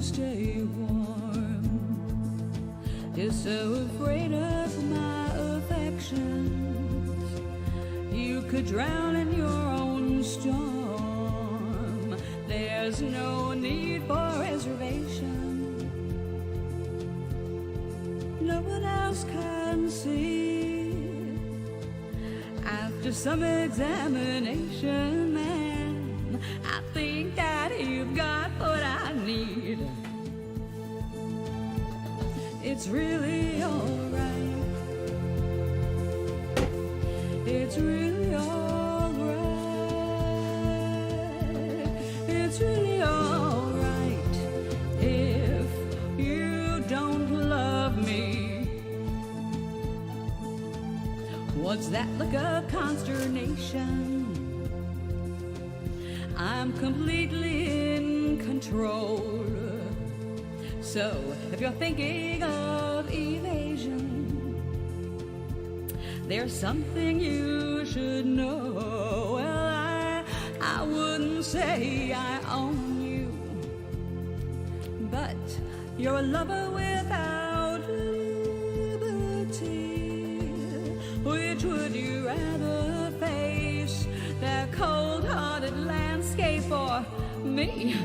stay warm. You're so afraid of my affections, you could drown in your own storm. There's no need for reservation, no one else can see. After some examination, man, I think that you've got what I need. It's really alright. It's really alright. It's really alright if you don't love me. What's that look of consternation? I'm completely in control. So if you're thinking of evasion, there's something you should know. Well, I wouldn't say I own you, but you're a lover without liberty. Which would you rather face, that cold-hearted landscape or me?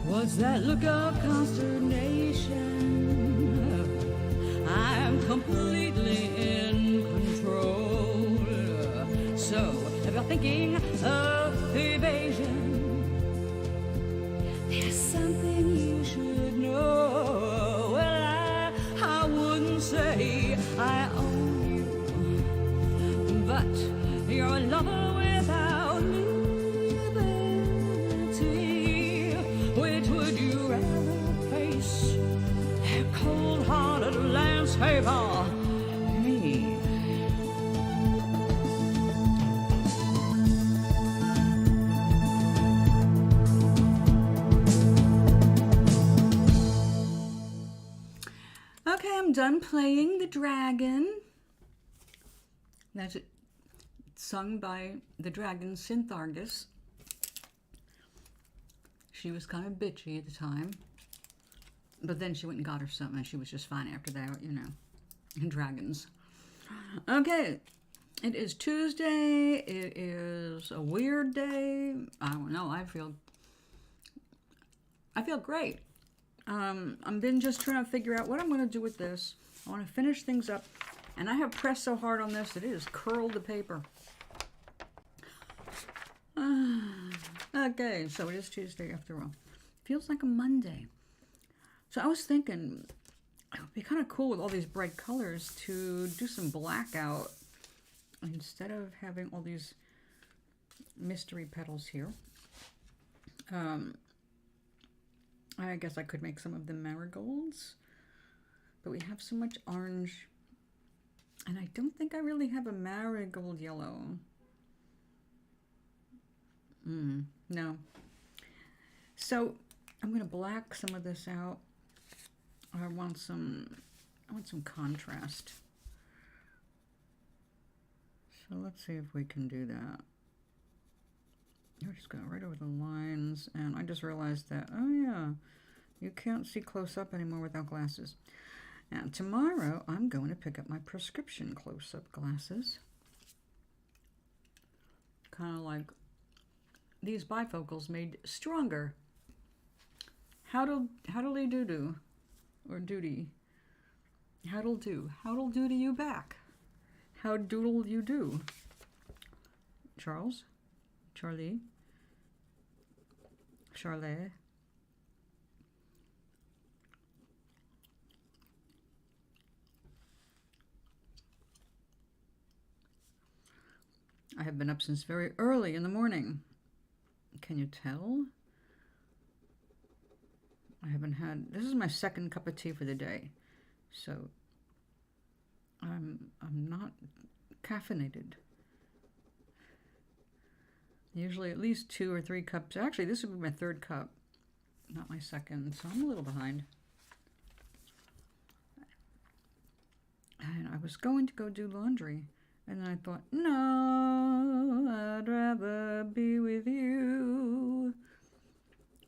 What's that look of consternation? I'm completely in control. So, if you're thinking of evasion, there's something you should know. Well, I wouldn't say I own you, but you're a lover without liberty. Which would you rather face, that cold-hearted landscape or me? Okay, I'm done playing the dragon. That's it, sung by the dragon Synthargus. She was kind of bitchy at the time, but then she went and got her something, and she was just fine after that, you know. Dragons. Okay, it is Tuesday. It is a weird day. I don't know. I feel great. I've been just trying to figure out what I'm going to do with this. I want to finish things up, and I have pressed so hard on this that it has curled the paper. Okay, so it is Tuesday after all. Feels like a Monday. So I was thinking it would be kind of cool with all these bright colors to do some blackout instead of having all these mystery petals here. I guess I could make some of them marigolds, but we have so much orange, and I don't think I really have a marigold yellow. No. So I'm going to black some of this out. I want some contrast. So let's see if we can do that. We're just going right over the lines, and I just realized that, oh yeah, you can't see close up anymore without glasses. Now tomorrow I'm going to pick up my prescription close-up glasses. Kind of like these bifocals made stronger. Howdly doo-doo, or duty. How'll do to you back. How doodle you do. Charles, Charlie, Charlotte. I have been up since very early in the morning. Can you tell? I haven't had, this is my second cup of tea for the day. So I'm not caffeinated. Usually at least 2 or 3 cups. Actually, this would be my 3rd cup, not my 2nd, so I'm a little behind. And I was going to go do laundry, and then I thought, no, I'd rather be with you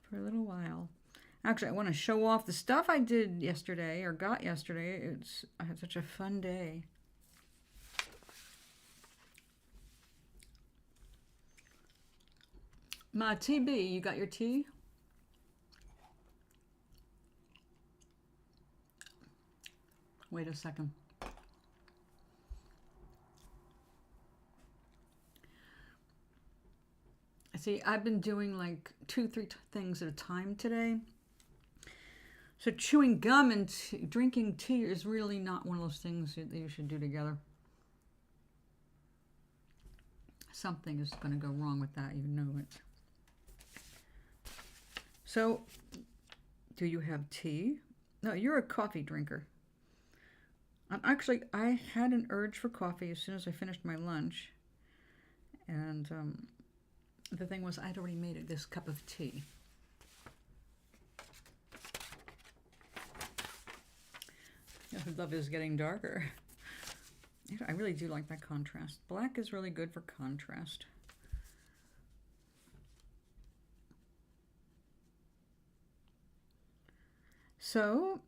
for a little while. Actually, I want to show off the stuff I did yesterday, or got yesterday. I had such a fun day. Ma TB, you got your tea? Wait a second. See, I've been doing like 2-3 things at a time today. So chewing gum and drinking tea is really not one of those things that you should do together. Something is going to go wrong with that, you know it. So, do you have tea? No, you're a coffee drinker. Actually, I had an urge for coffee as soon as I finished my lunch. And the thing was, I'd already made this cup of tea. The love is getting darker. I really do like that contrast. Black is really good for contrast. So,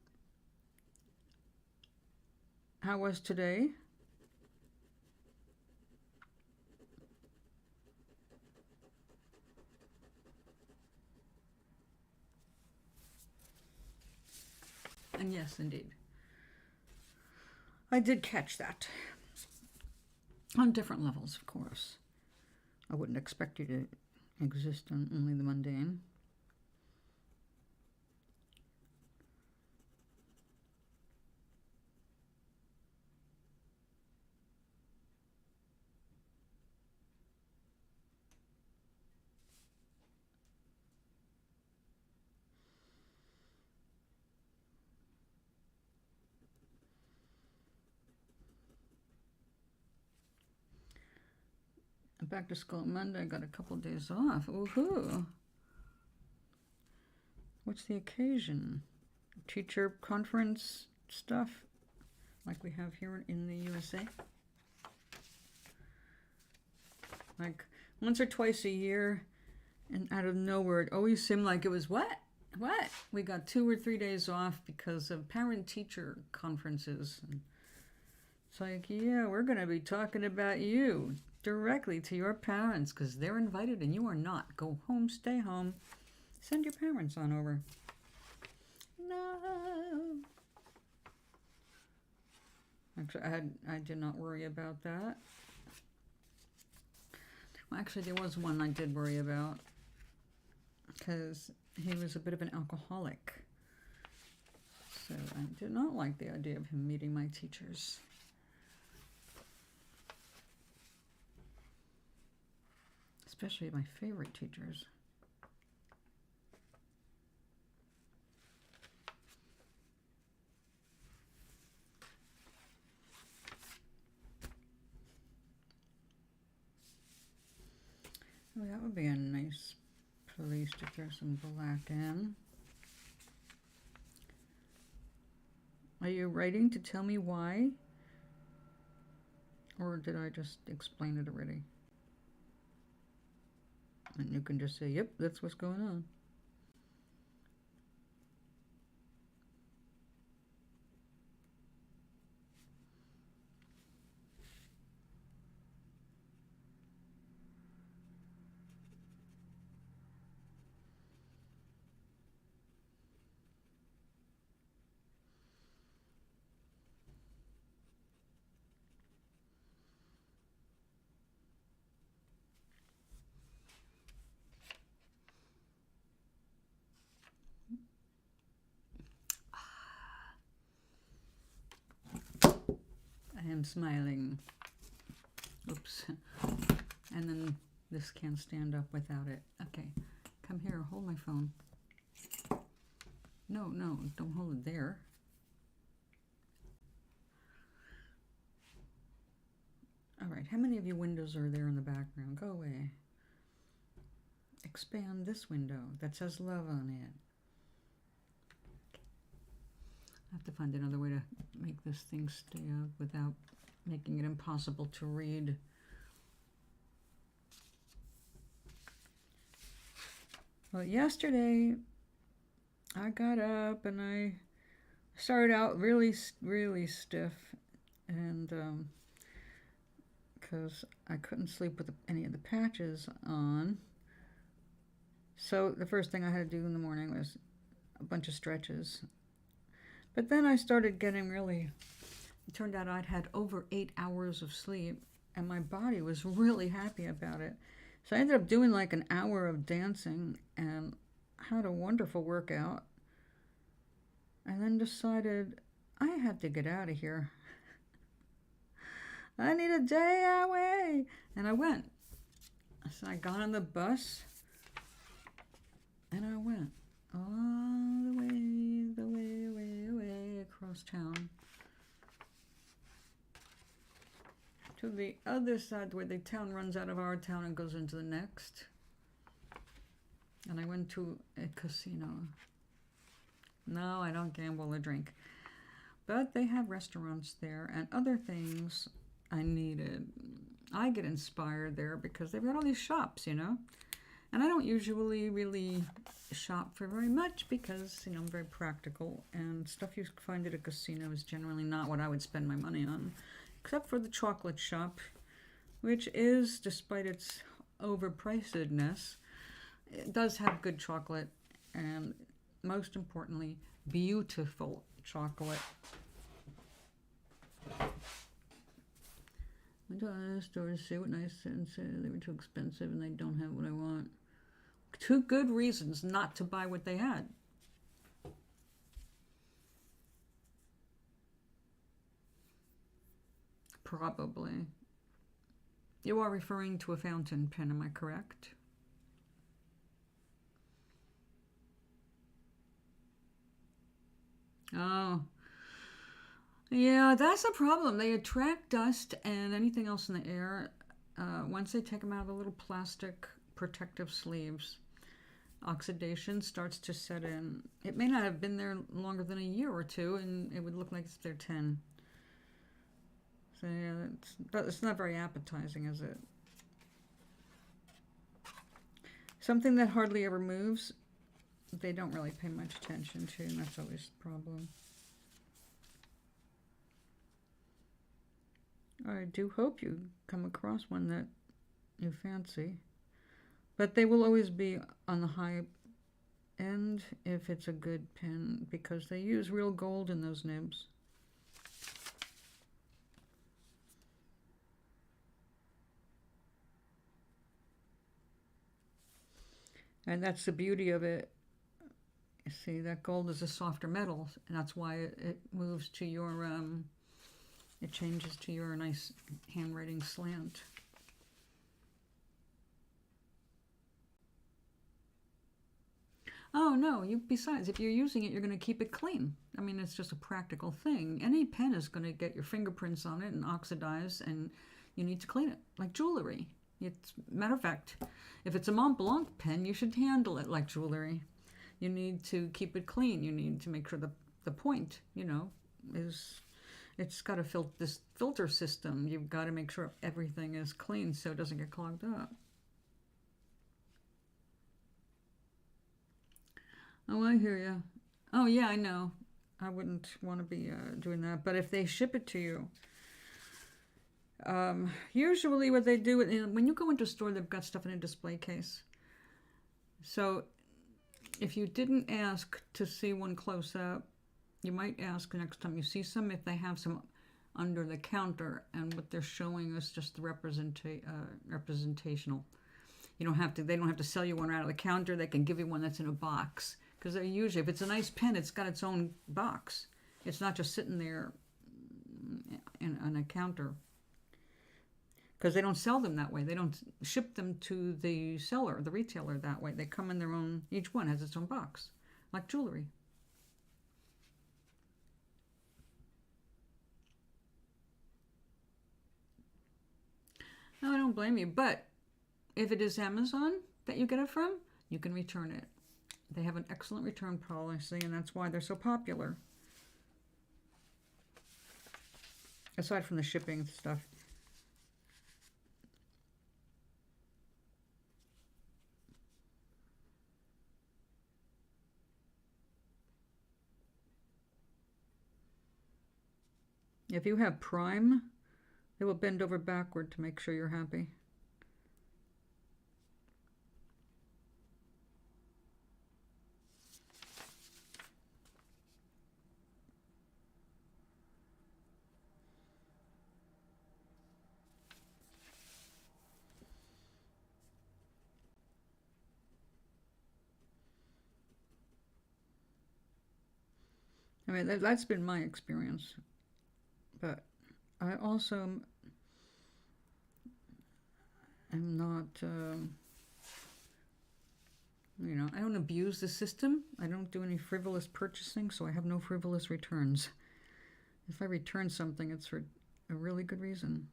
how was today? And yes, indeed. I did catch that. On different levels, of course. I wouldn't expect you to exist on only the mundane. Back to school Monday. I got a couple of days off. Woohoo! What's the occasion? Teacher conference stuff like we have here in the USA? Like once or twice a year, and out of nowhere it always seemed like it was what? We got 2 or 3 days off because of parent-teacher conferences. And it's like, yeah, we're going to be talking about you directly to your parents because they're invited and you are not. Go home, stay home. Send your parents on over. No. Actually, I did not worry about that. Well, actually, there was one I did worry about because he was a bit of an alcoholic. So I did not like the idea of him meeting my teachers. Especially my favorite teachers. Well, that would be a nice place to throw some black in. Are you writing to tell me why? Or did I just explain it already? And you can just say, yep, that's what's going on. I am smiling. Oops. And then this can't stand up without it. Okay, come here, hold my phone. No, no, don't hold it there. All right, how many of you windows are there in the background? Go away. Expand this window that says love on it. I have to find another way to make this thing stay up without making it impossible to read. Well, yesterday I got up and I started out really stiff, and because I couldn't sleep with any of the patches on. So the first thing I had to do in the morning was a bunch of stretches. But then I started getting really, it turned out I'd had over 8 hours of sleep, and my body was really happy about it. So I ended up doing like an hour of dancing and had a wonderful workout. And then decided I had to get out of here. I need a day away. And I went. So I got on the bus and I went all the way across town to the other side where the town runs out of our town and goes into the next. And I went to a casino. No, I don't gamble or drink. But they have restaurants there and other things I needed. I get inspired there because they've got all these shops, you know. And I don't usually really shop for very much because, you know, I'm very practical. And stuff you find at a casino is generally not what I would spend my money on. Except for the chocolate shop, which is, despite its overpricedness, it does have good chocolate and, most importantly, beautiful chocolate. I went to the store to see what nice and said they were too expensive and they don't have what I want. 2 good reasons not to buy what they had. Probably. You are referring to a fountain pen, am I correct? Oh. Yeah, that's a problem. They attract dust and anything else in the air. Once they take them out of the little plastic protective sleeves, oxidation starts to set in. It may not have been there longer than a year or 2, and it would look like it's there 10. So yeah, it's not very appetizing, is it? Something that hardly ever moves, they don't really pay much attention to, and that's always the problem. I do hope you come across one that you fancy. But they will always be on the high end if it's a good pen, because they use real gold in those nibs. And that's the beauty of it. You see, that gold is a softer metal, and that's why it moves to your, it changes to your nice handwriting slant. Oh, no, besides, if you're using it, you're going to keep it clean. I mean, it's just a practical thing. Any pen is going to get your fingerprints on it and oxidize, and you need to clean it, like jewelry. Matter of fact, if it's a Mont Blanc pen, you should handle it like jewelry. You need to keep it clean. You need to make sure the point, you know, it's got this filter system. You've got to make sure everything is clean so it doesn't get clogged up. Oh, I hear you. Oh, yeah, I know. I wouldn't want to be doing that. But if they ship it to you, usually what they do, when you go into a store, they've got stuff in a display case. So if you didn't ask to see one close up, you might ask next time you see some if they have some under the counter, and what they're showing is just the representational. They don't have to sell you one out of the counter. They can give you one that's in a box, because they're usually, if it's a nice pen, it's got its own box. It's not just sitting there on a counter. because they don't sell them that way. They don't ship them to the seller, the retailer, that way. They come in their own, each one has its own box, like jewelry. No, I don't blame you, but if it is Amazon that you get it from, you can return it. They have an excellent return policy, and that's why they're so popular. Aside from the shipping stuff. If you have Prime, they will bend over backward to make sure you're happy. I mean, that's been my experience. But I also am not, you know, I don't abuse the system. I don't do any frivolous purchasing, so I have no frivolous returns. If I return something, it's for a really good reason.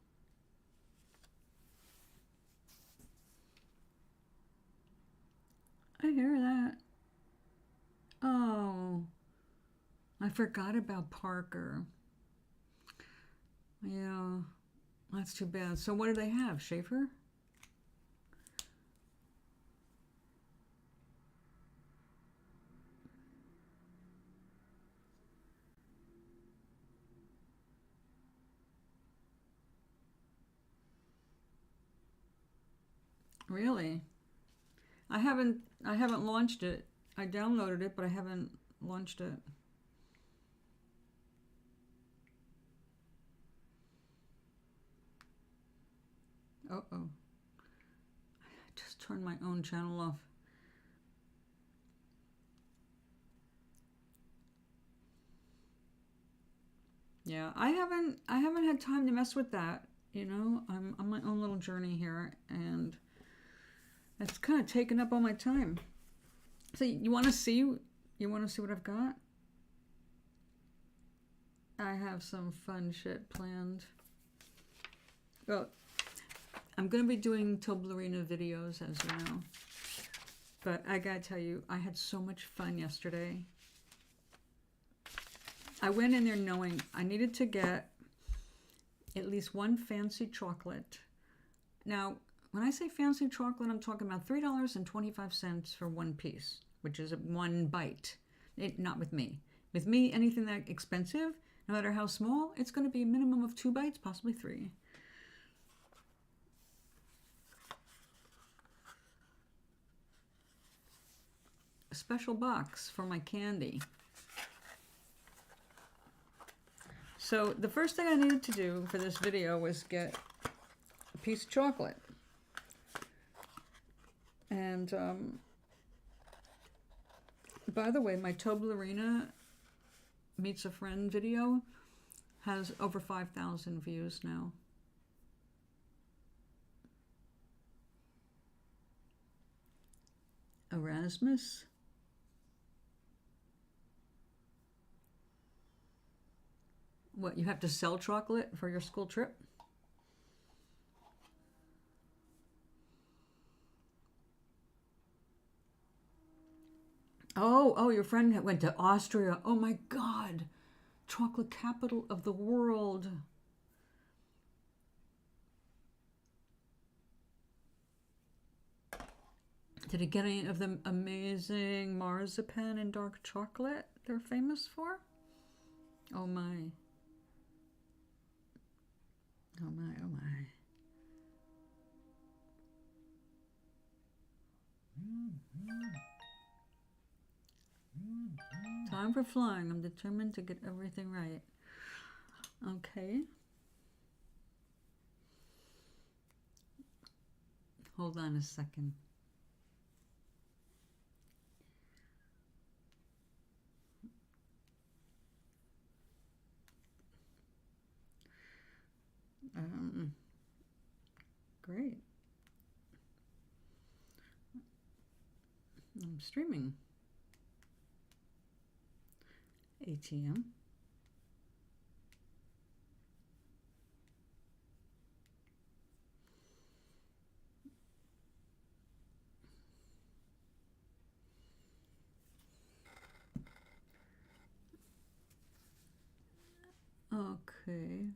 I hear that. Oh, I forgot about Parker. Yeah, that's too bad. So what do they have, Schaefer? Really? I haven't launched it. I downloaded it, but I haven't launched it. Uh-oh. I just turned my own channel off. Yeah, I haven't had time to mess with that. You know, I'm on my own little journey here, and it's kind of taken up all my time. So you want to see? You want to see what I've got? I have some fun shit planned. Well, I'm going to be doing Toblerina videos, as you know. But I gotta tell you, I had so much fun yesterday. I went in there knowing I needed to get at least one fancy chocolate. Now, when I say fancy chocolate, I'm talking about $3.25 for one piece, which is one bite. Not with me. With me, anything that expensive, no matter how small, it's going to be a minimum of 2 bites, possibly 3. A special box for my candy. So the first thing I needed to do for this video was get a piece of chocolate. And by the way, my Toblerina Meets a Friend video has over 5,000 views now. Erasmus. What, you have to sell chocolate for your school trip? Oh, your friend went to Austria. Oh my God. Chocolate capital of the world. Did he get any of the amazing marzipan and dark chocolate they're famous for? Oh my. Oh my, oh my. Time for flying. I'm determined to get everything right. Okay. Hold on a second. Great. I'm streaming. ATM. Okay.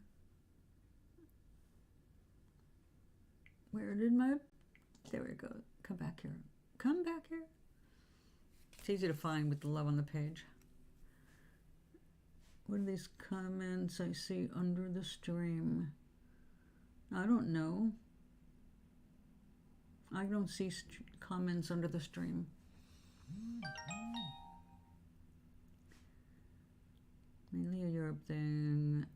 Where did my... There we go. Come back here. Come back here. It's easy to find with the love on the page. What are these comments I see under the stream? I don't know. I don't see comments under the stream. Mainly a Europe thing.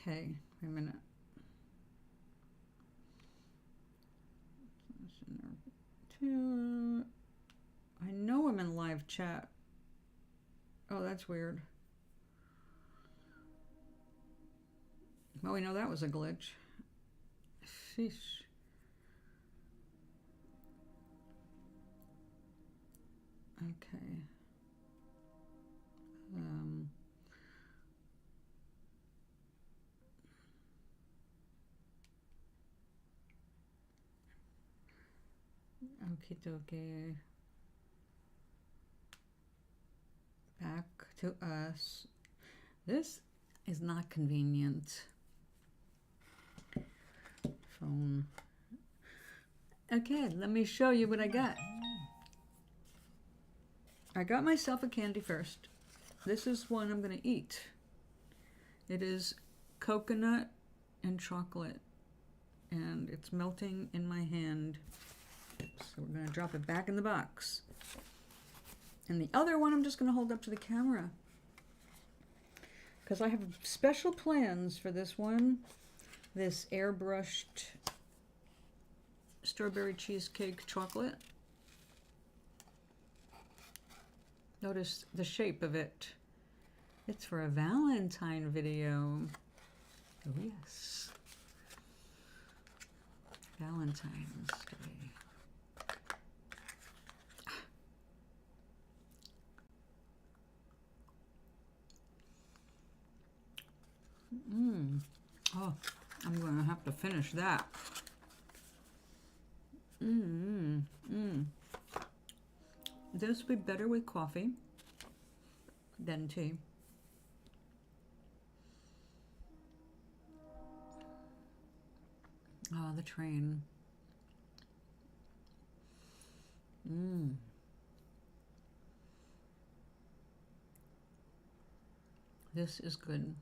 Okay, wait a minute. I know I'm in live chat. Oh, that's weird. Well, we know that was a glitch. Sheesh. Okay. Okie dokie. Back to us. This is not convenient. Phone. Okay, let me show you what I got. I got myself a candy first. This is one I'm going to eat. It is coconut and chocolate, and it's melting in my hand. So we're going to drop it back in the box. And the other one I'm just going to hold up to the camera, because I have special plans for this one. This airbrushed strawberry cheesecake chocolate. Notice the shape of it. It's for a Valentine video. Oh yes. Valentine's Day. Oh, I'm going to have to finish that. This would be better with coffee than tea. Oh, the train. This is good.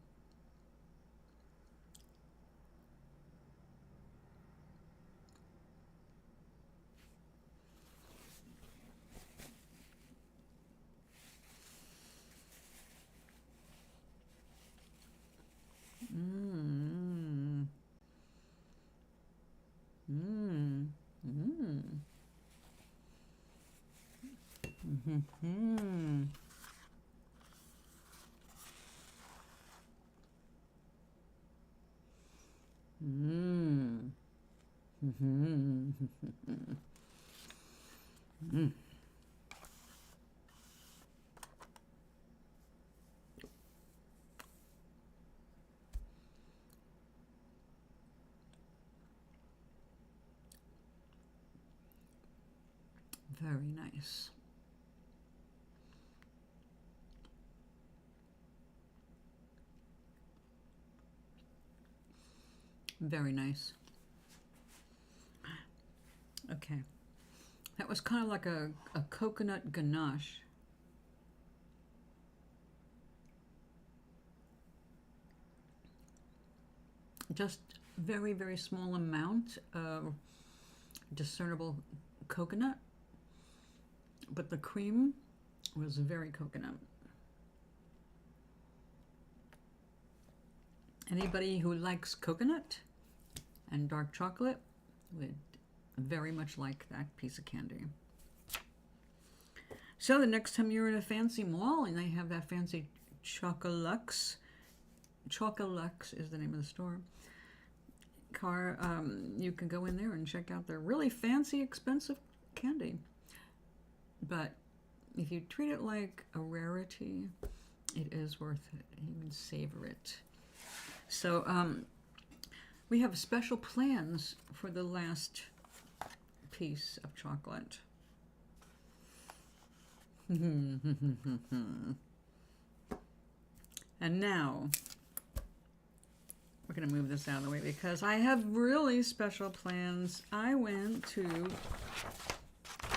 Very nice. Very nice. Okay. That was kind of like a coconut ganache. Just very, very small amount of discernible coconut, but the cream was very coconut. Anybody who likes coconut and dark chocolate would very much like that piece of candy. So the next time you're in a fancy mall and they have that fancy Chocolux Chocolux is the name of the store. You can go in there and check out their really fancy, expensive candy. But if you treat it like a rarity, it is worth it. You can savor it. So we have special plans for the last piece of chocolate. And now we're going to move this out of the way because I have really special plans. I went to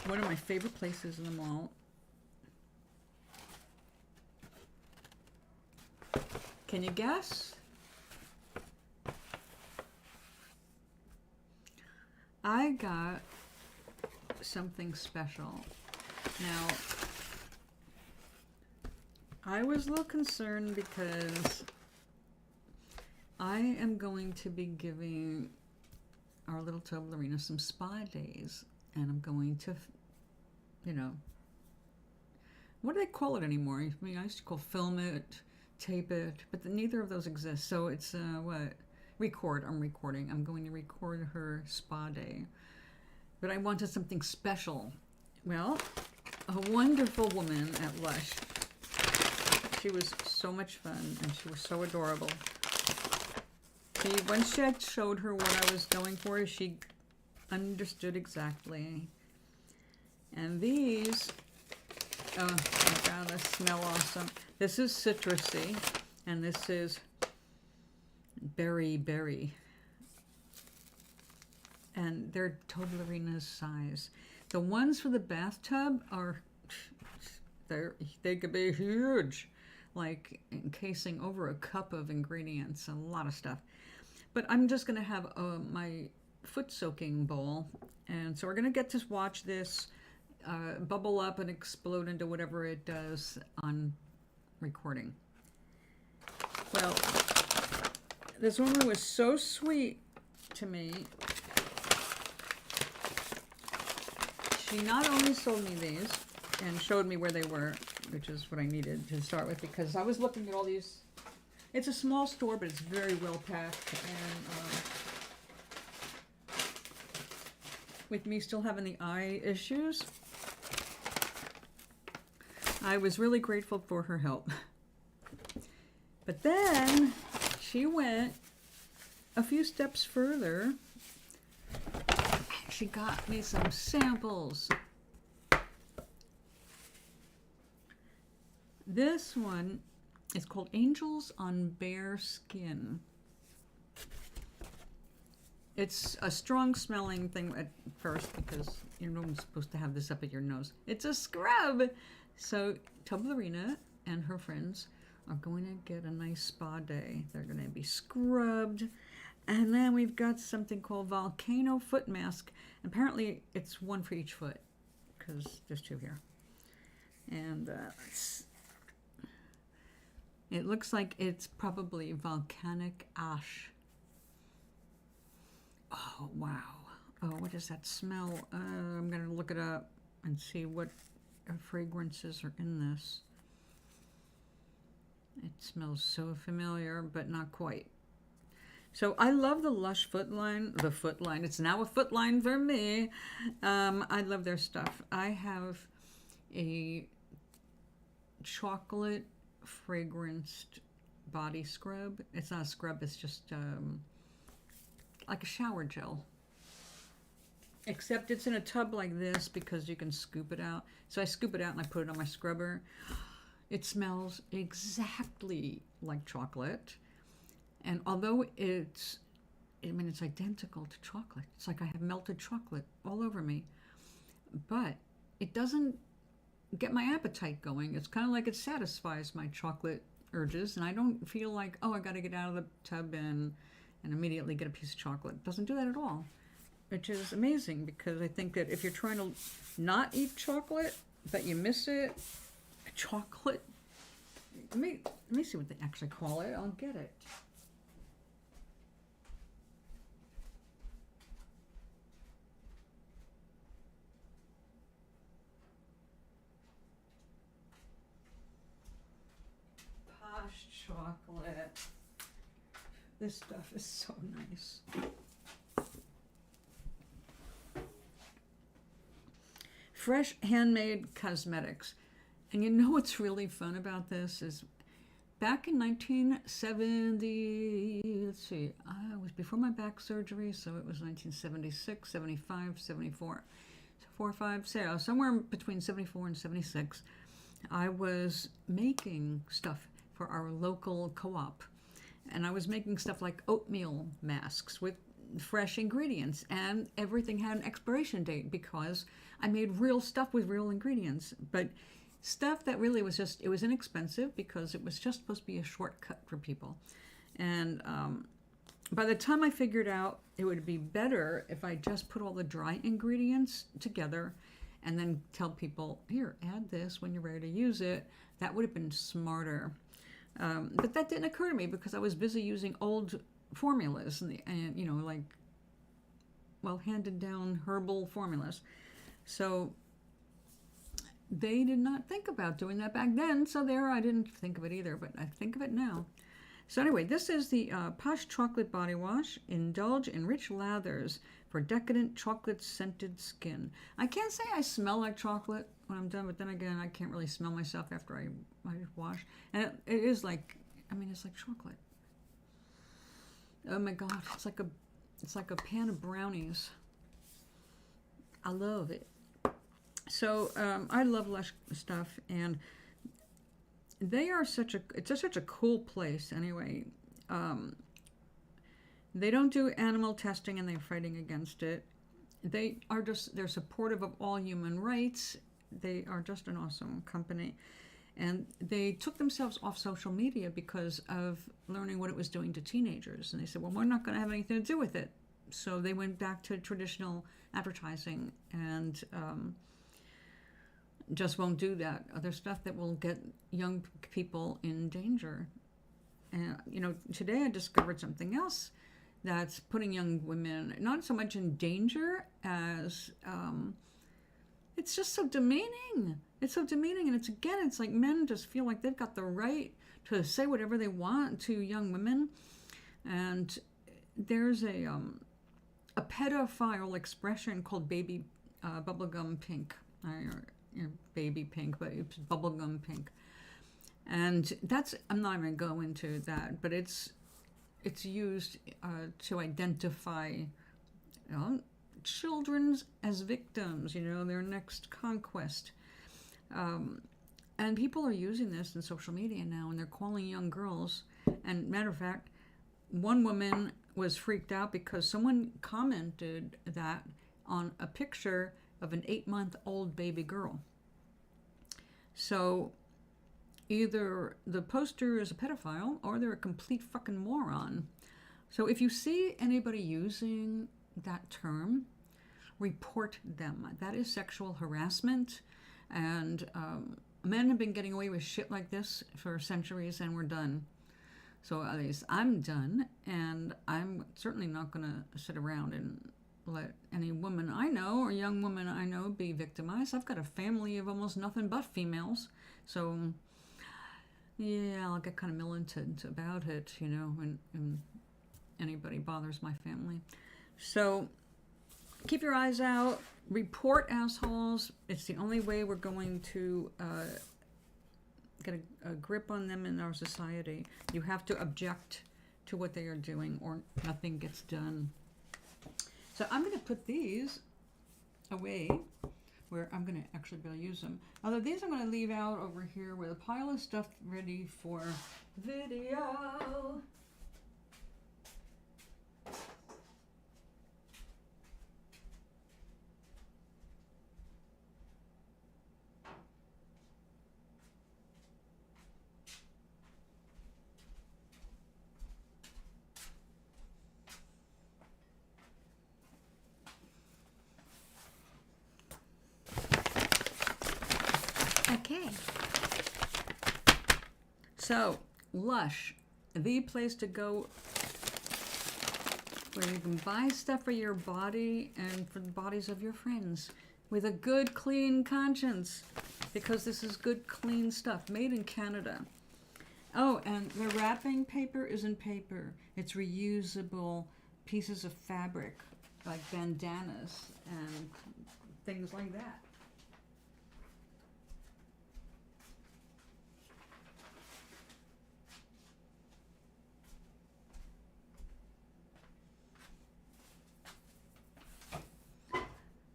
one of my favorite places in the mall. Can you guess? I got something special. Now, I was a little concerned because I am going to be giving our little Toblerina some spa days, and I'm going to, you know, what do they call it anymore? I mean, I used to call film it, tape it, but neither of those exist. So it's what? Record. I'm recording. I'm going to record her spa day. But I wanted something special. Well, a wonderful woman at Lush. She was so much fun, and she was so adorable. Once I showed her what I was going for, she understood exactly. And these, oh my God, they smell awesome. This is citrusy, and this is berry. And they're Toblerina's size. The ones for the bathtub are, they could be huge, like encasing over a cup of ingredients, a lot of stuff. But I'm just going to have my foot soaking bowl. And so we're going to get to watch this bubble up and explode into whatever it does on recording. Well, this woman was so sweet to me. She not only sold me these and showed me where they were, which is what I needed to start with, because I was looking at all these. It's a small store, but it's very well packed. And with me still having the eye issues, I was really grateful for her help. But then she went a few steps further. She got me some samples. This one is called Angels on Bare Skin. It's a strong smelling thing at first because you're not supposed to have this up at your nose. It's a scrub. So Toblerina and her friends are going to get a nice spa day. They're going to be scrubbed. And then we've got something called Volcano Foot Mask. Apparently it's one for each foot because there's two here. And it looks like it's probably volcanic ash. Oh, wow. Oh, what does that smell? I'm going to look it up and see what fragrances are in this. It smells so familiar, but not quite. So I love the Lush foot line. The foot line. It's now a foot line for me. I love their stuff. I have a chocolate fragranced body scrub. It's not a scrub. It's just like a shower gel. Except it's in a tub like this because you can scoop it out. So I scoop it out and I put it on my scrubber. It smells exactly like chocolate. And although it's identical to chocolate. It's like I have melted chocolate all over me. But it doesn't get my appetite going. It's kind of like it satisfies my chocolate urges. And I don't feel like, oh, I got to get out of the tub and immediately get a piece of chocolate. It doesn't do that at all. Which is amazing because I think that if you're trying to not eat chocolate, but you miss it, chocolate. Let me see what they actually call it. I'll get it. Posh chocolate. This stuff is so nice. Fresh handmade cosmetics. And you know what's really fun about this is back in 1970, let's see, I was before my back surgery, so it was 1976, 75, 74. So 4 or 5, so somewhere between 74 and 76, I was making stuff for our local co-op. And I was making stuff like oatmeal masks with fresh ingredients, and everything had an expiration date because I made real stuff with real ingredients. But stuff that really was just, it was inexpensive because it was just supposed to be a shortcut for people. And by the time I figured out it would be better if I just put all the dry ingredients together and then tell people, here, add this when you're ready to use it, that would have been smarter. But that didn't occur to me because I was busy using old formulas and you know, like, well, handed down herbal formulas. So they did not think about doing that back then, so there, I didn't think of it either, but I think of it now. So anyway, this is the Posh Chocolate Body Wash. Indulge in rich lathers for decadent chocolate-scented skin. I can't say I smell like chocolate when I'm done, but then again, I can't really smell myself after I wash. And it is like, I mean, it's like chocolate. Oh my God, it's like a pan of brownies. I love it. So I love Lush stuff, and they are it's such a cool place anyway. They don't do animal testing, and they're fighting against it. They're supportive of all human rights. They are just an awesome company. And they took themselves off social media because of learning what it was doing to teenagers. And they said, well, we're not going to have anything to do with it. So they went back to traditional advertising and just won't do that. Other stuff that will get young people in danger. And, you know, today I discovered something else that's putting young women not so much in danger as it's just so demeaning. It's so demeaning. And it's like men just feel like they've got the right to say whatever they want to young women. And there's a pedophile expression called baby bubblegum pink. Baby pink, but it's bubblegum pink. And I'm not even going to go into that, but it's used to identify, you know, children as victims, you know, their next conquest. And people are using this in social media now, and they're calling young girls. And matter of fact, one woman was freaked out because someone commented that on a picture of an 8-month-old baby girl. So either the poster is a pedophile or they're a complete fucking moron. So if you see anybody using that term, report them. That is sexual harassment. And men have been getting away with shit like this for centuries, and we're done. So at least I'm done, and I'm certainly not going to sit around and let any woman I know or young woman I know be victimized. I've got a family of almost nothing but females. So, yeah, I'll get kind of militant about it, you know, when anybody bothers my family. So, keep your eyes out. Report assholes. It's the only way we're going to get a grip on them in our society. You have to object to what they are doing or nothing gets done. So I'm going to put these away where I'm going to actually be able to use them. Although these I'm going to leave out over here with a pile of stuff ready for video. Okay. So, Lush, the place to go where you can buy stuff for your body and for the bodies of your friends with a good, clean conscience, because this is good, clean stuff made in Canada. Oh, and the wrapping paper isn't paper. It's reusable pieces of fabric, like bandanas and things like that.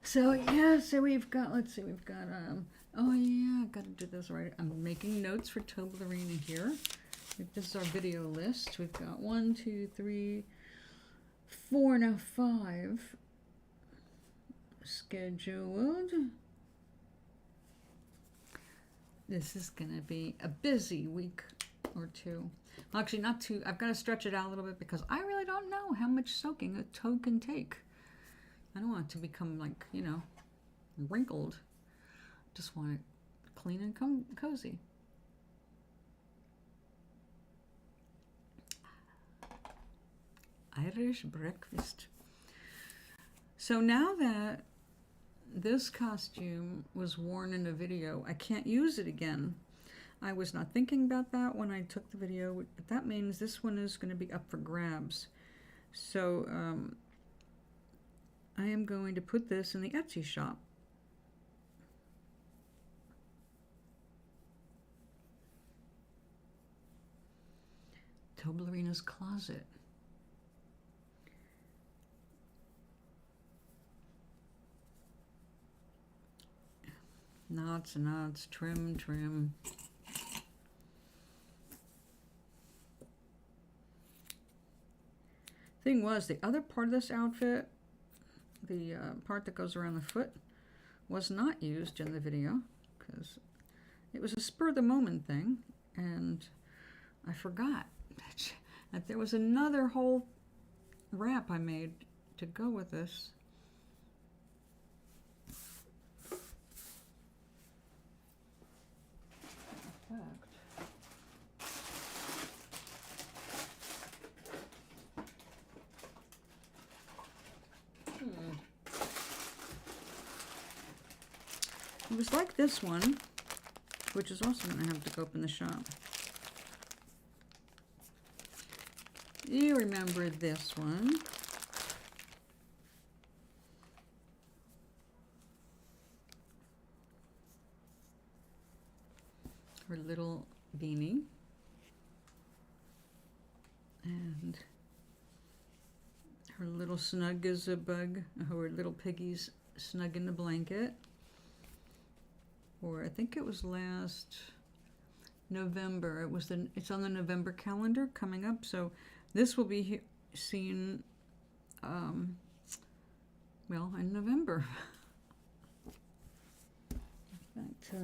So yeah, so we've got, let's see, we've got, oh yeah, I've got to do this right. I'm making notes for Toblerone here. This is our video list. We've got 1, 2, 3, 4, now 5 scheduled. This is gonna be a busy week or two. Well, actually not too, I've got to stretch it out a little bit because I really don't know how much soaking a toe can take. I don't want it to become like, you know, wrinkled. Just want it clean and cozy. Irish breakfast. So now that this costume was worn in a video, I can't use it again. I was not thinking about that when I took the video, but that means this one is going to be up for grabs. So, I am going to put this in the Etsy shop. Toblerone's Closet. Knots, knots, trim, trim. Thing was, the other part of this outfit, the part that goes around the foot, was not used in the video because it was a spur-of-the-moment thing, and I forgot that there was another whole wrap I made to go with this. In fact, it was like this one, which is also going to have to go up in the shop. You remember this one. Her little beanie. And her little snug as a bug, her little piggies snug in the blanket. Or I think it was last November. It's on the November calendar coming up. So this will be seen, well, in November. Back to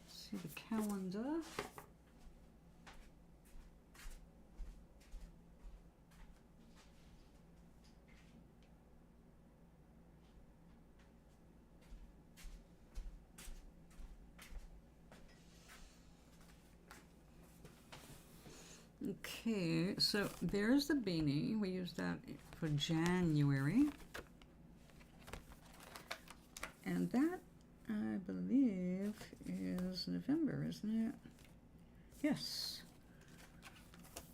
see the calendar. Okay, so there's the beanie. We used that for January. And that, I believe, is November, isn't it? Yes.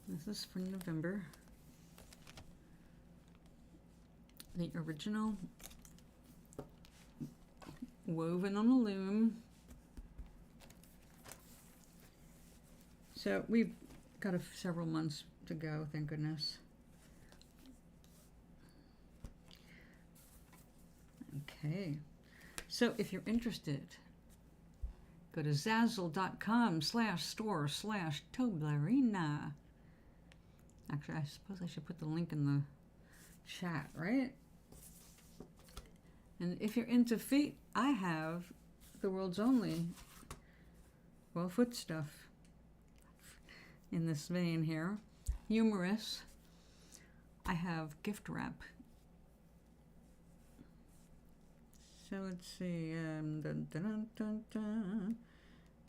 This is for November. The original woven on a loom. So we've got several months to go, thank goodness. Okay, so if you're interested, go to zazzle.com/store/Toblerone. Actually, I suppose I should put the link in the chat, right? And if you're into feet, I have the world's only, well, foot stuff in this vein here. Humorous. I have gift wrap. So let's see,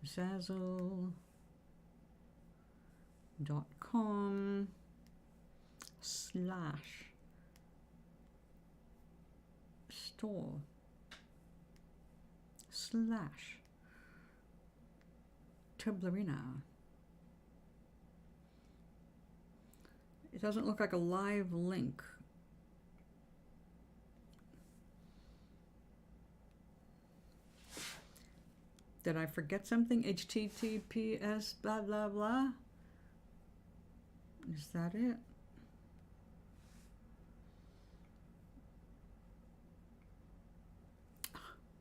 Zazzle.com/store/Toblerone. It doesn't look like a live link. Did I forget something? HTTPS blah blah blah? Is that it?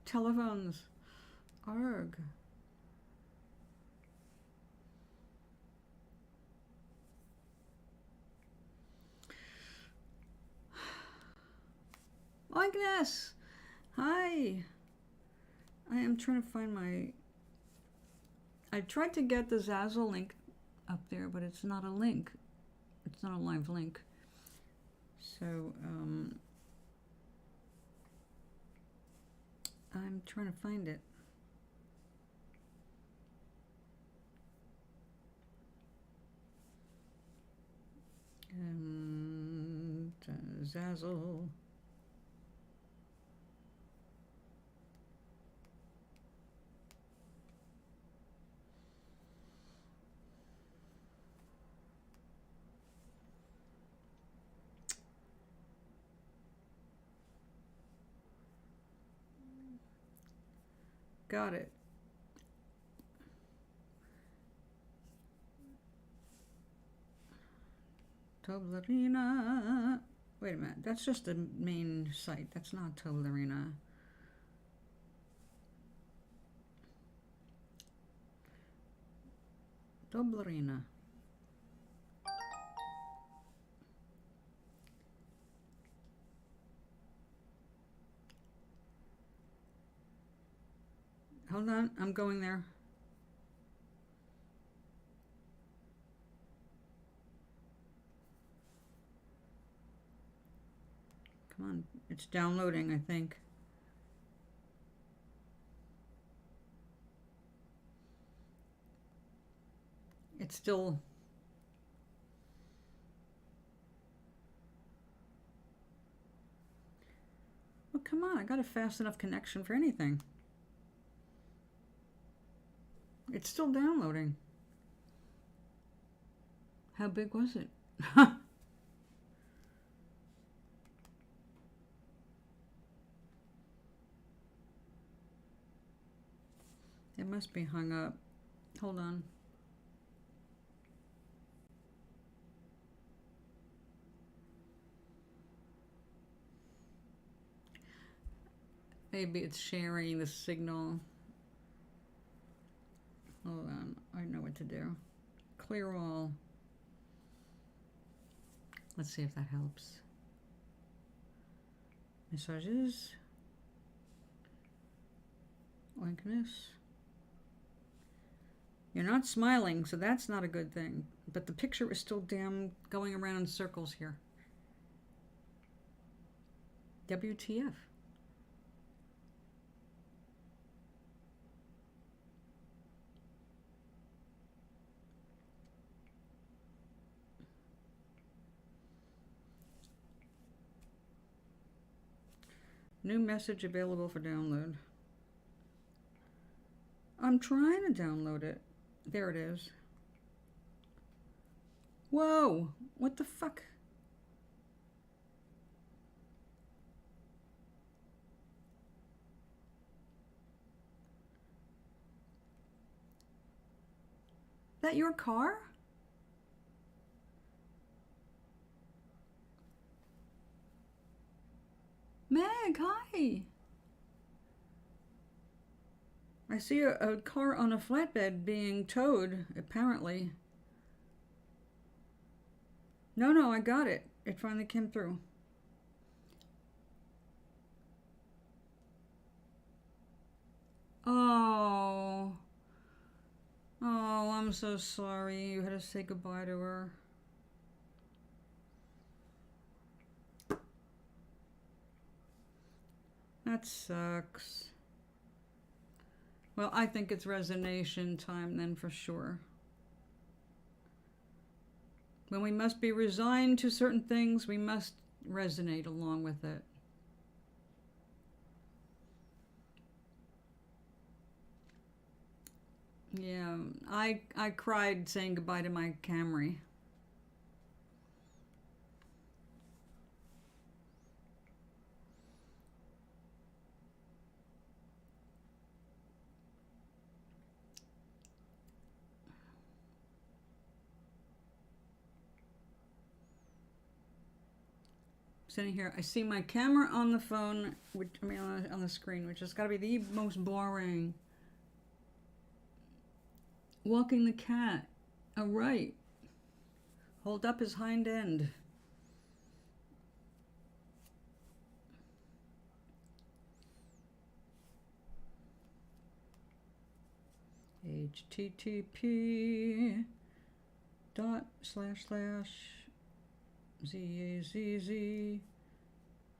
Telephones. Arg. Agnes! Hi! I am trying to find my... I tried to get the Zazzle link up there, but it's not a link. It's not a live link. So, I'm trying to find it. And Zazzle. Got it. Toblerina. Wait a minute. That's just the main site. That's not Toblerina. Toblerina. Hold on. I'm going there. Come on, it's downloading, I think. It's still... Well, come on, I got a fast enough connection for anything. It's still downloading. How big was it? It must be hung up. Hold on. Maybe it's sharing the signal. Hold on, I know what to do. Clear all. Let's see if that helps. Messages. Likeness. You're not smiling, so that's not a good thing. But the picture is still damn going around in circles here. WTF. New message available for download. I'm trying to download it. There it is. Whoa! What the fuck? That your car? Meg, hi! I see a car on a flatbed being towed, apparently. No, I got it. It finally came through. Oh. Oh, I'm so sorry. You had to say goodbye to her. That sucks. Well, I think it's resignation time then for sure. When we must be resigned to certain things, we must resonate along with it. Yeah, I cried saying goodbye to my Camry. sitting here. I see my camera on the phone, which I mean on the screen, which has got to be the most boring. Walking the cat. All right. Hold up his hind end. http://ZAZZ.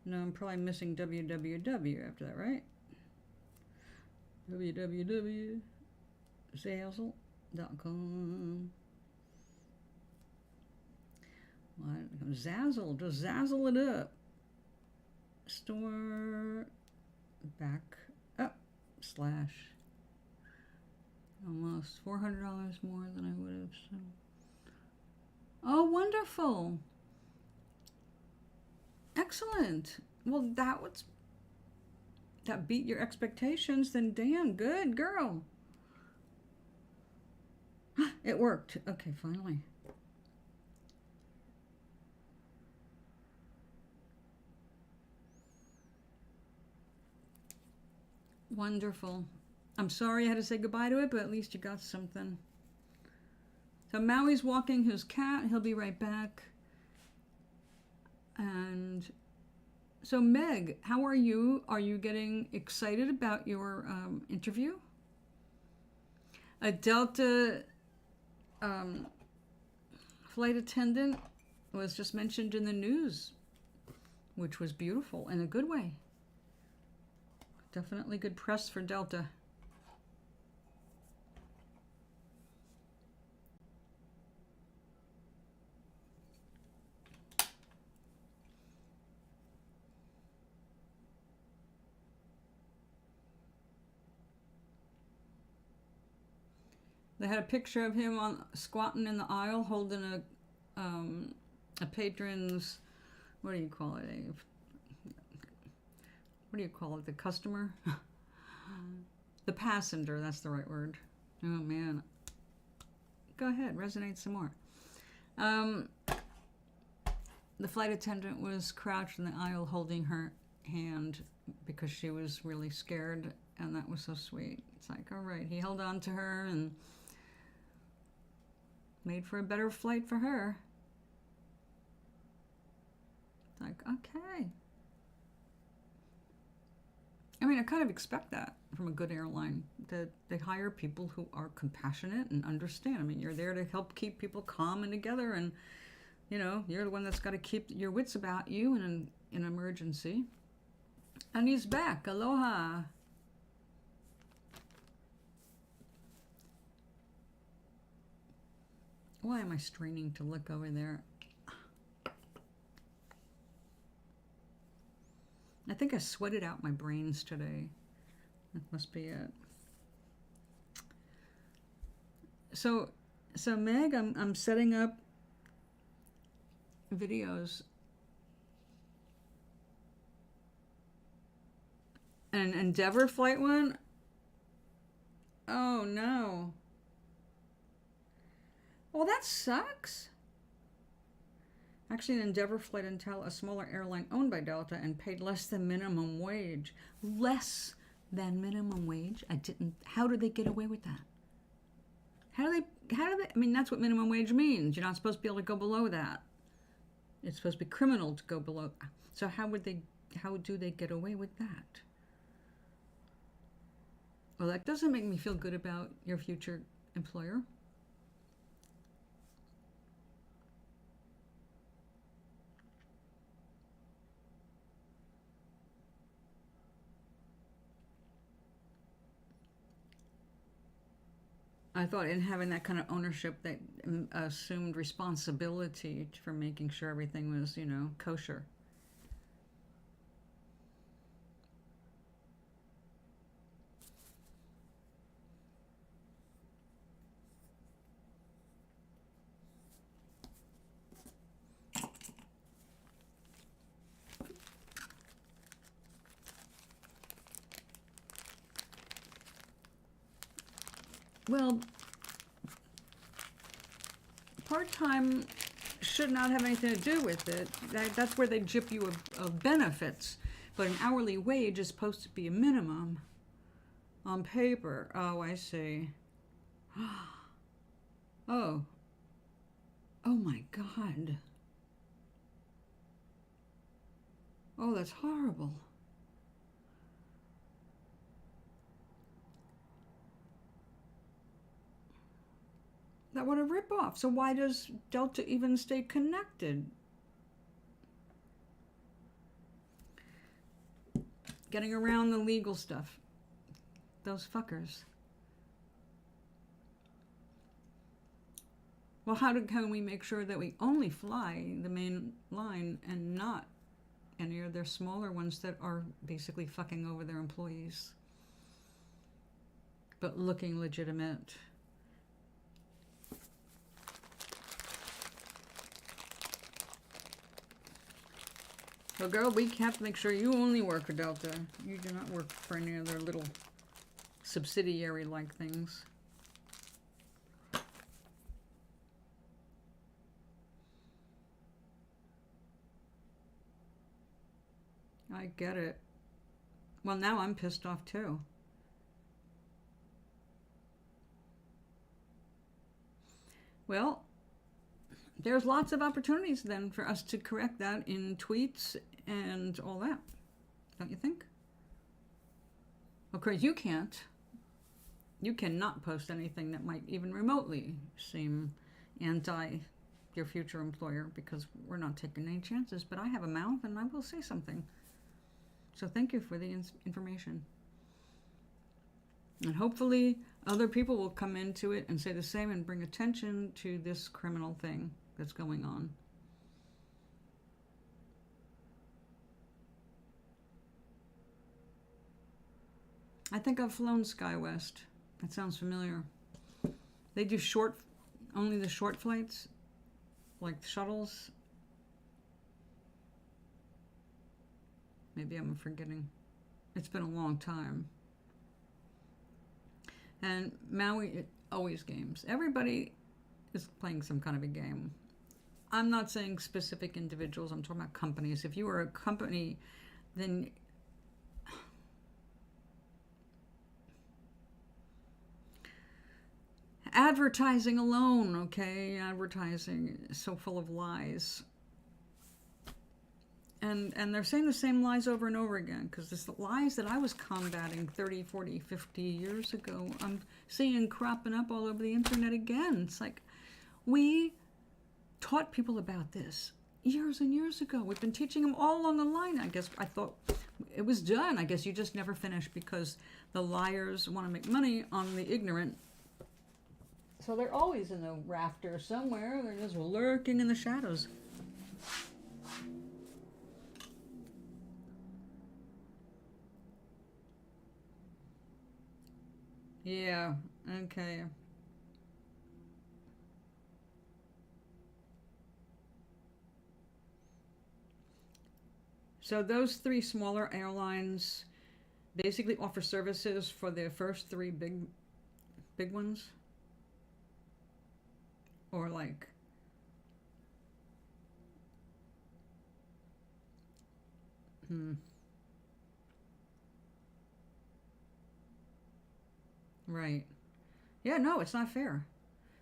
No, I'm probably missing www after that, right? www.zazzle.com. Zazzle, just zazzle it up. Store back up slash. Almost $400 more than I would have. So. Oh, wonderful. Excellent. Well, that beat your expectations, then damn good, girl. It worked. Okay, finally. Wonderful. I'm sorry I had to say goodbye to it, but at least you got something. So Maui's walking his cat. He'll be right back. And so Meg, how are you? Are you getting excited about your interview? A Delta flight attendant was just mentioned in the news, which was beautiful in a good way. Definitely good press for Delta. They had a picture of him squatting in the aisle holding a patron's, what do you call it? What do you call it? The customer? The passenger, that's the right word. Oh man. Go ahead, resonate some more. The flight attendant was crouched in the aisle holding her hand because she was really scared, and that was so sweet. It's like, all right, he held on to her and made for a better flight for her. It's like, okay. I mean, I kind of expect that from a good airline, that they hire people who are compassionate and understand. I mean, you're there to help keep people calm and together, and, you know, you're the one that's got to keep your wits about you in an emergency. And he's back. Aloha. Why am I straining to look over there? I think I sweated out my brains today. That must be it. So Meg, I'm setting up videos. An Endeavor flight one? Oh no. Well, that sucks. Actually, an Endeavor flight until a smaller airline owned by Delta and paid less than minimum wage. Less than minimum wage? How did they get away with that? How do they, I mean, that's what minimum wage means. You're not supposed to be able to go below that. It's supposed to be criminal to go below. So how do they get away with that? Well, that doesn't make me feel good about your future employer. I thought in having that kind of ownership, that assumed responsibility for making sure everything was, you know, kosher. Well, part-time should not have anything to do with it. That's where they gyp you of benefits. But an hourly wage is supposed to be a minimum on paper. Oh, I see. Oh. Oh my God. Oh, that's horrible. That what a ripoff. So why does Delta even stay connected? Getting around the legal stuff. Those fuckers. Well, how can we make sure that we only fly the main line and not any of their smaller ones that are basically fucking over their employees, but looking legitimate? So, girl, we have to make sure you only work for Delta. You do not work for any other little subsidiary-like things. I get it. Well, now I'm pissed off too. Well, there's lots of opportunities then for us to correct that in tweets and all that. Don't you think? Of course, you can't. You cannot post anything that might even remotely seem anti your future employer, because we're not taking any chances. But I have a mouth and I will say something. So thank you for the information. And hopefully other people will come into it and say the same and bring attention to this criminal thing that's going on. I think I've flown SkyWest. That sounds familiar. They do only the short flights, like the shuttles. Maybe I'm forgetting. It's been a long time. And Maui, always games. Everybody is playing some kind of a game. I'm not saying specific individuals. I'm talking about companies. If you are a company, then advertising alone, okay? Advertising is so full of lies. And they're saying the same lies over and over again, because it's the lies that I was combating 30, 40, 50 years ago. I'm seeing cropping up all over the internet again. It's like, we taught people about this years and years ago. We've been teaching them all along the line. I guess I thought it was done. I guess you just never finish because the liars want to make money on the ignorant. So they're always in the rafter somewhere. They're just lurking in the shadows. Yeah, okay. So those three smaller airlines basically offer services for the first three big ones? Or like... Right. Yeah, no, it's not fair.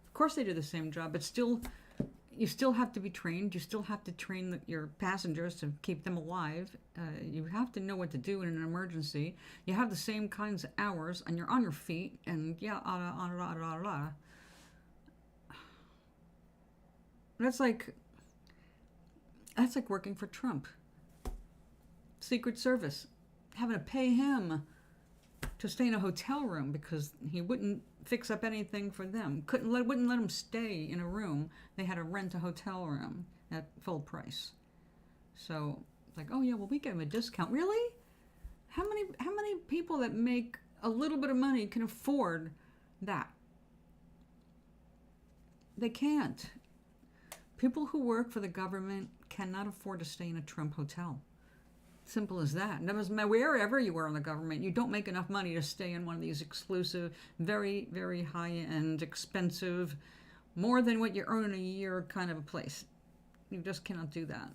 Of course they do the same job, but still, you still have to be trained. You still have to train your passengers to keep them alive. You have to know what to do in an emergency. You have the same kinds of hours, and you're on your feet, and yeah, That's like working for Trump. Secret Service, having to pay him to stay in a hotel room because he wouldn't fix up anything for them. Wouldn't let them stay in a room. They had to rent a hotel room at full price. So it's like, oh yeah, well we gave him a discount. Really? How many people that make a little bit of money can afford that? They can't. People who work for the government cannot afford to stay in a Trump hotel. Simple as that. No matter wherever you were in the government, you don't make enough money to stay in one of these exclusive, very, very high-end, expensive, more than what you earn in a year kind of a place. You just cannot do that.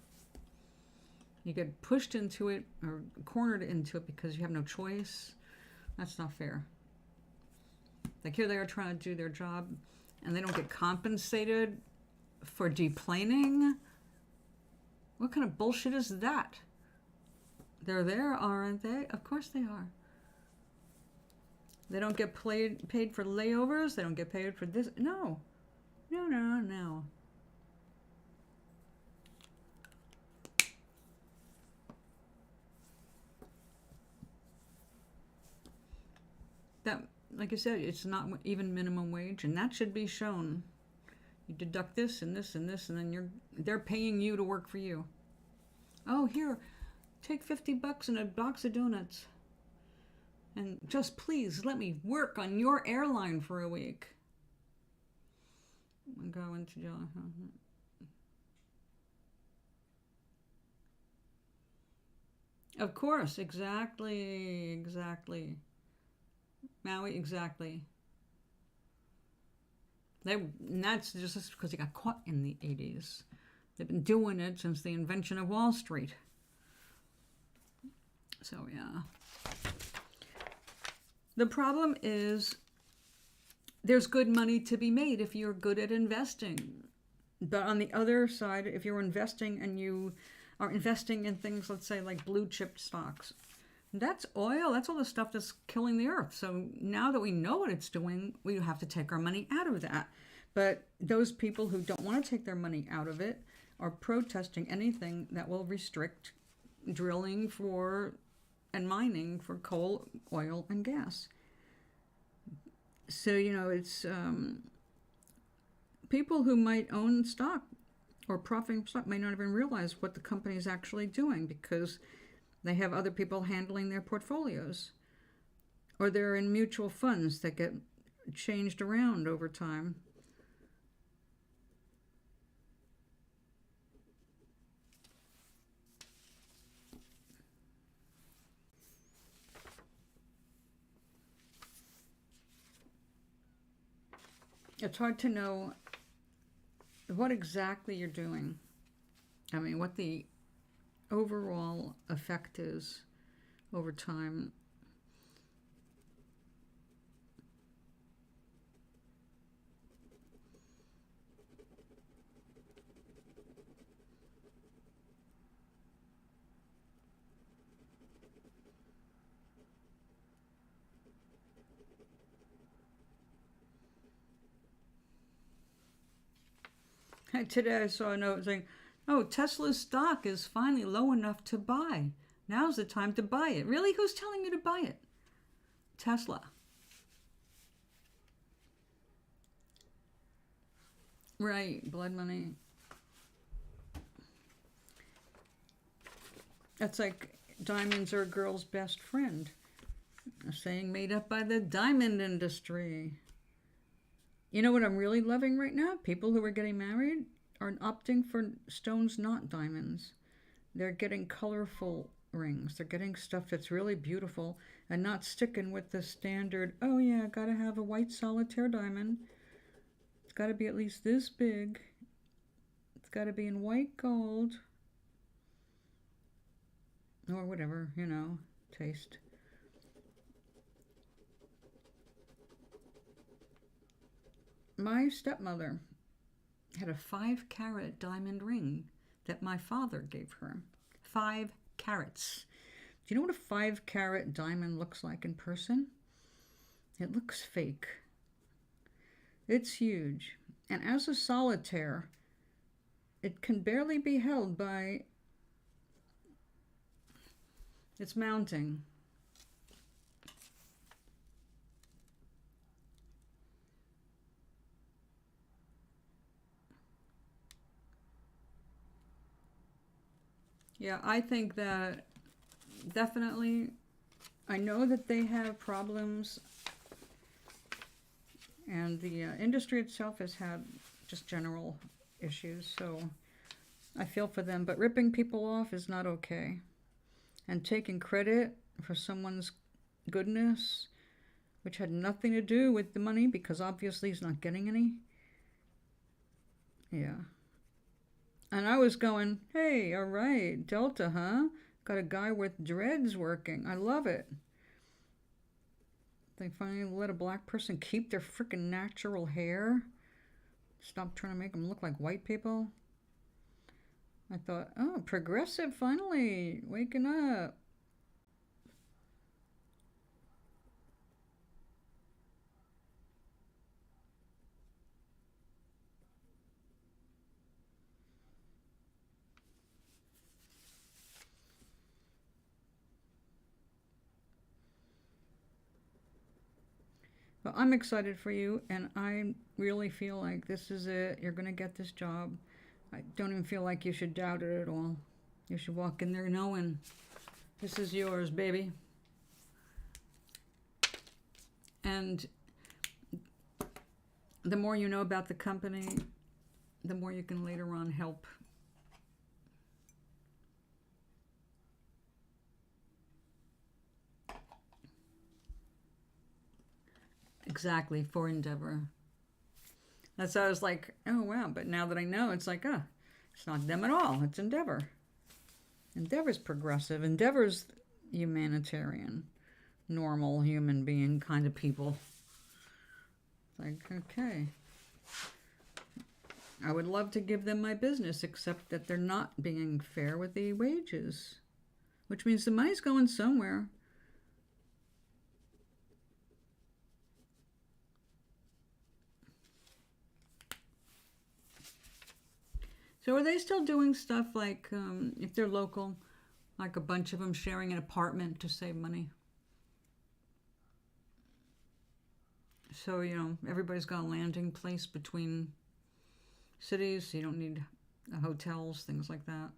You get pushed into it or cornered into it because you have no choice. That's not fair. Like here they are trying to do their job and they don't get compensated for deplaning. What kind of bullshit is that? They're there, aren't they? Of course they are. They don't get paid for layovers. They don't get paid for this. No. No, no, no. That, like I said, it's not even minimum wage, and that should be shown. You deduct this and this and this, and then they're paying you to work for you. Oh, here, take $50 and a box of donuts. And just please let me work on your airline for a week. I'm going to jail. Of course, exactly. Maui, exactly. And that's just because he got caught in the 80s. They've been doing it since the invention of Wall Street. So, yeah. The problem is there's good money to be made if you're good at investing. But on the other side, if you're investing and you are investing in things, let's say, like blue chip stocks, that's oil. That's all the stuff that's killing the earth. So now that we know what it's doing, we have to take our money out of that. But those people who don't want to take their money out of it are protesting anything that will restrict drilling for and mining for coal, oil, and gas. So, it's people who might own stock or profiting from stock may not even realize what the company is actually doing because they have other people handling their portfolios. Or they're in mutual funds that get changed around over time. It's hard to know what exactly you're doing. I mean, what the overall effect is over time. Today I saw a note saying, oh, Tesla's stock is finally low enough to buy. Now's the time to buy it. Really? Who's telling you to buy it? Tesla. Right, blood money. That's like diamonds are a girl's best friend. A saying made up by the diamond industry. You know what I'm really loving right now? People who are getting married are opting for stones, not diamonds. They're getting colorful rings. They're getting stuff that's really beautiful and not sticking with the standard, oh yeah, gotta have a white solitaire diamond. It's gotta be at least this big. It's gotta be in white gold. Or whatever, taste. My stepmother had a 5-carat diamond ring that my father gave her. 5 carats. Do you know what a 5-carat diamond looks like in person? It looks fake. It's huge. And as a solitaire, it can barely be held by its mounting. Yeah, I think that definitely, I know that they have problems, and the industry itself has had just general issues, so I feel for them. But ripping people off is not okay. And taking credit for someone's goodness, which had nothing to do with the money, because obviously he's not getting any. Yeah. And I was going, hey, all right, Delta, huh? Got a guy with dreads working. I love it. They finally let a black person keep their freaking natural hair. Stop trying to make them look like white people. I thought, oh, progressive finally waking up. But I'm excited for you, and I really feel like this is it. You're going to get this job. I don't even feel like you should doubt it at all. You should walk in there knowing this is yours, baby. And the more you know about the company, the more you can later on help. Exactly, for Endeavor. That's why I was like, oh wow, but now that I know, it's like, it's not them at all. It's Endeavor. Endeavor's progressive. Endeavor's humanitarian, normal human being kind of people. Like, okay. I would love to give them my business, except that they're not being fair with the wages, which means the money's going somewhere. So are they still doing stuff like, if they're local, like a bunch of them sharing an apartment to save money? So, everybody's got a landing place between cities. So you don't need hotels, things like that.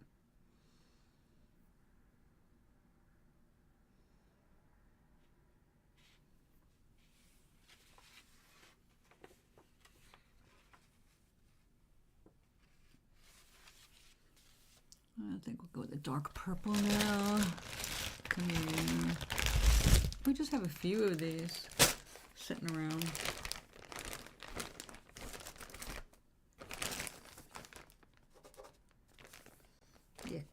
I think we'll go with the dark purple now. Come here. We just have a few of these sitting around. Yuck.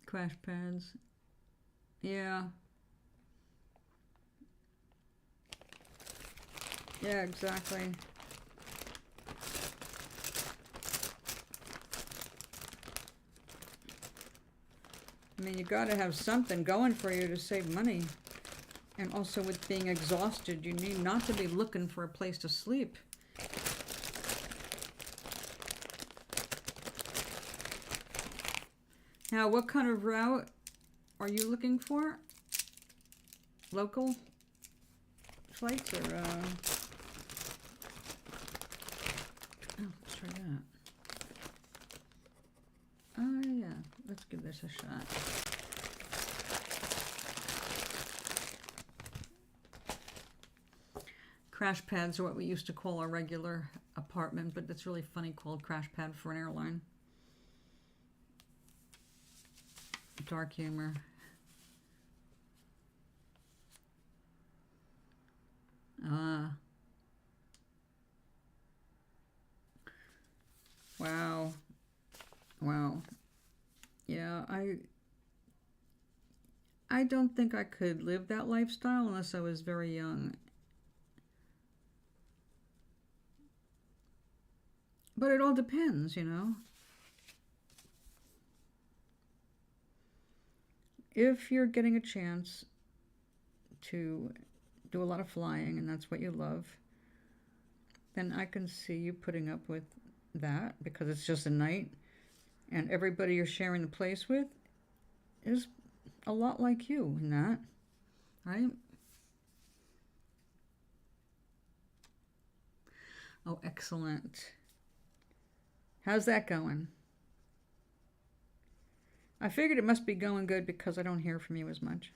Crash pads. Yeah. Yeah, exactly. I mean, you gotta have something going for you to save money. And also with being exhausted, you need not to be looking for a place to sleep. Now, what kind of route are you looking for? Local flights or, oh, let's try that. Oh, yeah, let's give this a shot. Crash pads are what we used to call our regular apartment, but it's really funny called crash pad for an airline. Dark humor. Wow. Wow. Yeah, I don't think I could live that lifestyle unless I was very young. But it all depends, If you're getting a chance to do a lot of flying and that's what you love, then I can see you putting up with that because it's just a night and everybody you're sharing the place with is a lot like you in that, right? Oh, excellent. How's that going? I figured it must be going good because I don't hear from you as much.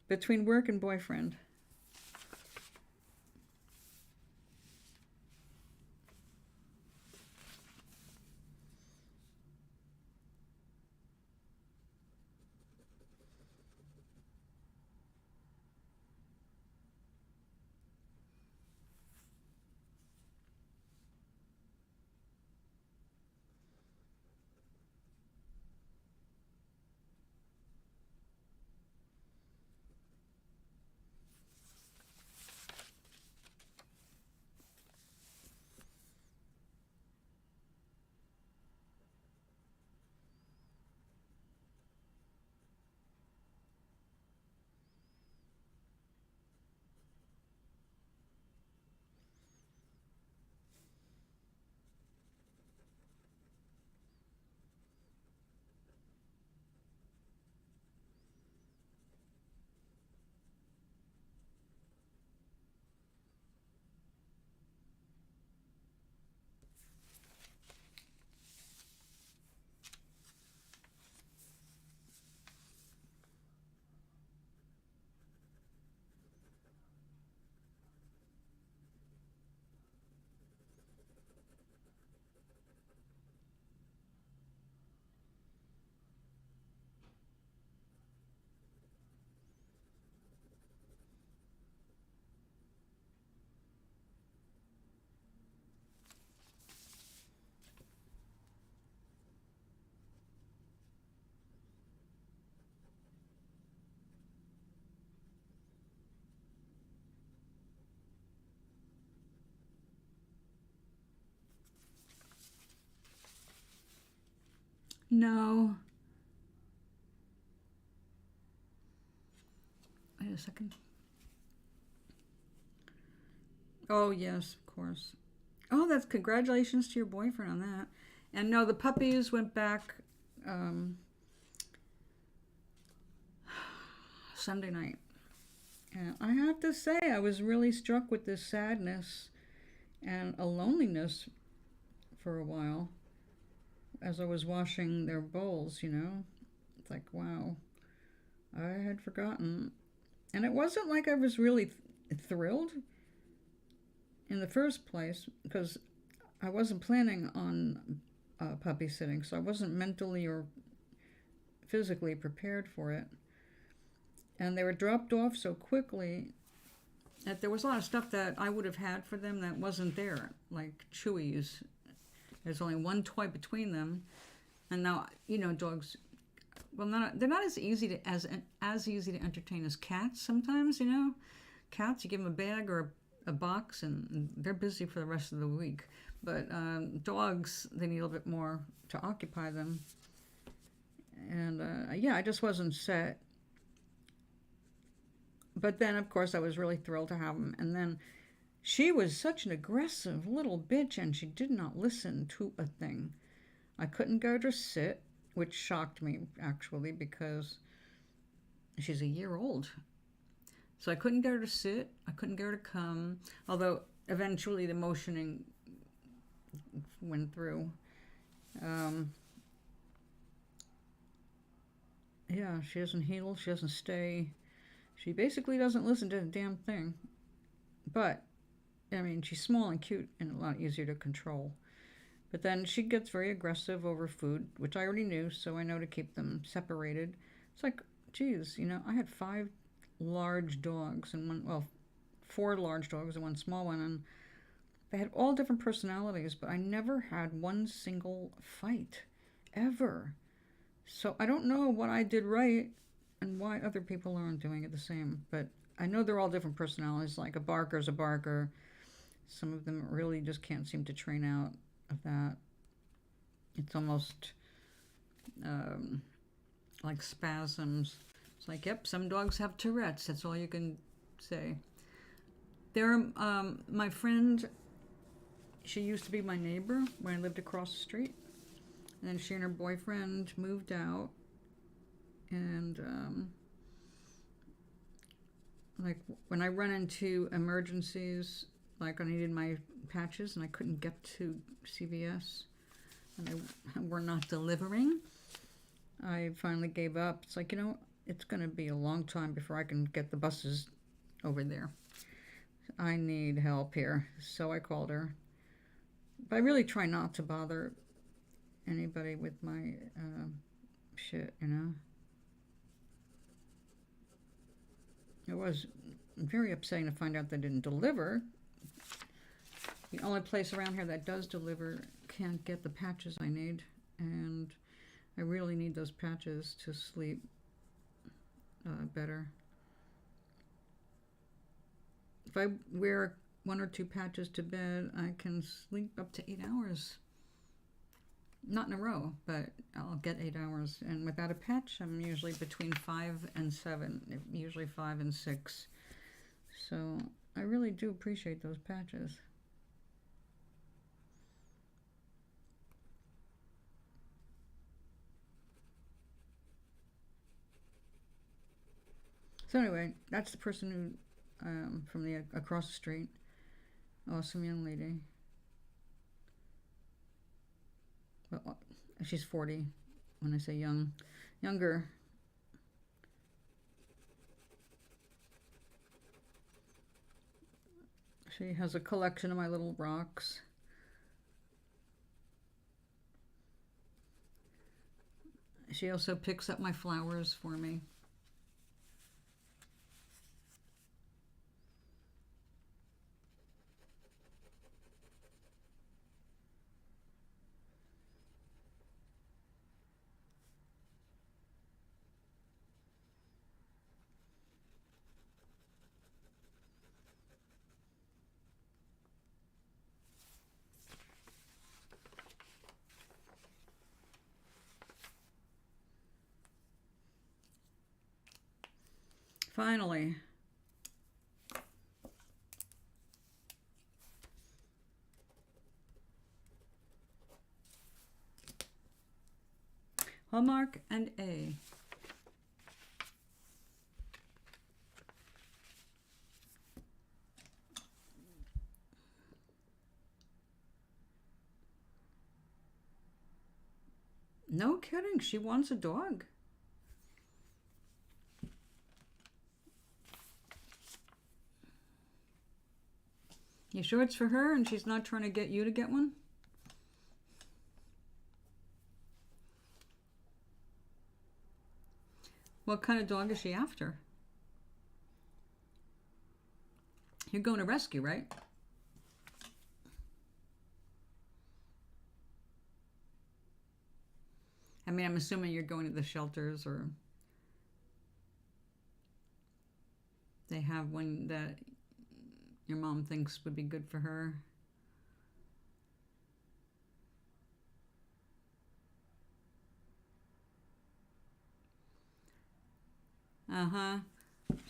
Between work and boyfriend. No. Wait a second. Oh, yes, of course. Oh, that's congratulations to your boyfriend on that. And no, the puppies went back Sunday night. And I have to say, I was really struck with this sadness and a loneliness for a while as I was washing their bowls, you know. It's like, wow, I had forgotten. And it wasn't like I was really thrilled in the first place because I wasn't planning on puppy sitting, so I wasn't mentally or physically prepared for it. And they were dropped off so quickly that there was a lot of stuff that I would have had for them that wasn't there, like Chewies. There's only one toy between them, and now you know dogs. Well, they're not as easy to as easy to entertain as cats. Sometimes, you know, cats you give them a bag or a box and they're busy for the rest of the week. But dogs, they need a little bit more to occupy them. And yeah, I just wasn't set. But then, of course, I was really thrilled to have him. And then she was such an aggressive little bitch, and she did not listen to a thing. I couldn't get her to sit, which shocked me, actually, because she's a year old. So I couldn't get her to sit. I couldn't get her to come. Although, eventually, the motioning went through. Yeah, she doesn't heel. She doesn't stay. She basically doesn't listen to a damn thing. But, I mean, she's small and cute and a lot easier to control. But then she gets very aggressive over food, which I already knew, so I know to keep them separated. It's like, geez, you know, I had 5 large dogs and 4 large dogs and 1 small one, and they had all different personalities, but I never had one single fight, ever. So I don't know what I did right and why other people aren't doing it the same, but I know they're all different personalities. Like a barker's a barker. Some of them really just can't seem to train out of that. It's almost like spasms. It's like, yep, some dogs have Tourette's. That's all you can say. My friend, she used to be my neighbor when I lived across the street. And then she and her boyfriend moved out. And like when I run into emergencies, like I needed my patches and I couldn't get to CVS and they were not delivering, I finally gave up. It's like, you know, it's going to be a long time before I can get the buses over there. I need help here. So I called her. But I really try not to bother anybody with my shit, you know. It was very upsetting to find out they didn't deliver. The only place around here that does deliver can't get the patches I need, and I really need those patches to sleep better. If I wear 1 or 2 patches to bed, I can sleep up to 8 hours. Not in a row, but I'll get 8 hours. And without a patch, I'm usually between 5 and 7, usually 5 and 6. So I really do appreciate those patches. So anyway, that's the person who, from the across the street. Awesome young lady. Well, she's 40 when I say younger. She has a collection of my little rocks. She also picks up my flowers for me. Finally. Hallmark and A. No kidding, she wants a dog. You sure it's for her and she's not trying to get you to get one? What kind of dog is she after? You're going to rescue, right? I mean, I'm assuming you're going to the shelters, or they have one that your mom thinks would be good for her.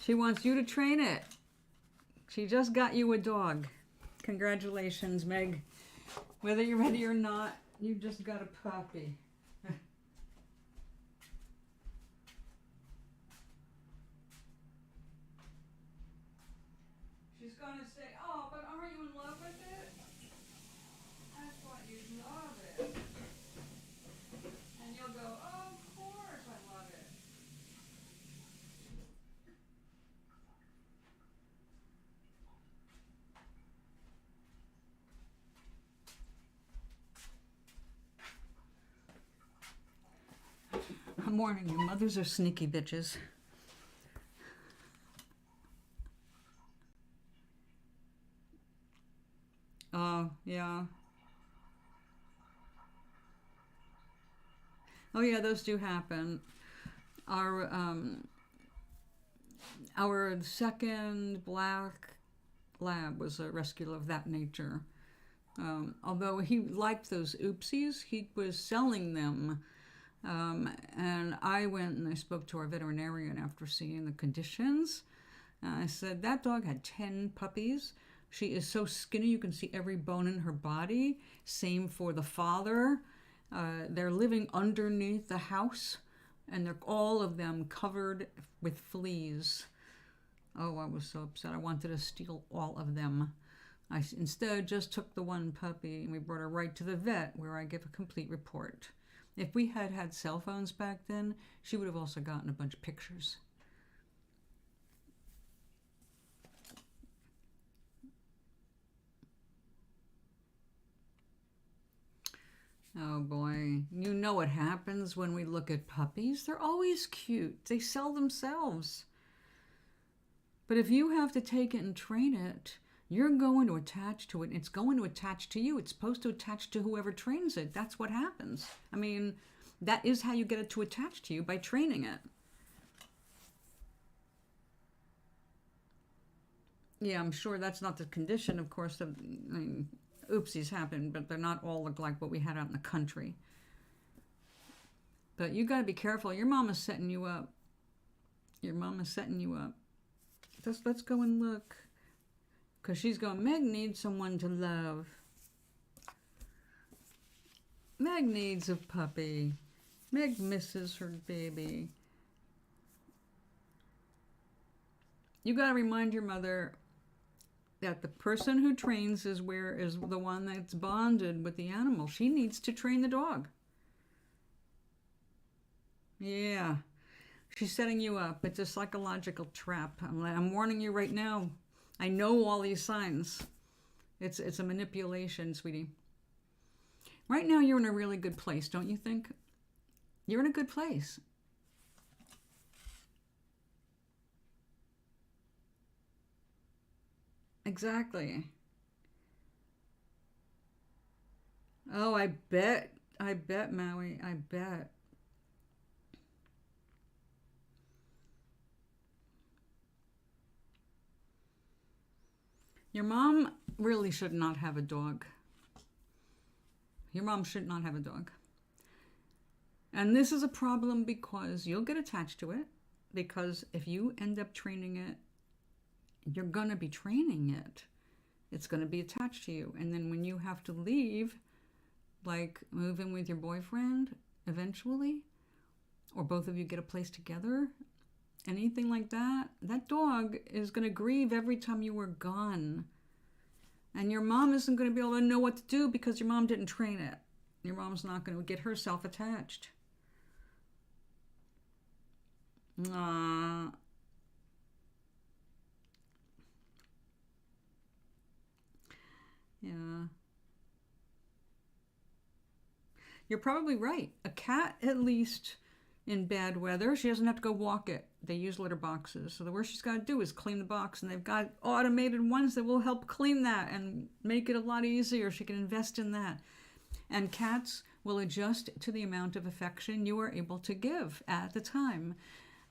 She wants you to train it. She just got you a dog. Congratulations, Meg. Whether you're ready or not, you just got a puppy. She's gonna say, oh, but aren't you in love with it? I thought you'd love it. And you'll go, oh, of course I love it. I'm warning you, mothers are sneaky bitches. Oh, yeah. Oh, yeah, those do happen. Our second black lab was a rescue of that nature. Although he liked those oopsies, he was selling them. And I went and I spoke to our veterinarian after seeing the conditions. I said, that dog had 10 puppies. She is so skinny, you can see every bone in her body. Same for the father. They're living underneath the house, and they're all of them covered with fleas. Oh, I was so upset. I wanted to steal all of them. I instead just took the one puppy, and we brought her right to the vet, where I give a complete report. If we had had cell phones back then, she would have also gotten a bunch of pictures. Oh boy, you know what happens when we look at puppies? They're always cute. They sell themselves. But if you have to take it and train it, you're going to attach to it. It's going to attach to you. It's supposed to attach to whoever trains it. That's what happens. I mean, that is how you get it to attach to you, by training it. Yeah, I'm sure that's not the condition, of course. Oopsies happen, but they're not all like what we had out in the country. But you got to be careful. Your mama's setting you up. Your mama's setting you up. Let's go and look. Because she's going, Meg needs someone to love. Meg needs a puppy. Meg misses her baby. You got to remind your mother that the person who trains is the one that's bonded with the animal. She needs to train the dog. Yeah. She's setting you up. It's a psychological trap. I'm warning you right now. I know all these signs. It's a manipulation, sweetie. Right now you're in a really good place, don't you think? You're in a good place. Exactly. Oh, I bet, Maui, I bet. Your mom really should not have a dog. Your mom should not have a dog. And this is a problem because you'll get attached to it. because if you end up training it, you're going to be training it. It's going to be attached to you. And then when you have to leave, like move in with your boyfriend eventually, or both of you get a place together, anything like that, that dog is going to grieve every time you were gone. And your mom isn't going to be able to know what to do because your mom didn't train it. Your mom's not going to get herself attached. Yeah. You're probably right. A cat, at least in bad weather, she doesn't have to go walk it. They use litter boxes. So the worst she's got to do is clean the box. And they've got automated ones that will help clean that and make it a lot easier. She can invest in that. And cats will adjust to the amount of affection you are able to give at the time.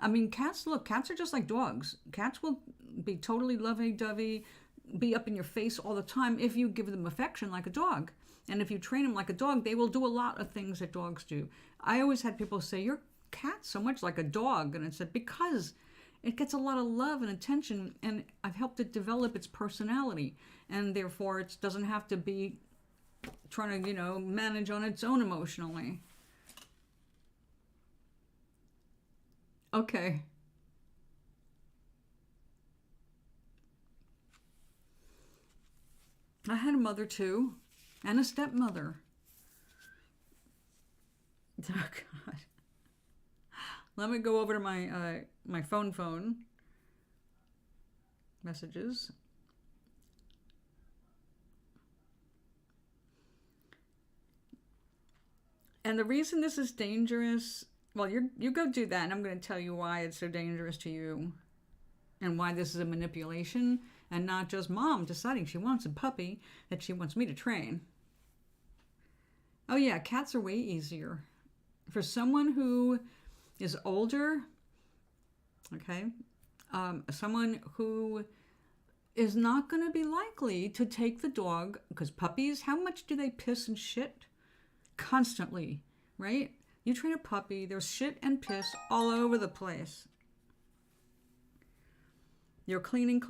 I mean, cats are just like dogs. Cats will be totally lovey-dovey, be up in your face all the time if you give them affection like a dog. And if you train them like a dog, they will do a lot of things that dogs do. I always had people say, your cat's so much like a dog. And I said, because it gets a lot of love and attention, and I've helped it develop its personality. And therefore, it doesn't have to be trying to, manage on its own emotionally. Okay. I had a mother too, and a stepmother. Oh God. Let me go over to my phone messages. And the reason this is dangerous, well, you go do that, and I'm going to tell you why it's so dangerous to you, and why this is a manipulation, and not just mom deciding she wants a puppy that she wants me to train. Oh yeah, cats are way easier. For someone who is older, okay, someone who is not going to be likely to take the dog, because puppies, how much do they piss and shit? Constantly, right? You train a puppy, there's shit and piss all over the place. You're cleaning.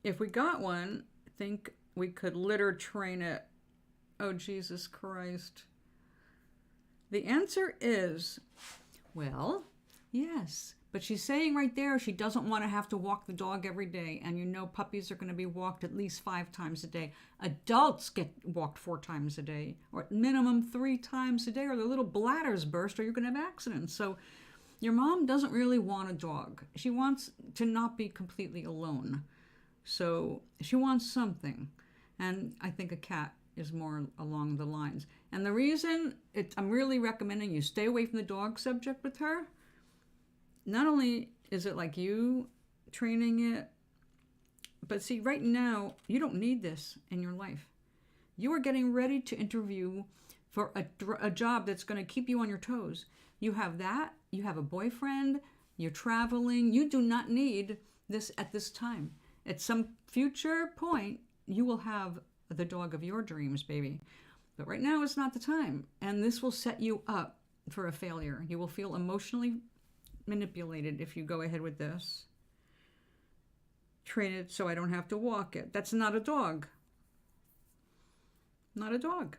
If we got one, think we could litter train it. Oh, Jesus Christ. The answer is, well, yes. But she's saying right there she doesn't want to have to walk the dog every day. And puppies are going to be walked at least 5 times a day. Adults get walked 4 times a day, or at minimum 3 times a day, or their little bladders burst, or you're going to have accidents. So your mom doesn't really want a dog. She wants to not be completely alone. So she wants something. And I think a cat is more along the lines. And the reason I'm really recommending you stay away from the dog subject with her, not only is it like you training it, but see, right now, you don't need this in your life. You are getting ready to interview for a job that's going to keep you on your toes. You have that, you have a boyfriend, you're traveling. You do not need this at this time. At some future point, you will have the dog of your dreams, baby. But right now is not the time. And this will set you up for a failure. You will feel emotionally manipulated if you go ahead with this. Train it so I don't have to walk it. That's not a dog. Not a dog.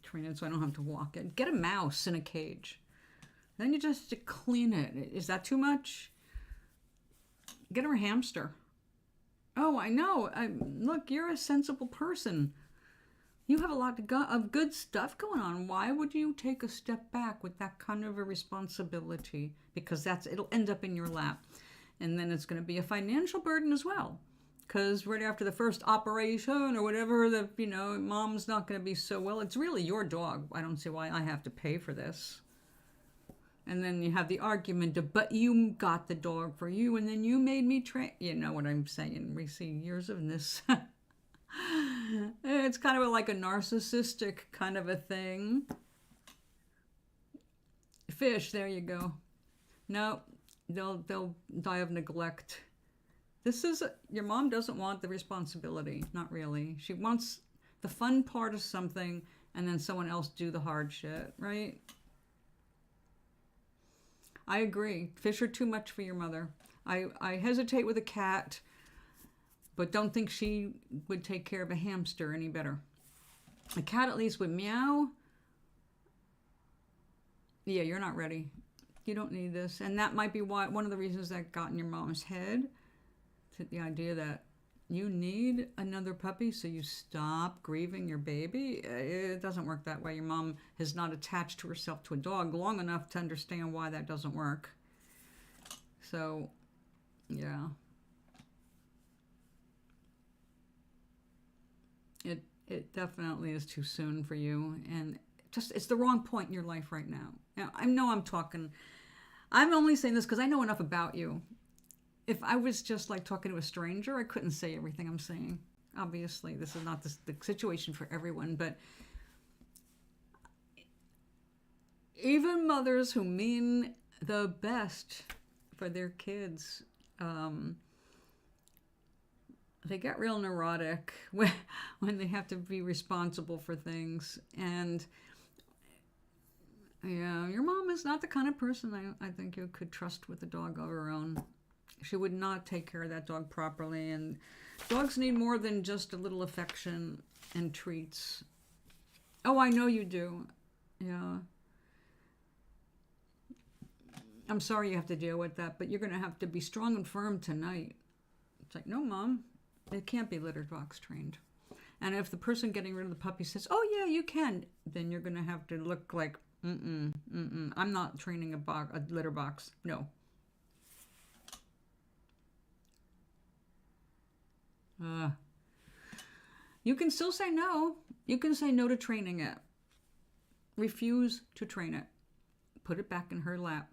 Train it so I don't have to walk it. Get a mouse in a cage. Then you just clean it. Is that too much? Get her a hamster. Oh, I know. Look, you're a sensible person. You have a lot of good stuff going on. Why would you take a step back with that kind of a responsibility? Because it'll end up in your lap. And then it's going to be a financial burden as well. Because right after the first operation or whatever, mom's not going to be so well. It's really your dog. I don't see why I have to pay for this. And then you have the argument of, but you got the dog for you, and then you made me train. You know what I'm saying? We see years of this. It's kind of like a narcissistic kind of a thing. Fish, there you go. No, they'll die of neglect. Your mom doesn't want the responsibility, not really. She wants the fun part of something and then someone else do the hard shit, right? I agree. Fish are too much for your mother. I hesitate with a cat, but don't think she would take care of a hamster any better. A cat at least would meow. Yeah, you're not ready. You don't need this. And that might be why one of the reasons that got in your mom's head, the idea that you need another puppy, so you stop grieving your baby. It doesn't work that way. Your mom has not attached herself to a dog long enough to understand why that doesn't work. So, yeah. It definitely is too soon for you, and just it's the wrong point in your life right now. Now, I know I'm only saying this because I know enough about you. If I was just like talking to a stranger, I couldn't say everything I'm saying. Obviously, this is not the situation for everyone, but even mothers who mean the best for their kids, they get real neurotic when they have to be responsible for things. And yeah, your mom is not the kind of person I think you could trust with a dog of her own. She would not take care of that dog properly. And dogs need more than just a little affection and treats. Oh, I know you do. Yeah. I'm sorry you have to deal with that, but you're going to have to be strong and firm tonight. It's like, no, Mom, it can't be litter box trained. And if the person getting rid of the puppy says, oh, yeah, you can, then you're going to have to look like, I'm not training a litter box. No. You can still say no. You can say no to training it. Refuse to train it. Put it back in her lap.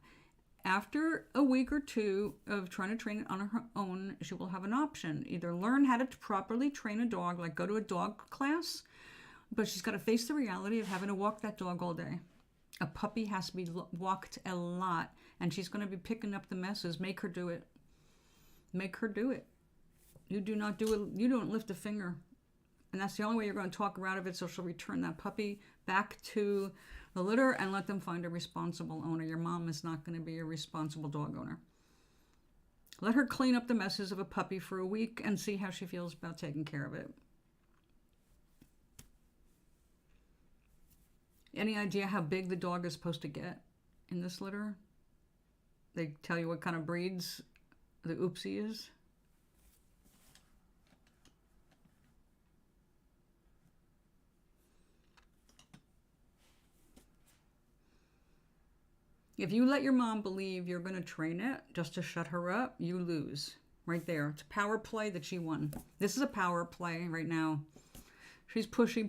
After a week or two of trying to train it on her own, she will have an option. Either learn how to properly train a dog, like go to a dog class, but she's got to face the reality of having to walk that dog all day. A puppy has to be walked a lot, and she's going to be picking up the messes. Make her do it. Make her do it. You do not do it. You don't lift a finger. And that's the only way you're going to talk her out of it, so she'll return that puppy back to the litter and let them find a responsible owner. Your mom is not going to be a responsible dog owner. Let her clean up the messes of a puppy for a week and see how she feels about taking care of it. Any idea how big the dog is supposed to get in this litter? They tell you what kind of breeds the oopsie is? If you let your mom believe you're going to train it just to shut her up, you lose. Right there. It's a power play that she won. This is a power play right now. She's pushing.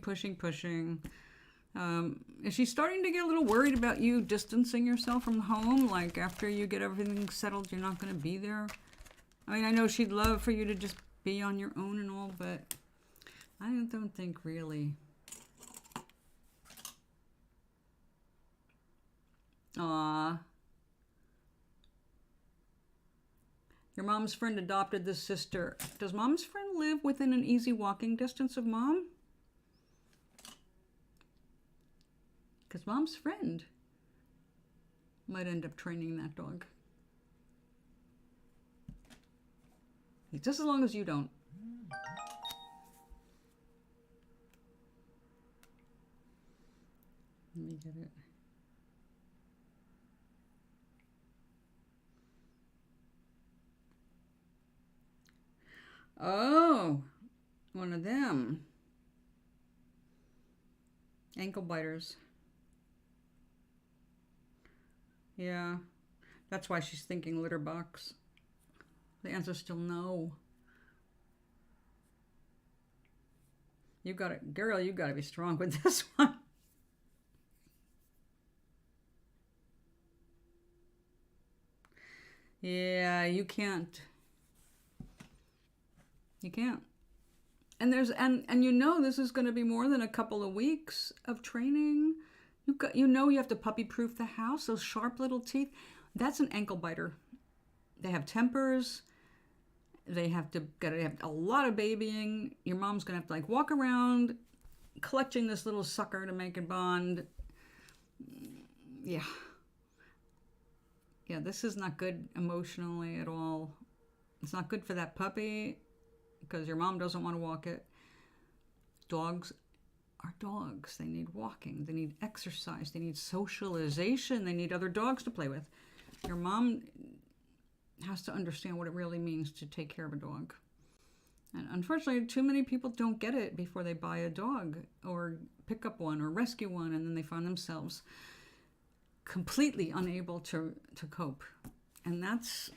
Is she starting to get a little worried about you distancing yourself from home? Like after you get everything settled, you're not going to be there? I mean, I know she'd love for you to just be on your own and all, but I don't think really. Aww. Your mom's friend adopted this sister. Does mom's friend live within an easy walking distance of mom? Because mom's friend might end up training that dog. Just as long as you don't. Let me get it. Oh, one of them. Ankle biters. Yeah, that's why she's thinking litter box. The answer's still no. You got it, girl, you got to be strong with this one. Yeah, you can't. You can't. And there's and you know this is going to be more than a couple of weeks of training. You have to puppy proof the house. Those sharp little teeth. That's an ankle biter. They have tempers. They have to have a lot of babying. Your mom's going to have to like walk around collecting this little sucker to make a bond. Yeah. Yeah, this is not good emotionally at all. It's not good for that puppy because your mom doesn't want to walk it. Dogs are dogs. They need walking. They need exercise. They need socialization. They need other dogs to play with. Your mom has to understand what it really means to take care of a dog. And unfortunately, too many people don't get it before they buy a dog or pick up one or rescue one, and then they find themselves completely unable to cope. And that's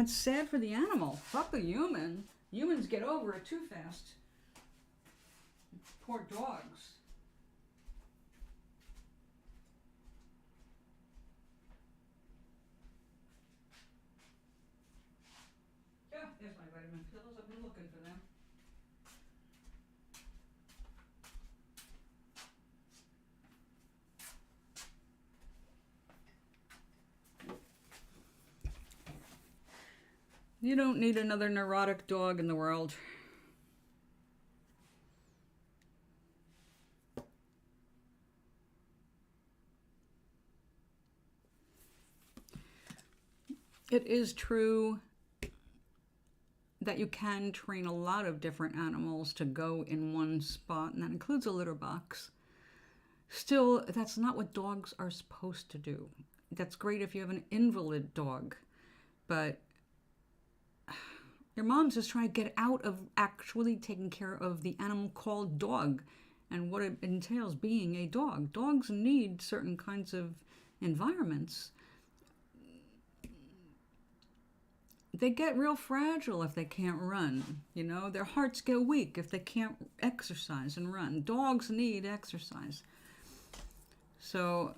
sad for the animal. Fuck the human. Humans get over it too fast. Poor dogs. Yeah, there's my vitamin pills. I've been looking for them. You don't need another neurotic dog in the world. It is true that you can train a lot of different animals to go in one spot, and that includes a litter box. Still, that's not what dogs are supposed to do. That's great if you have an invalid dog, but your mom's just trying to get out of actually taking care of the animal called dog and what it entails being a dog. Dogs need certain kinds of environments. They get real fragile if they can't run. You know, their hearts get weak if they can't exercise and run. Dogs need exercise. So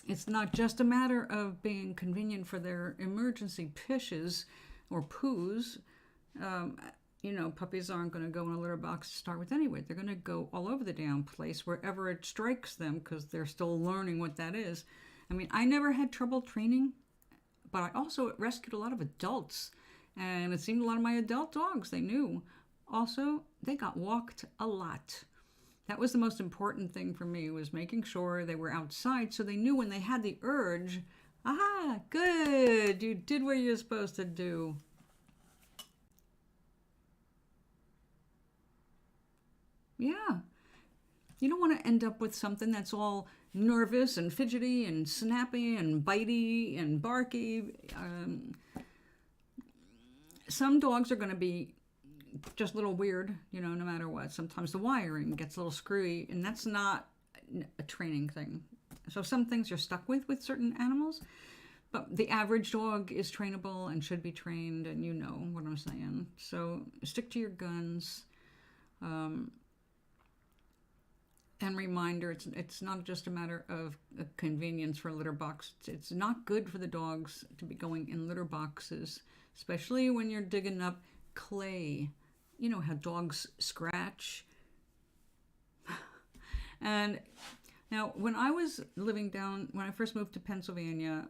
it's not just a matter of being convenient for their emergency pishes or poos. You know, puppies aren't going to go in a litter box to start with anyway. They're going to go all over the damn place wherever it strikes them because they're still learning what that is. I mean, I never had trouble training, but I also rescued a lot of adults. And it seemed a lot of my adult dogs, they knew. Also, they got walked a lot. That was the most important thing for me, was making sure they were outside so they knew when they had the urge, aha, good, you did what you're supposed to do. Yeah. You don't want to end up with something that's all nervous and fidgety and snappy and bitey and barky. Some dogs are going to be just a little weird, you know, no matter what. Sometimes the wiring gets a little screwy, and that's not a training thing. So some things you're stuck with certain animals, but the average dog is trainable and should be trained, and you know what I'm saying. So stick to your guns. And reminder, it's not just a matter of a convenience for a litter box. It's not good for the dogs to be going in litter boxes, especially when you're digging up clay. You know how dogs scratch. And now, when I was living when I first moved to Pennsylvania,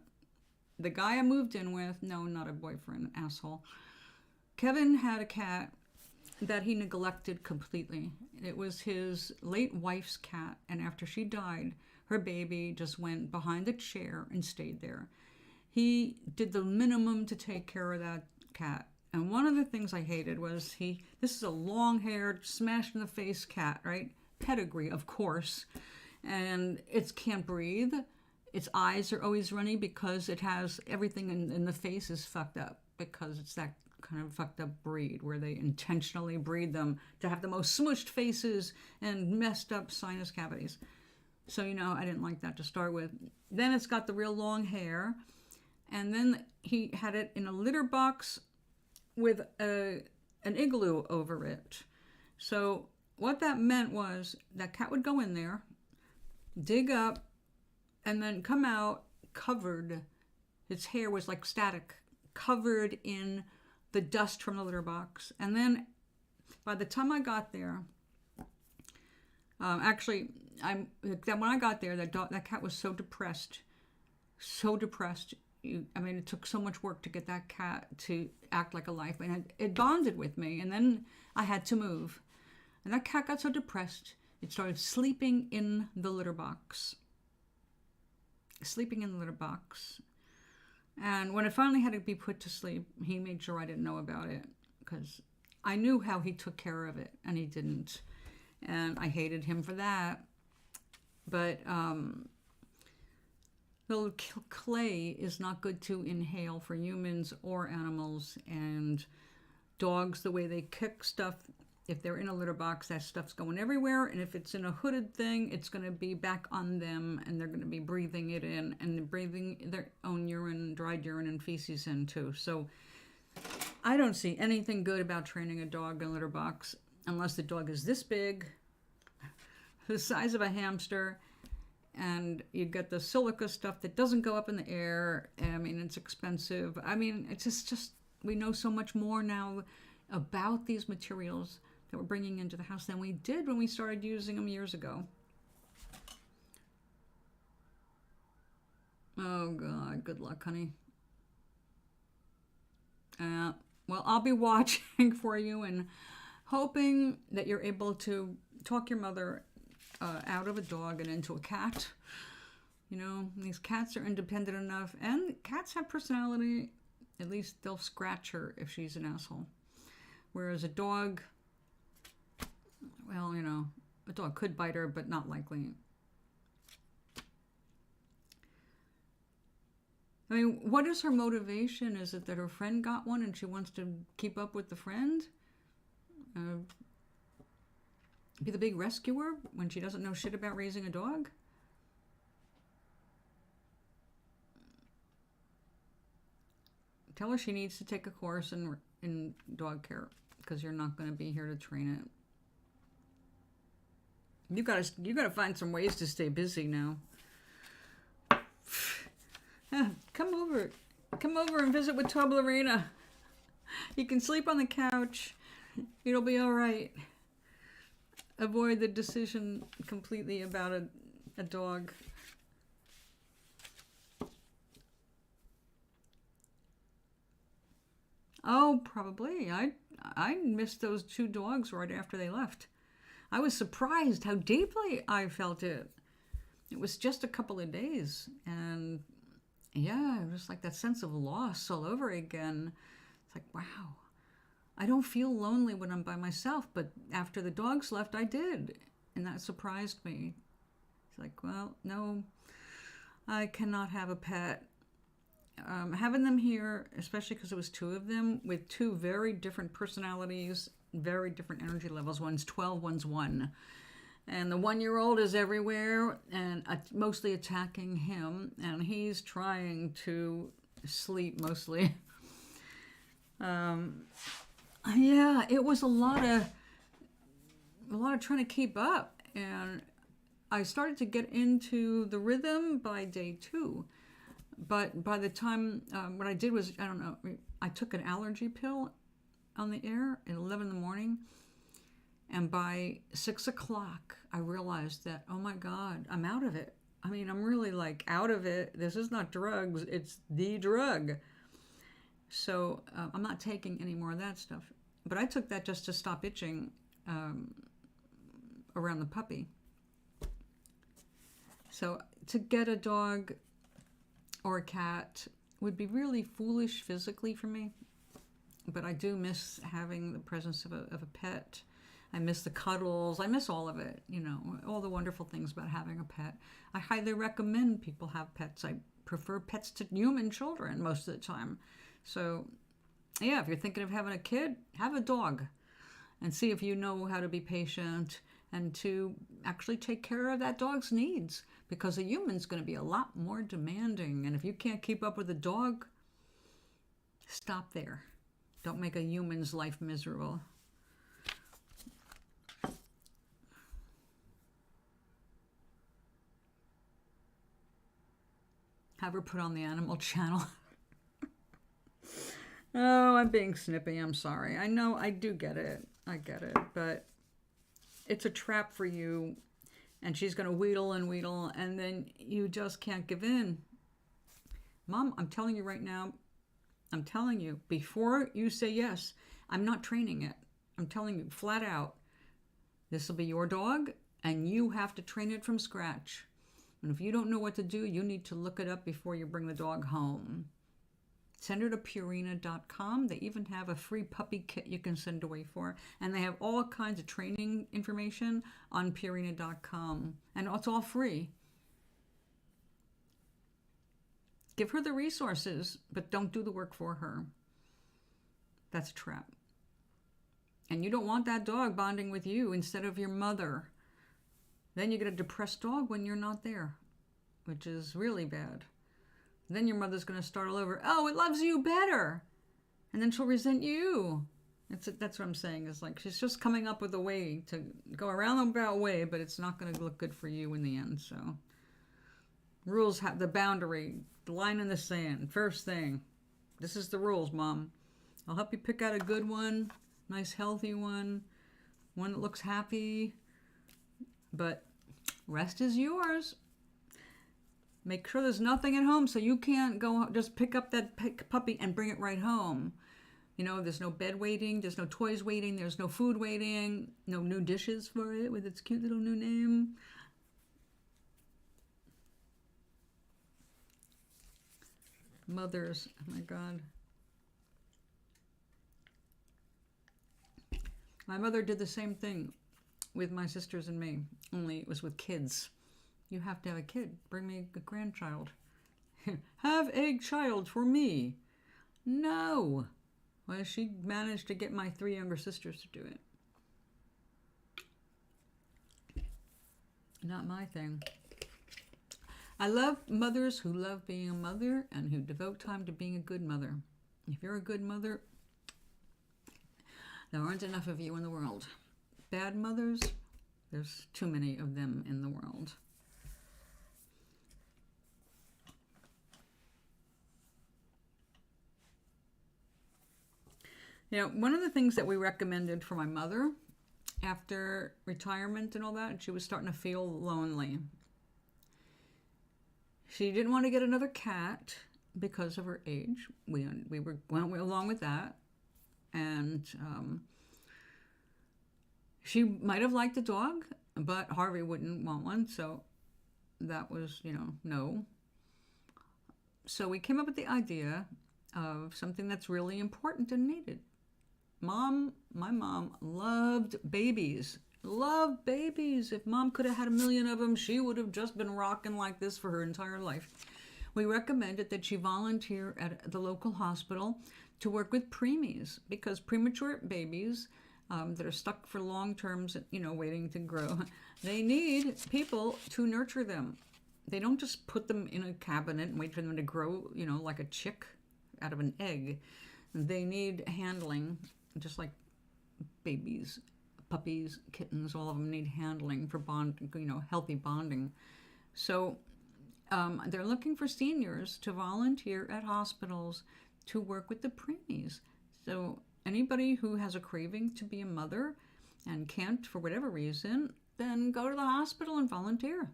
the guy I moved in with, no, not a boyfriend, asshole, Kevin had a cat that he neglected completely. It was his late wife's cat, and after she died, her baby just went behind the chair and stayed there. He did the minimum to take care of that cat. And one of the things I hated was this is a long-haired, smashed-in-the-face cat, right? Pedigree, of course. And it can't breathe. Its eyes are always runny because it has everything in the face is fucked up because it's that kind of fucked up breed where they intentionally breed them to have the most smushed faces and messed up sinus cavities. So, you know, I didn't like that to start with. Then it's got the real long hair. And then he had it in a litter box with an igloo over it. So what that meant was that cat would go in there, dig up, and then come out covered. Its hair was like static, covered in the dust from the litter box. And then by the time I got there, when I got there, that cat was so depressed. It took so much work to get that cat to act like a life, and it bonded with me. And then I had to move. And that cat got so depressed, it started sleeping in the litter box. Sleeping in the litter box. And when it finally had to be put to sleep, he made sure I didn't know about it, because I knew how he took care of it, and he didn't. And I hated him for that. But the clay is not good to inhale for humans or animals. And dogs, the way they kick stuff, if they're in a litter box, that stuff's going everywhere. And if it's in a hooded thing, it's going to be back on them, and they're going to be breathing it in, and breathing their own urine, dried urine, and feces in too. So I don't see anything good about training a dog in a litter box unless the dog is this big, the size of a hamster, and you get the silica stuff that doesn't go up in the air. I mean, it's expensive. I mean, it's just we know so much more now about these materials that we're bringing into the house than we did when we started using them years ago. Oh God, good luck, honey. Well, I'll be watching for you and hoping that you're able to talk your mother out of a dog and into a cat. You know, these cats are independent enough, and cats have personality. At least they'll scratch her if she's an asshole. Whereas a dog, well, you know, a dog could bite her, but not likely. I mean, what is her motivation? Is it that her friend got one and she wants to keep up with the friend? Be the big rescuer when she doesn't know shit about raising a dog? Tell her she needs to take a course in dog care, because you're not going to be here to train it. You gotta find some ways to stay busy now. Come over and visit with Toblerina. You can sleep on the couch. It'll be all right. Avoid the decision completely about a dog. Oh, probably. I missed those 2 dogs right after they left. I was surprised how deeply I felt it. It was just a couple of days, and yeah, it was like that sense of loss all over again. It's like, wow, I don't feel lonely when I'm by myself, but after the dogs left, I did, and that surprised me. It's like, well, no, I cannot have a pet. Having them here, especially because it was 2 of them with 2 very different personalities, very different energy levels. One's 12, one's 1. And the 1-year-old is everywhere and mostly attacking him, and he's trying to sleep mostly. Yeah, it was a lot of trying to keep up, and I started to get into the rhythm by day 2. But by the time, what I did was, I don't know, I took an allergy pill on the air at 11 in the morning. And by 6 o'clock, I realized that, oh my God, I'm out of it. I mean, I'm really like out of it. This is not drugs, it's the drug. So I'm not taking any more of that stuff. But I took that just to stop itching around the puppy. So to get a dog or a cat would be really foolish physically for me. But I do miss having the presence of a pet. I miss the cuddles. I miss all of it, you know, all the wonderful things about having a pet. I highly recommend people have pets. I prefer pets to human children most of the time. So, yeah, if you're thinking of having a kid, have a dog and see if you know how to be patient and to actually take care of that dog's needs, because a human's going to be a lot more demanding. And if you can't keep up with a dog, stop there. Don't make a human's life miserable. Have her put on the Animal Channel. Oh, I'm being snippy. I'm sorry. I know, I do get it. I get it. But it's a trap for you. And she's going to wheedle and wheedle. And then you just can't give in. Mom, I'm telling you right now. I'm telling you. Before you say yes, I'm not training it. I'm telling you flat out. This will be your dog, and you have to train it from scratch. And if you don't know what to do, you need to look it up before you bring the dog home. Send her to Purina.com. They even have a free puppy kit you can send away for. And they have all kinds of training information on Purina.com. And it's all free. Give her the resources, but don't do the work for her. That's a trap. And you don't want that dog bonding with you instead of your mother. Then you get a depressed dog when you're not there, which is really bad. Then your mother's going to start all over. Oh, it loves you better. And then she'll resent you. That's what I'm saying. Is like she's just coming up with a way to go around the about way, but it's not going to look good for you in the end. So rules have the boundary, the line in the sand. First thing, this is the rules, Mom. I'll help you pick out a good one, nice healthy one that looks happy, but rest is yours. Make sure there's nothing at home so you can't go just pick up that puppy and bring it right home. You know, there's no bed waiting, there's no toys waiting, there's no food waiting, no new dishes for it with its cute little new name. Mothers, oh my God. My mother did the same thing with my sisters and me, only it was with kids. You have to have a kid. Bring me a grandchild. Have a child for me. No. Well, she managed to get my 3 younger sisters to do it. Not my thing. I love mothers who love being a mother and who devote time to being a good mother. If you're a good mother, there aren't enough of you in the world. Bad mothers, there's too many of them in the world. You know, one of the things that we recommended for my mother after retirement and all that, she was starting to feel lonely. She didn't want to get another cat because of her age. We went along with that. And she might have liked a dog, but Harvey wouldn't want one. So that was, no. So we came up with the idea of something that's really important and needed. My mom loved babies. Loved babies. If Mom could have had 1,000,000 of them, she would have just been rocking like this for her entire life. We recommended that she volunteer at the local hospital to work with preemies, because premature babies that are stuck for long terms, waiting to grow, they need people to nurture them. They don't just put them in a cabinet and wait for them to grow, like a chick out of an egg. They need handling, just like babies, puppies, kittens, all of them need handling for healthy bonding. So they're looking for seniors to volunteer at hospitals to work with the preemies. So anybody who has a craving to be a mother and can't for whatever reason, then go to the hospital and volunteer.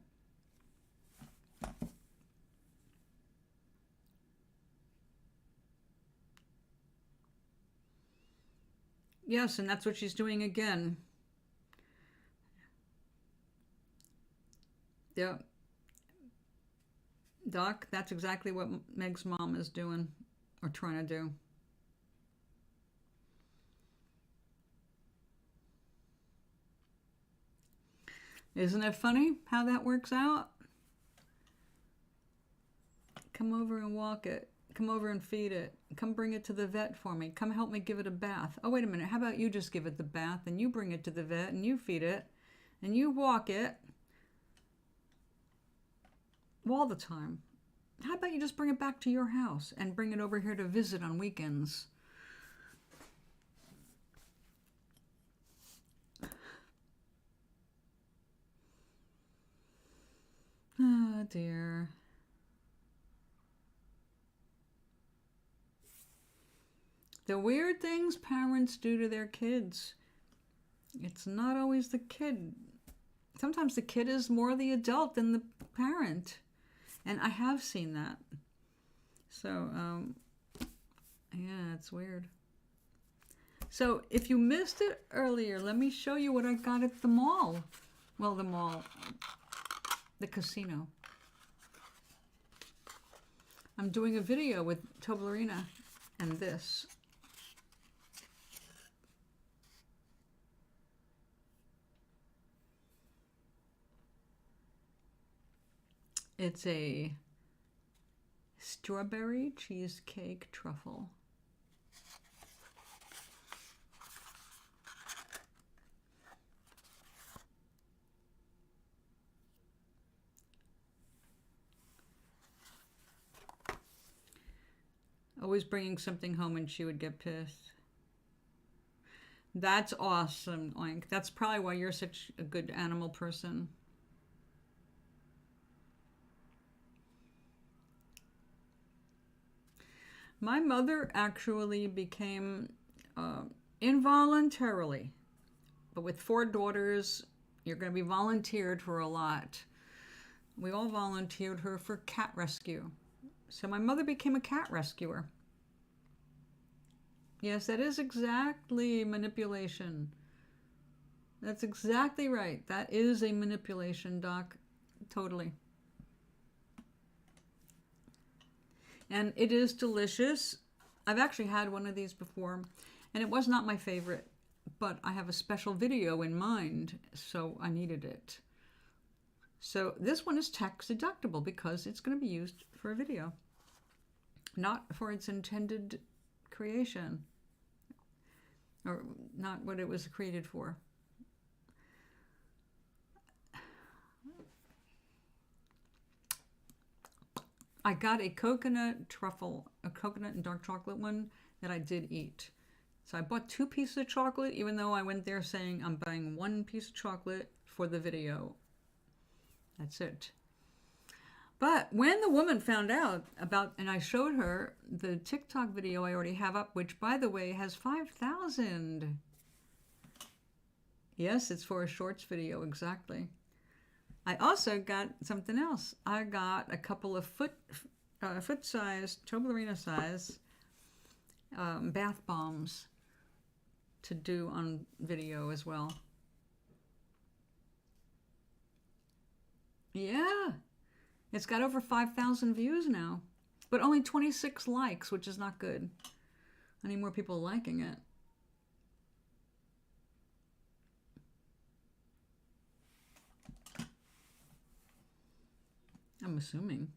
Yes, and that's what she's doing again. Yeah. Doc, that's exactly what Meg's mom is doing, or trying to do. Isn't it funny how that works out? Come over and walk it. Come over and feed it. Come bring it to the vet for me. Come help me give it a bath. Oh, wait a minute. How about you just give it the bath and you bring it to the vet and you feed it and you walk it all the time? How about you just bring it back to your house and bring it over here to visit on weekends? Oh, dear. The weird things parents do to their kids. It's not always the kid. Sometimes the kid is more the adult than the parent. And I have seen that. So, yeah, it's weird. So if you missed it earlier, let me show you what I got at the mall. Well, the casino. I'm doing a video with Toblerina and this. It's a strawberry cheesecake truffle. Always bringing something home and she would get pissed. That's awesome, Oink. That's probably why you're such a good animal person. My mother actually became, involuntarily, but with 4 daughters, you're going to be volunteered for a lot. We all volunteered her for cat rescue. So my mother became a cat rescuer. Yes, that is exactly manipulation. That's exactly right. That is a manipulation, Doc. Totally. And it is delicious. I've actually had one of these before, and it was not my favorite, but I have a special video in mind, so I needed it. So this one is tax deductible because it's going to be used for a video, not for its intended creation, or not what it was created for. I got a coconut truffle, a coconut and dark chocolate one that I did eat. So I bought 2 pieces of chocolate, even though I went there saying I'm buying 1 piece of chocolate for the video. That's it. But when the woman found out about, and I showed her the TikTok video I already have up, which by the way has 5,000. Yes, it's for a shorts video, exactly. I also got something else. I got a couple of foot size, Toblerina size bath bombs to do on video as well. Yeah, it's got over 5,000 views now, but only 26 likes, which is not good. I need more people liking it. I'm assuming.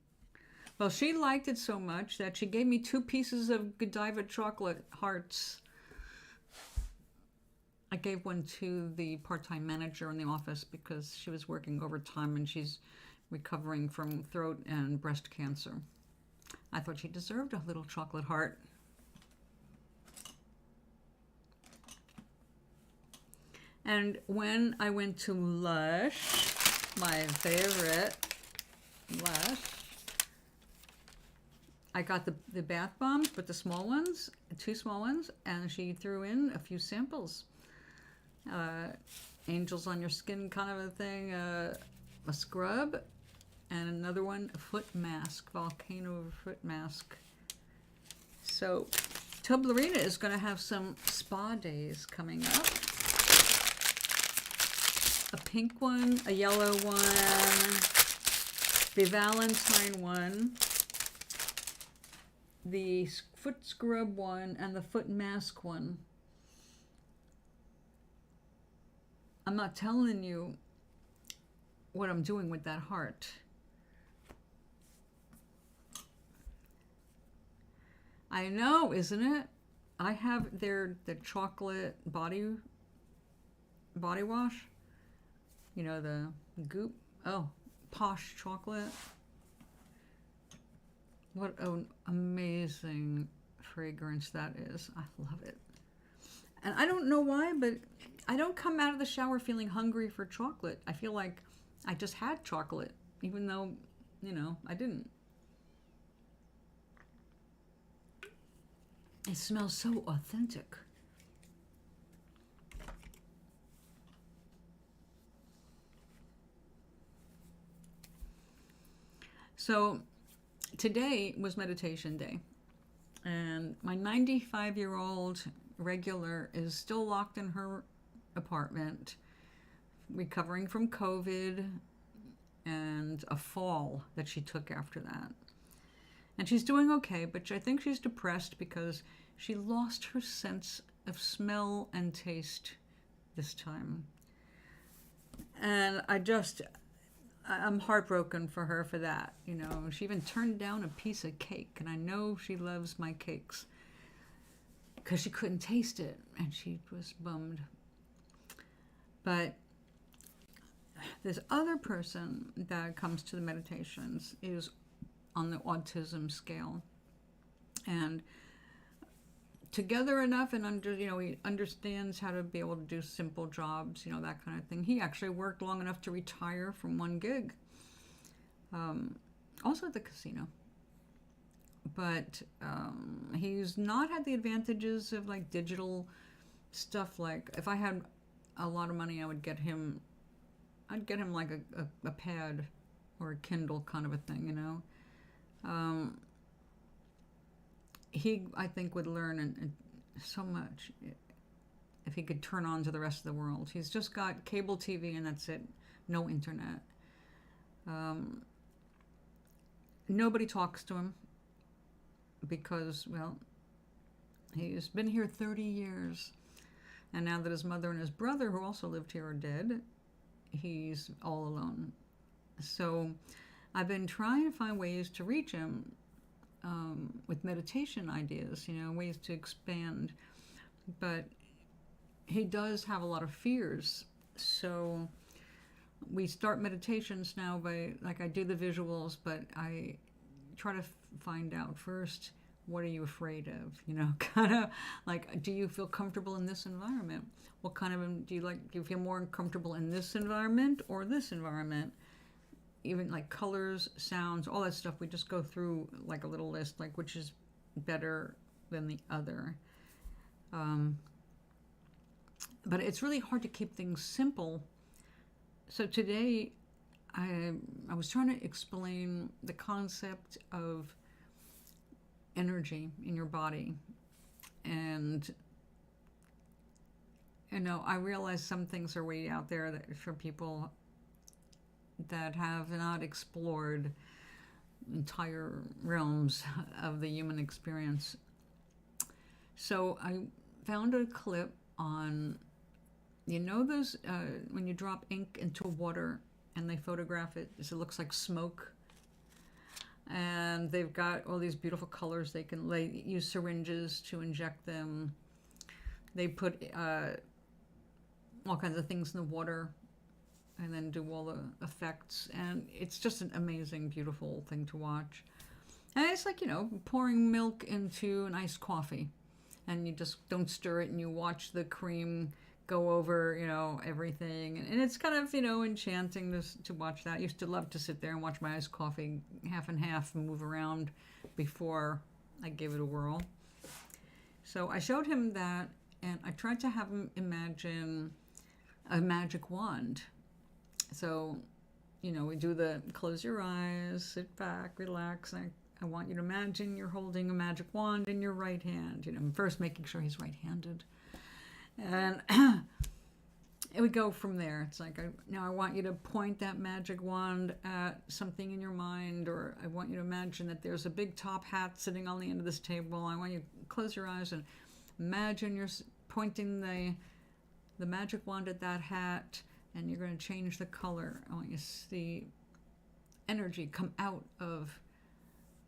Well, she liked it so much that she gave me 2 pieces of Godiva chocolate hearts. I gave one to the part-time manager in the office because she was working overtime and she's recovering from throat and breast cancer. I thought she deserved a little chocolate heart. And when I went to Lush, my favorite, Lush, I got the bath bombs, but the small ones, 2 small ones, and she threw in a few samples. Angels on your skin kind of a thing, a scrub, and another one, a foot mask, volcano foot mask. So Toblerina is going to have some spa days coming up. A pink one, a yellow one, the Valentine one, the foot scrub one, and the foot mask one. I'm not telling you what I'm doing with that heart. I know, isn't it? I have the chocolate body wash. You know, the goop. Oh, Posh chocolate. What an amazing fragrance that is. I love it. And I don't know why, but I don't come out of the shower feeling hungry for chocolate. I feel like I just had chocolate, even though, you know, I didn't. It smells so authentic. So today was meditation day, and my 95-year-old regular, is still locked in her apartment, recovering from COVID and a fall that she took after that. And she's doing okay, but I think she's depressed because she lost her sense of smell and taste this time. And I'm heartbroken for her for that. You know, she even turned down a piece of cake, and I know she loves my cakes because she couldn't taste it, and she was bummed. But this other person that comes to the meditations is on the autism scale, and together enough, and he understands how to be able to do simple jobs, that kind of thing. He actually worked long enough to retire from one gig, also at the casino. But he's not had the advantages of like digital stuff. Like if I had a lot of money, I'd get him like a pad or a Kindle kind of a thing, He, I think, would learn and so much if he could turn on to the rest of the world. He's just got cable TV and that's it. No internet. Nobody talks to him because, well, he's been here 30 years. And now that his mother and his brother, who also lived here, are dead, he's all alone. So I've been trying to find ways to reach him with meditation ideas, ways to expand. But he does have a lot of fears. So we start meditations now by, like, I do the visuals, but I try to find out first, what are you afraid of? Kind of like, do you feel comfortable in this environment? What kind of, do you feel more comfortable in this environment or this environment? Even like colors, sounds, all that stuff, we just go through like a little list, like which is better than the other. But it's really hard to keep things simple. So today I was trying to explain the concept of energy in your body. And I realize some things are way out there that for people that have not explored entire realms of the human experience. So I found a clip on, those, when you drop ink into water and they photograph it, so it looks like smoke. And they've got all these beautiful colors. They use syringes to inject them. They put all kinds of things in the water and then do all the effects. And it's just an amazing, beautiful thing to watch. And it's like, pouring milk into an iced coffee. And you just don't stir it and you watch the cream go over, everything. And it's kind of, enchanting to watch that. I used to love to sit there and watch my iced coffee half and half and move around before I gave it a whirl. So I showed him that, and I tried to have him imagine a magic wand. So, we do the close your eyes, sit back, relax. I want you to imagine you're holding a magic wand in your right hand. First making sure he's right-handed. And it would go from there. It's like, now I want you to point that magic wand at something in your mind, or I want you to imagine that there's a big top hat sitting on the end of this table. I want you to close your eyes and imagine you're pointing the magic wand at that hat, and you're going to change the color. I want you to see energy come out of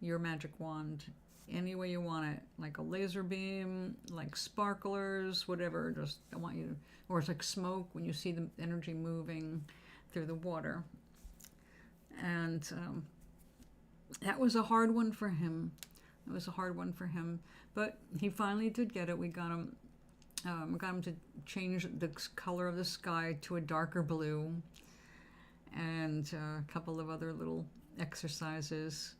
your magic wand any way you want it, like a laser beam, like sparklers, whatever. Just I want you to, or it's like smoke when you see the energy moving through the water. And that was a hard one for him. But he finally did get it. We got him to change the color of the sky to a darker blue, and a couple of other little exercises.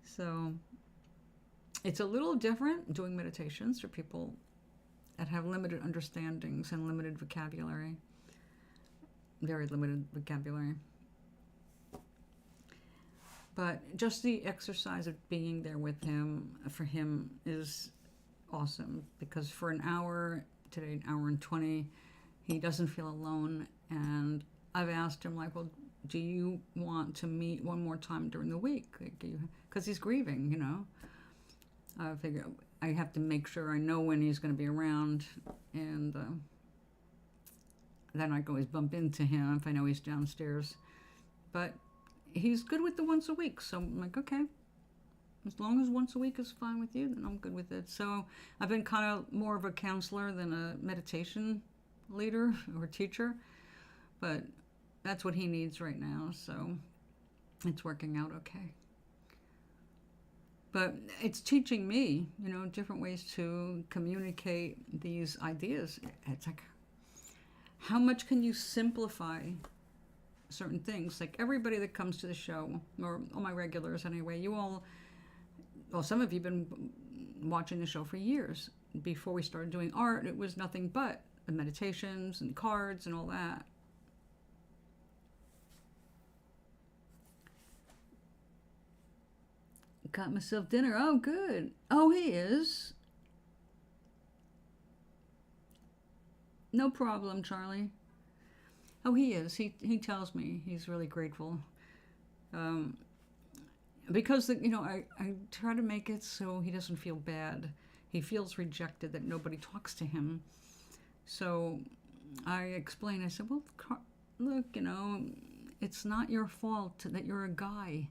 So it's a little different doing meditations for people that have limited understandings and limited vocabulary, very limited vocabulary. But just the exercise of being there with him, for him, is awesome, because for an hour, today an hour and 20, he doesn't feel alone. And I've asked him, like, well, do you want to meet one more time during the week? Because he's grieving, you know. I figure I have to make sure I know when he's going to be around, and then I can always bump into him if I know he's downstairs. But he's good with the once a week, so I'm like, okay, as long as once a week is fine with you, then I'm good with it. So I've been kind of more of a counselor than a meditation leader or teacher, but that's what he needs right now, so it's working out okay. But it's teaching me, you know, different ways to communicate these ideas. It's like, how much can you simplify certain things? Like everybody that comes to the show, or all my regulars anyway, you all, well, some of you have been watching the show for years. Before we started doing art, it was nothing but the meditations and cards and all that. Got myself dinner. Oh, good. Oh, he is. No problem, Charlie. Oh, he is. He tells me he's really grateful. Because, you know, I try to make it so he doesn't feel bad. He feels rejected, that nobody talks to him. So I explained, I said, well, look, you know, it's not your fault that you're a guy.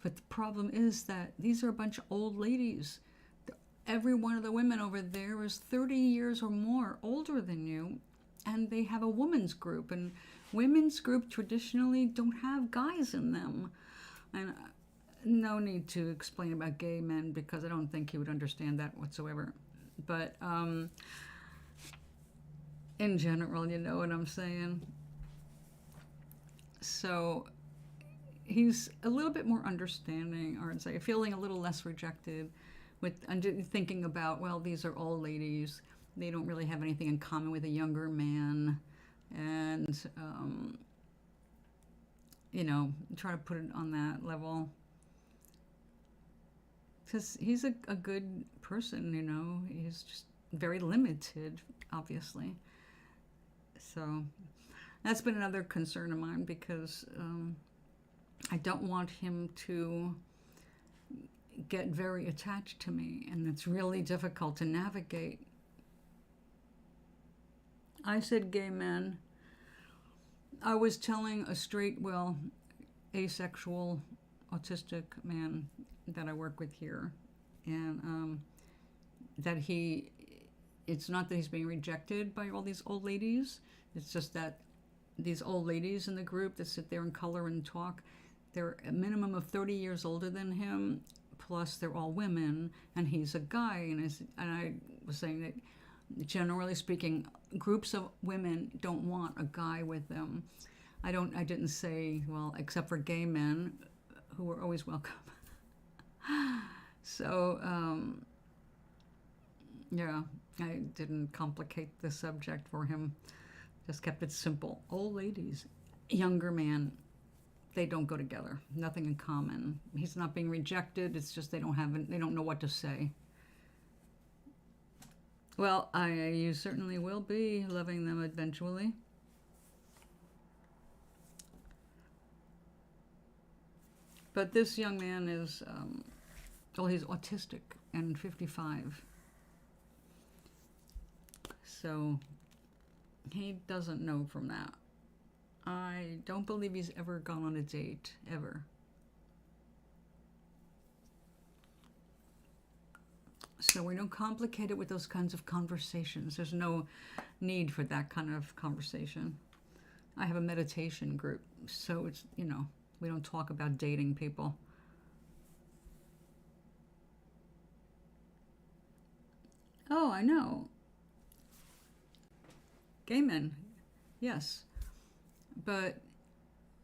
But the problem is that these are a bunch of old ladies. Every one of the women over there is 30 years or more older than you, and they have a women's group. And women's group traditionally don't have guys in them. And no need to explain about gay men, because I don't think he would understand that whatsoever. But in general, you know what I'm saying? So he's a little bit more understanding, or say feeling a little less rejected, with thinking about, well, these are old ladies. They don't really have anything in common with a younger man. And, you know, try to put it on that level. Because he's a good person, you know. He's just very limited, obviously. So that's been another concern of mine, because I don't want him to get very attached to me, and it's really difficult to navigate. I said gay men. I was telling a straight, well, asexual, autistic man that I work with here, and that it's not that he's being rejected by all these old ladies. It's just that these old ladies in the group that sit there and color and talk, they're a minimum of 30 years older than him, plus they're all women, and he's a guy. And I was saying that, generally speaking, groups of women don't want a guy with them. I didn't say, well, except for gay men, who are always welcome. So, yeah, I didn't complicate the subject for him. Just kept it simple. Old ladies, younger man, they don't go together. Nothing in common. He's not being rejected. It's just they don't know what to say. Well, you certainly will be loving them eventually. But this young man is, well, he's autistic and 55. So he doesn't know from that. I don't believe he's ever gone on a date, ever. So we don't complicate it with those kinds of conversations. There's no need for that kind of conversation. I have a meditation group, so it's, you know, we don't talk about dating people. Oh, I know. Gay men, yes. But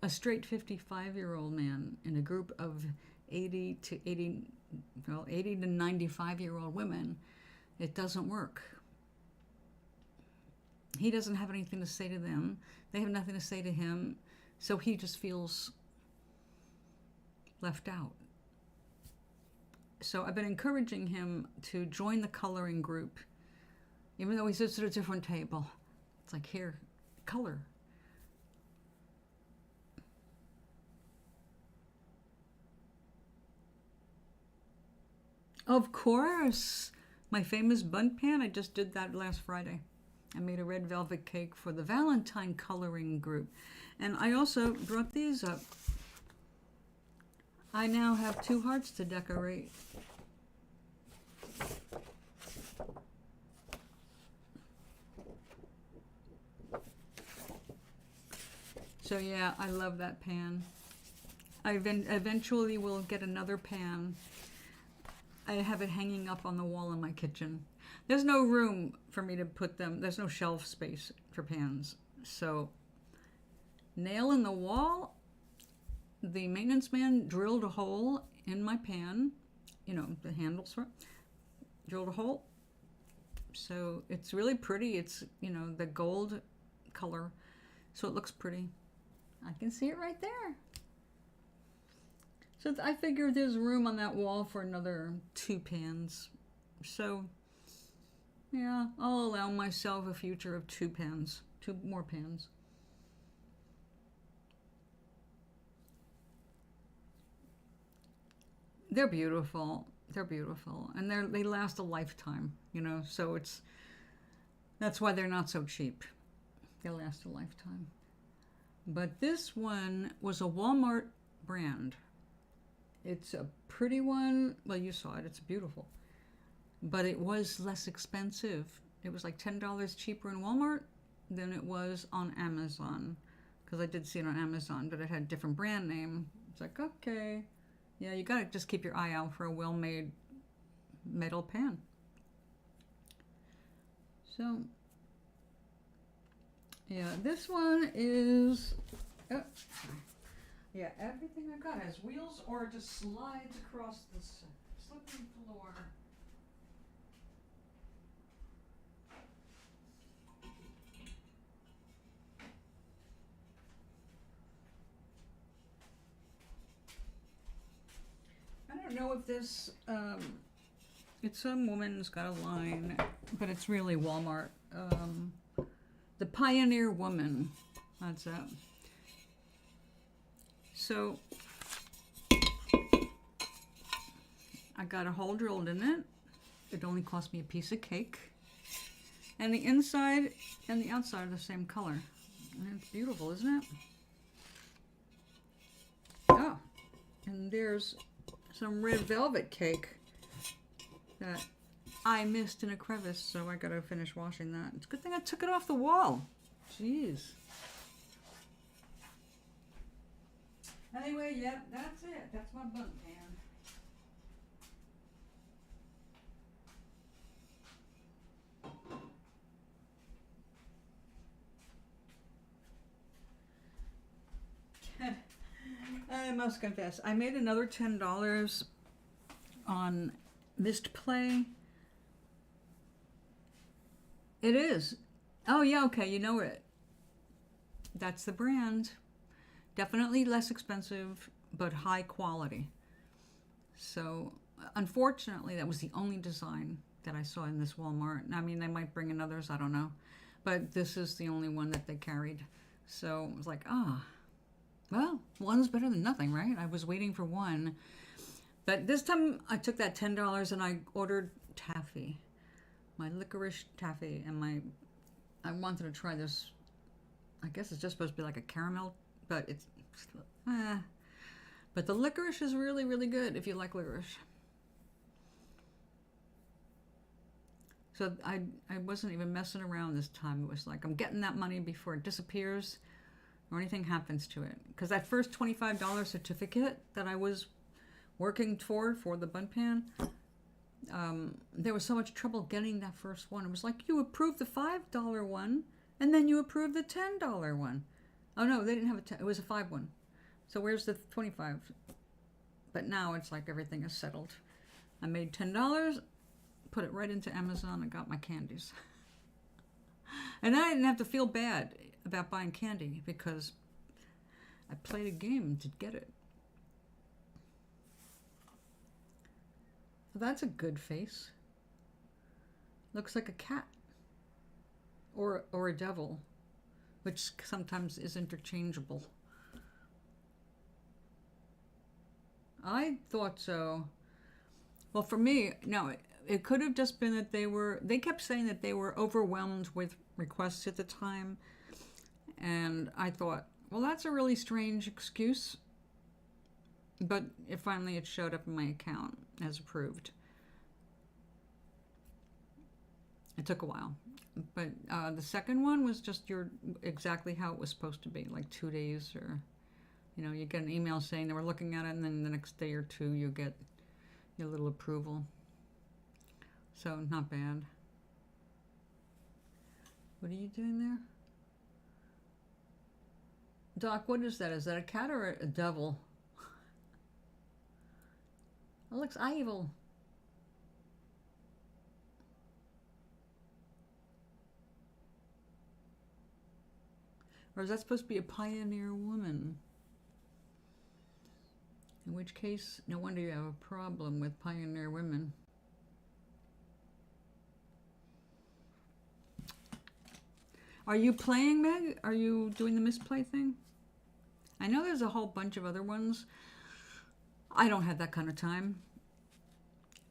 a straight 55-year-old man in a group of 80 to 95-year-old women, it doesn't work. He doesn't have anything to say to them. They have nothing to say to him. So he just feels left out. So I've been encouraging him to join the coloring group, even though he sits at a different table. It's like, here, color. Of course, my famous bun pan. I just did that last Friday. I made a red velvet cake for the Valentine coloring group. And I also brought these up. I now have 2 hearts to decorate. So yeah, I love that pan. I eventually will get another pan. I have it hanging up on the wall in my kitchen. There's no room for me to put them. There's no shelf space for pans. So, nail in the wall. The maintenance man drilled a hole in my pan. You know, the handles for it. Drilled a hole. So, it's really pretty. It's, you know, the gold color. So, it looks pretty. I can see it right there. So I figured there's room on that wall for another 2 pans. So, yeah, I'll allow myself a future of 2 pans, 2 more pans. They're beautiful. They're beautiful. And they last a lifetime, you know, so that's why they're not so cheap. They last a lifetime. But this one was a Walmart brand. It's a pretty one. Well, you saw it. It's beautiful. But it was less expensive. It was like $10 cheaper in Walmart than it was on Amazon. Because I did see it on Amazon, but it had a different brand name. It's like, okay. Yeah, you gotta just keep your eye out for a well-made metal pan. So, yeah, this one is... Oh, yeah, everything I've got has wheels or just slides across this slippery floor. I don't know if this, it's some woman's got a line, but it's really Walmart. The Pioneer Woman, that's that. So, I got a hole drilled in it. It only cost me a piece of cake. And the inside and the outside are the same color. And it's beautiful, isn't it? Oh, and there's some red velvet cake that I missed in a crevice, so I gotta finish washing that. It's a good thing I took it off the wall. Jeez. Anyway, yep, that's it. That's my bun pan. I must confess, I made another $10 on Mist Play. It is. Oh yeah, okay, you know it. That's the brand. Definitely less expensive, but high quality. So, unfortunately, that was the only design that I saw in this Walmart. I mean, they might bring in others, I don't know. But this is the only one that they carried. So, it was like, well, one's better than nothing, right? I was waiting for one. But this time, I took that $10 and I ordered taffy. My licorice taffy. And I wanted to try this. I guess it's just supposed to be like a caramel, but it's, But the licorice is really, really good if you like licorice. So I wasn't even messing around this time. It was like, I'm getting that money before it disappears or anything happens to it. Because that first $25 certificate that I was working toward for the bun pan, there was so much trouble getting that first one. It was like, you approved the $5 one, and then you approved the $10 one. Oh no, they didn't have it was a $5 one. So where's the 25? But now it's like everything is settled. I made $10, put it right into Amazon, and got my candies. And then I didn't have to feel bad about buying candy because I played a game to get it. That's a good face. Looks like a cat. Or a devil, which sometimes is interchangeable. I thought so. Well, for me, no, it could have just been that they kept saying that they were overwhelmed with requests at the time. And I thought, well, that's a really strange excuse. But finally it showed up in my account as approved. It took a while. But the second one was just exactly how it was supposed to be, like 2 days, or, you get an email saying they were looking at it, and then the next day or two you get your little approval. So not bad. What are you doing there? Doc, what is that? Is that a cat or a devil? It looks evil. Or is that supposed to be a pioneer woman? In which case, no wonder you have a problem with pioneer women. Are you playing, Meg? Are you doing the misplay thing? I know there's a whole bunch of other ones. I don't have that kind of time.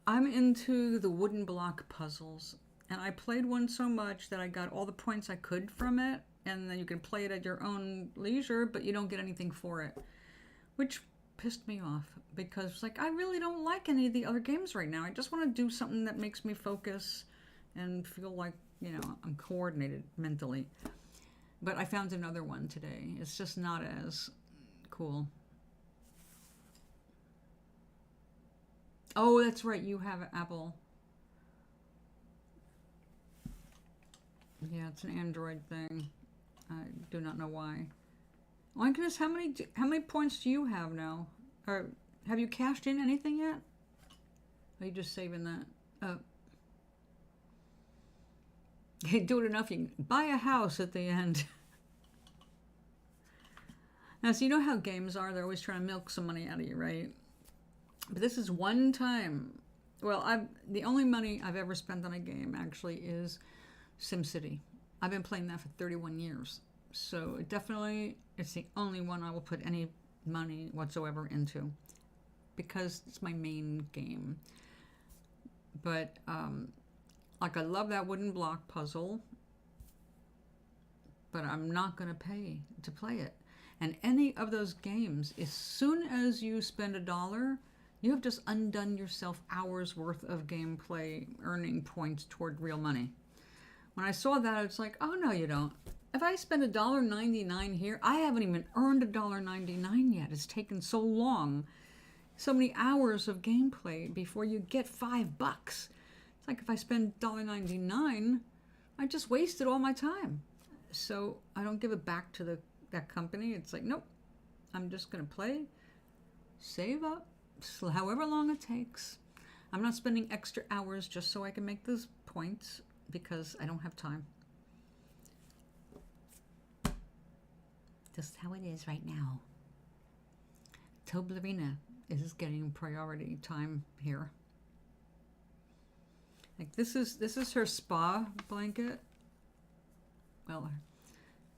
I'm into the wooden block puzzles. And I played one so much that I got all the points I could from it. And then you can play it at your own leisure, but you don't get anything for it. Which pissed me off, because I really don't like any of the other games right now. I just want to do something that makes me focus and feel like, I'm coordinated mentally. But I found another one today. It's just not as cool. Oh, that's right. You have Apple. Yeah, it's an Android thing. I do not know why. Oh my goodness, how many points do you have now? Or have you cashed in anything yet? Or are you just saving that? You do it enough, you can buy a house at the end. Now, so you know how games are. They're always trying to milk some money out of you, right? But this is one time. Well, the only money I've ever spent on a game actually is SimCity. I've been playing that for 31 years. So it's the only one I will put any money whatsoever into, because it's my main game. But I love that wooden block puzzle, but I'm not going to pay to play it. And any of those games, as soon as you spend $1, you have just undone yourself hours worth of gameplay, earning points toward real money. When I saw that, I was like, oh no, you don't. If I spend $1.99 here, I haven't even earned $1.99 yet. It's taken so long, so many hours of gameplay before you get $5. It's like if I spend $1.99, I just wasted all my time. So I don't give it back to that company. It's like, nope, I'm just going to play, save up, however long it takes. I'm not spending extra hours just so I can make those points, because I don't have time. Just how it is right now. Toblerina is getting priority time here. This is her spa blanket. Well,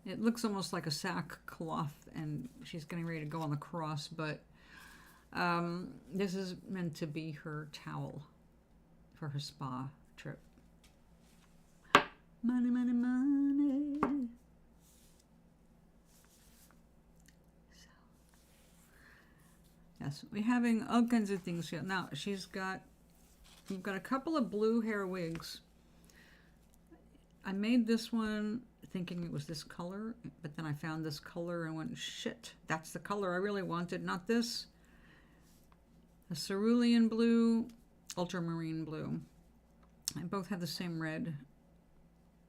it looks almost like a sackcloth, and she's getting ready to go on the cross, but this is meant to be her towel for her spa trip. Money, money, money. So, yes, we're having all kinds of things here. Now, we've got a couple of blue hair wigs. I made this one thinking it was this color, but then I found this color and went, shit, that's the color I really wanted, not this. A cerulean blue, ultramarine blue. They both have the same red.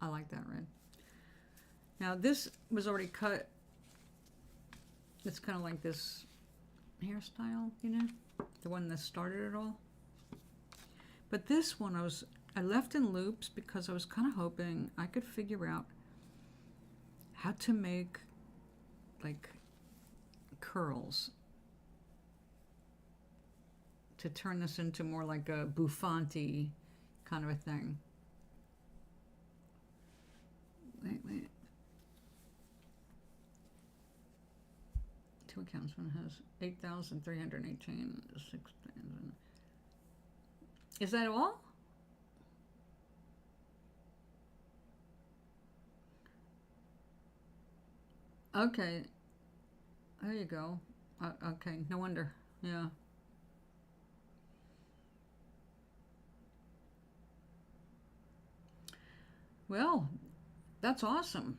I like that red. Now this was already cut. It's kind of like this hairstyle, the one that started it all. But this one I left in loops because I was kind of hoping I could figure out how to make curls to turn this into more like a buffanti kind of a thing. Wait. 2 accounts. One has 8,318, 6,000. Is that all? Okay. There you go. Okay, no wonder. Yeah. Well, that's awesome.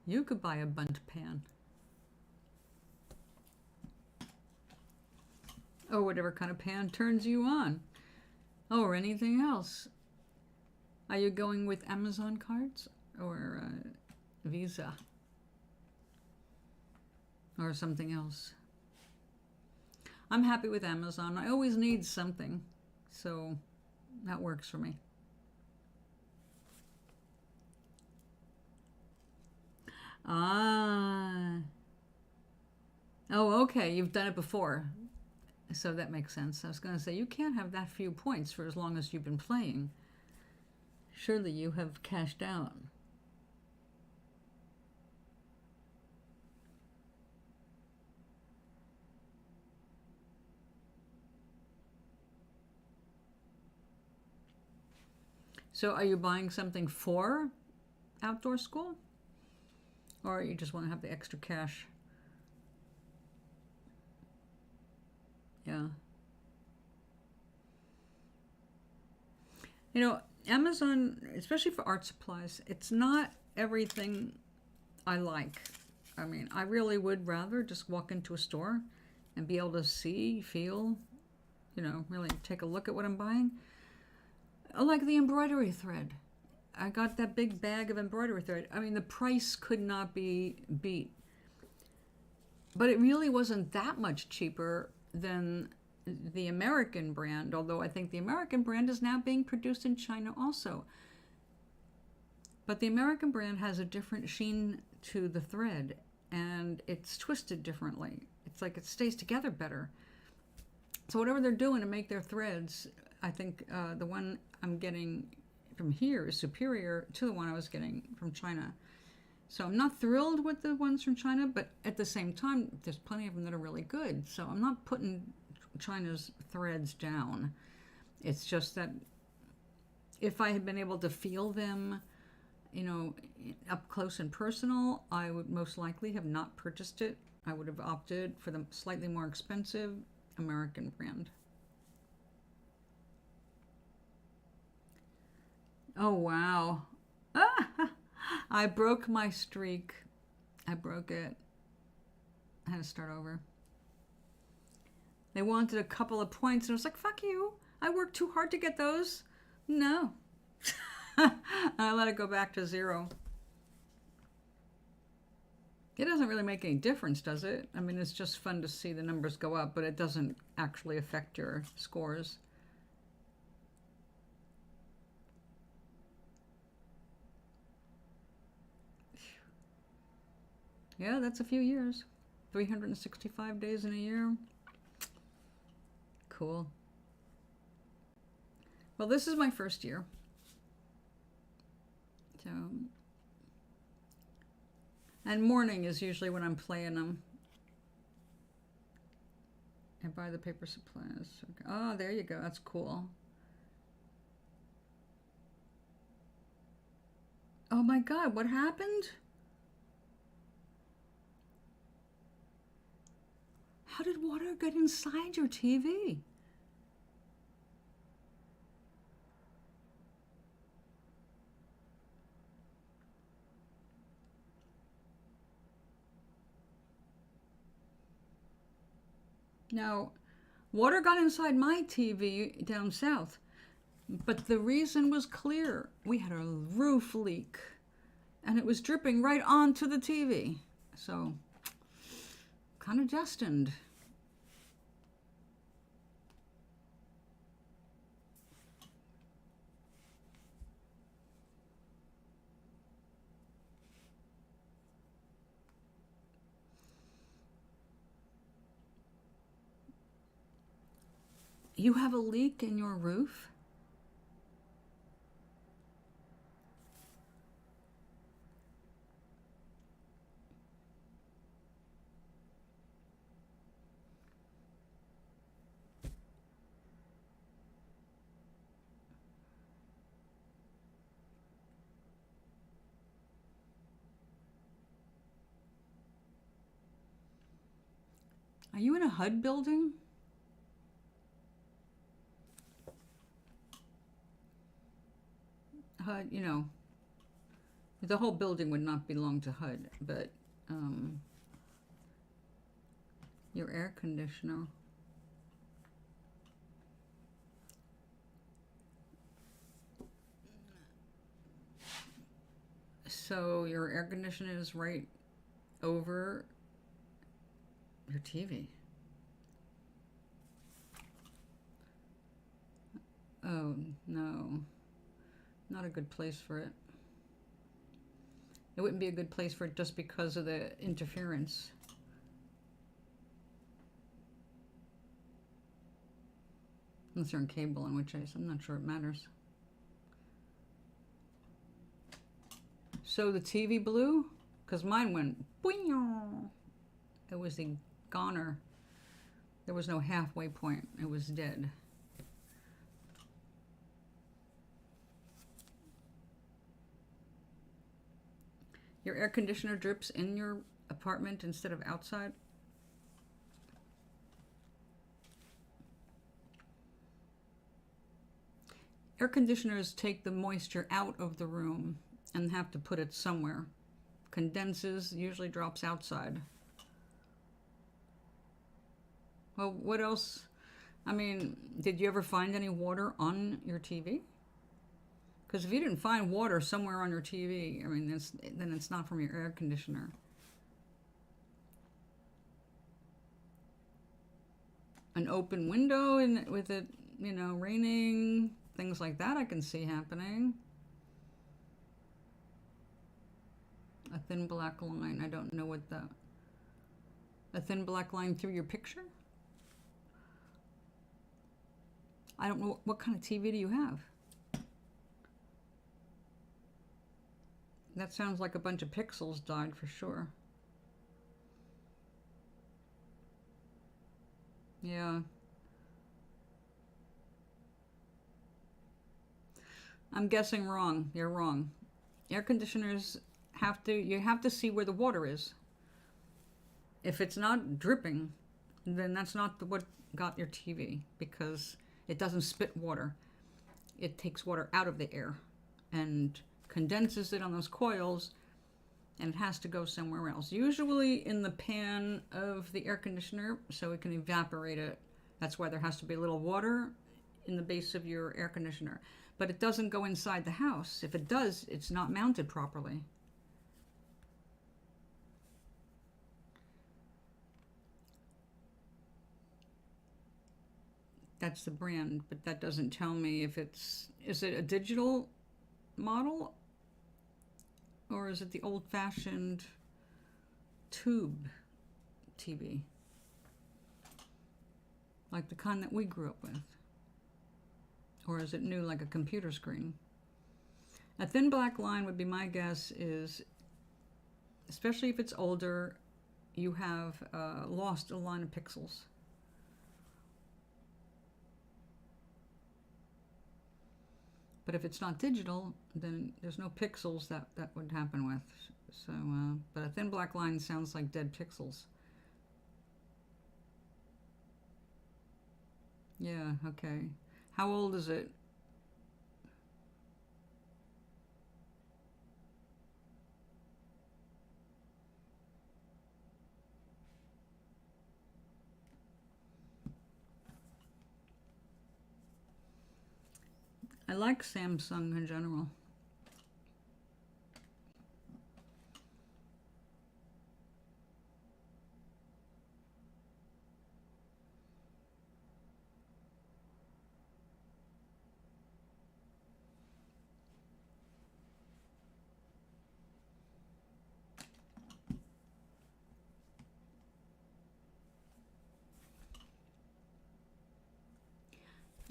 You could buy a bunt pan. Or whatever kind of pan turns you on. Oh, or anything else. Are you going with Amazon cards or Visa? Or something else? I'm happy with Amazon. I always need something, so that works for me. Ah. Oh, okay. You've done it before. So that makes sense. I was going to say, you can't have that few points for as long as you've been playing. Surely you have cashed out. So are you buying something for outdoor school? Or you just want to have the extra cash? Yeah. You know, Amazon, especially for art supplies, it's not everything I like. I mean, I really would rather just walk into a store and be able to see, feel, you know, really take a look at what I'm buying. I like the embroidery thread. I got that big bag of embroidery thread. I mean, the price could not be beat. But it really wasn't that much cheaper than the American brand, although I think the American brand is now being produced in China also. But the American brand has a different sheen to the thread, and it's twisted differently. It's like it stays together better. So whatever they're doing to make their threads, I think the one I'm getting from here is superior to the one I was getting from China. So I'm not thrilled with the ones from China, but at the same time, there's plenty of them that are really good. So I'm not putting China's threads down. It's just that if I had been able to feel them, you know, up close and personal, I would most likely have not purchased it. I would have opted for the slightly more expensive American brand. Oh, wow. I broke my streak. I broke it. I had to start over. They wanted a couple of points, and I was like, fuck you. I worked too hard to get those. No. I let it go back to 0. It doesn't really make any difference, does it? I mean, it's just fun to see the numbers go up, but it doesn't actually affect your scores. Yeah, that's a few years. 365 days in a year. Cool. Well, this is my first year. So, and morning is usually when I'm playing them. And buy the paper supplies. Okay. Oh, there you go. That's cool. Oh my God, what happened? How did water get inside your TV? Now, water got inside my TV down south, but the reason was clear. We had a roof leak, and it was dripping right onto the TV. So, kind of destined. You have a leak in your roof? Are you in a HUD building? HUD, you know, the whole building would not belong to HUD, but your air conditioner. So your air conditioner is right over your TV. Oh, no. Not a good place for it. It wouldn't be a good place for it just because of the interference. Unless you're on cable, in which case I'm not sure it matters. So the TV blew? Because mine went boing. It was a goner. There was no halfway point. It was dead. Your air conditioner drips in your apartment instead of outside? Air conditioners take the moisture out of the room and have to put it somewhere. Condenses, usually drops outside. Well, what else? I mean, did you ever find any water on your TV? Because if you didn't find water somewhere on your TV, I mean, then it's not from your air conditioner. An open window and with it, you know, raining, things like that I can see happening. A thin black line. I don't know what that... A thin black line through your picture? I don't know. What kind of TV do you have? That sounds like a bunch of pixels died for sure. Yeah. I'm guessing wrong. You're wrong. Air conditioners you have to see where the water is. If it's not dripping, then that's not what got your TV, because it doesn't spit water. It takes water out of the air and condenses it on those coils, and it has to go somewhere else. Usually in the pan of the air conditioner, so it can evaporate it. That's why there has to be a little water in the base of your air conditioner. But it doesn't go inside the house. If it does, it's not mounted properly. That's the brand, but that doesn't tell me if is it a digital model? Or is it the old-fashioned tube TV? Like the kind that we grew up with? Or is it new, like a computer screen? A thin black line would be my guess is, especially if it's older, you have lost a line of pixels. But if it's not digital, then there's no pixels that would happen with. So, but a thin black line sounds like dead pixels. Yeah, okay. How old is it? I like Samsung in general.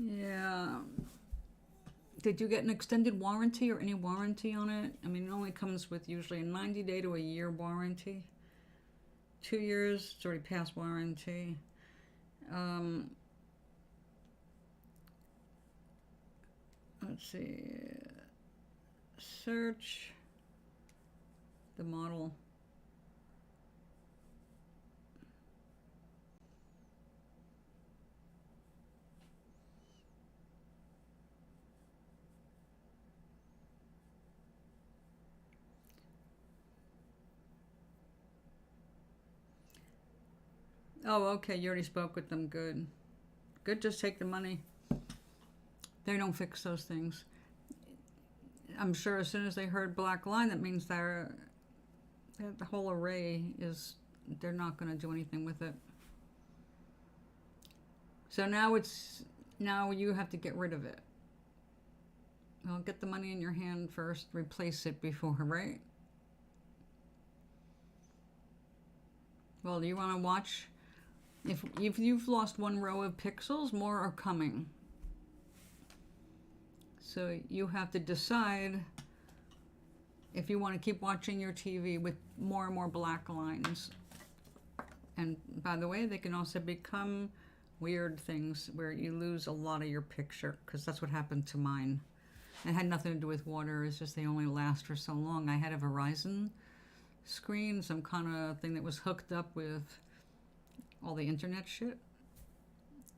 Yeah. Did you get an extended warranty or any warranty on it? I mean, it only comes with usually a 90-day to a year warranty. 2 years, it's already past warranty. Let's see. Search the model. Oh, okay, you already spoke with them. Good. Good, just take the money. They don't fix those things. I'm sure as soon as they heard black line, that means the whole array is, they're not going to do anything with it. So now you have to get rid of it. Well, get the money in your hand first, replace it before, right? Well, do you want to watch? If you've lost one row of pixels, more are coming. So you have to decide if you want to keep watching your TV with more and more black lines. And by the way, they can also become weird things where you lose a lot of your picture, because that's what happened to mine. It had nothing to do with water, it's just they only last for so long. I had a Verizon screen, some kind of thing that was hooked up with all the internet shit,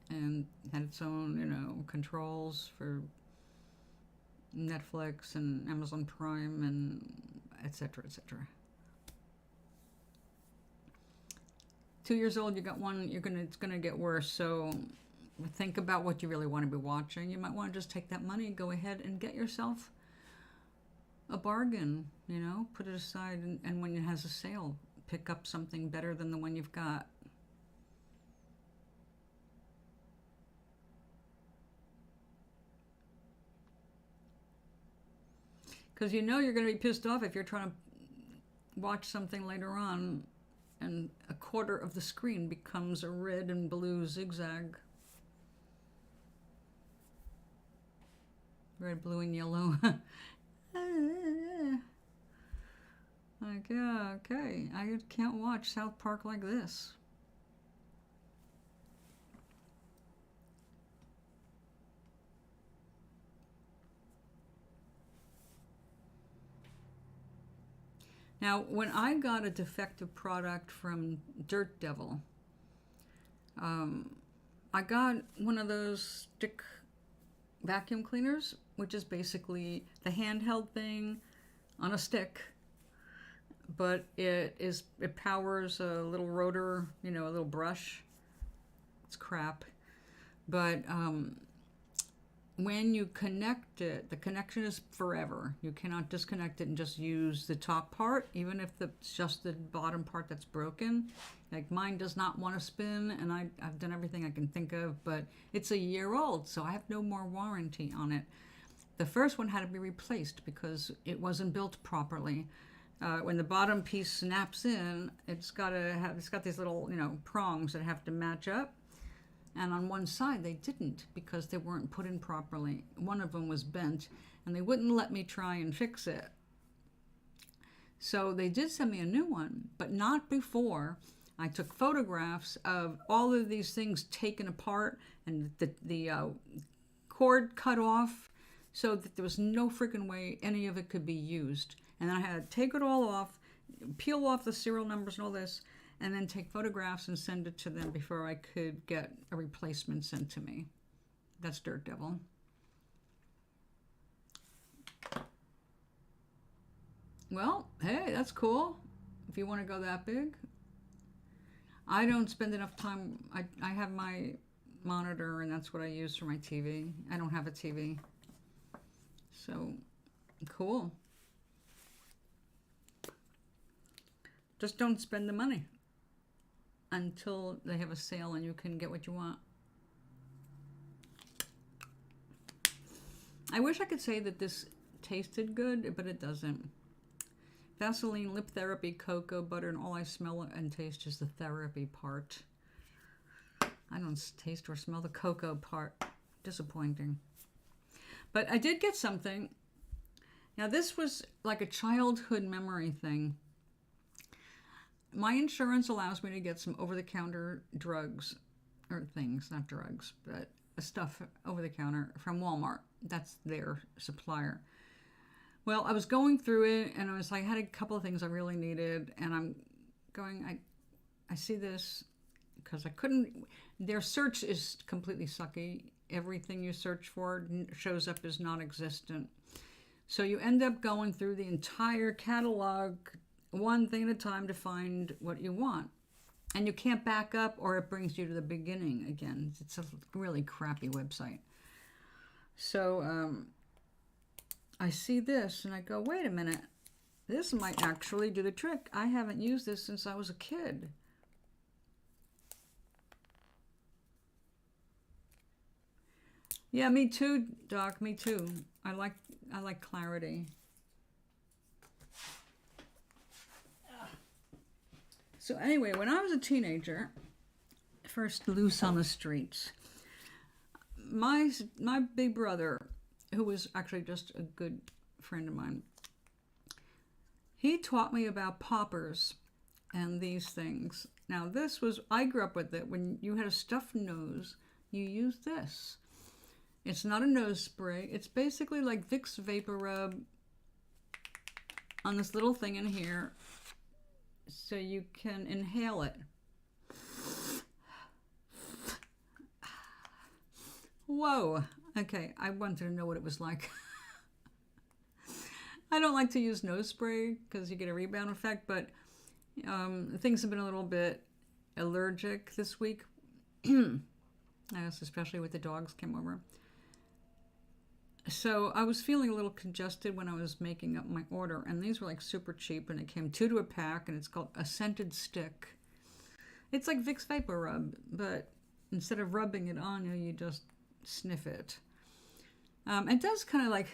and had its own, controls for Netflix and Amazon Prime and etc. etc. 2 years old, you got one. It's gonna get worse. So think about what you really want to be watching. You might want to just take that money and go ahead and get yourself a bargain. Put it aside, and when it has a sale, pick up something better than the one you've got. Because you're going to be pissed off if you're trying to watch something later on and a quarter of the screen becomes a red and blue zigzag. Red, blue, and yellow. Like, yeah, okay. I can't watch South Park like this. Now, when I got a defective product from Dirt Devil, I got one of those stick vacuum cleaners, which is basically the handheld thing on a stick, but it powers a little rotor, a little brush. It's crap. But when you connect it, the connection is forever. You cannot disconnect it and just use the top part, even if it's just the bottom part that's broken. Like mine does not want to spin, and I've done everything I can think of, but it's a year old, so I have no more warranty on it. The first one had to be replaced because it wasn't built properly. When the bottom piece snaps in, it's got these little prongs that have to match up. And on one side they didn't, because they weren't put in properly. One of them was bent, and they wouldn't let me try and fix it. So they did send me a new one, but not before I took photographs of all of these things taken apart and the cord cut off, so that there was no freaking way any of it could be used. And then I had to take it all off, peel off the serial numbers and all this, and then take photographs and send it to them before I could get a replacement sent to me. That's Dirt Devil. Well, hey, that's cool. If you want to go that big. I don't spend enough time. I have my monitor, and that's what I use for my TV. I don't have a TV. So, cool. Just don't spend the money until they have a sale and you can get what you want. I wish I could say that this tasted good, but it doesn't. Vaseline, lip therapy, cocoa butter, and all I smell and taste is the therapy part. I don't taste or smell the cocoa part. disappointing. But I did get something. Now, this was like a childhood memory thing. My insurance allows me to get some over-the-counter drugs, or things, not drugs, but stuff over-the-counter from Walmart. That's their supplier. Well, I was going through it, and I had a couple of things I really needed, and I'm going, I see this, because I couldn't, their search is completely sucky. Everything you search for shows up as non-existent. So you end up going through the entire catalog, one thing at a time, to find what you want. And you can't back up, or it brings you to the beginning again. It's a really crappy website. So I see this, and I go, wait a minute. This might actually do the trick. I haven't used this since I was a kid. Yeah, me too, Doc. Me too. I like clarity. So anyway, when I was a teenager, first loose on the streets, my big brother, who was actually just a good friend of mine, he taught me about poppers and these things. Now I grew up with it. When you had a stuffed nose, you used this. It's not a nose spray. It's basically like Vicks Vapor Rub on this little thing in here, so you can inhale it. Whoa. Okay, I wanted to know what it was like. I don't like to use nose spray because you get a rebound effect, but things have been a little bit allergic this week. I guess especially with the dogs came over. So I was feeling a little congested when I was making up my order, and these were like super cheap, and it came 2 to a pack, and it's called a scented stick. It's like Vicks Vapor Rub, but instead of rubbing it on you, you just sniff it. It does kind of like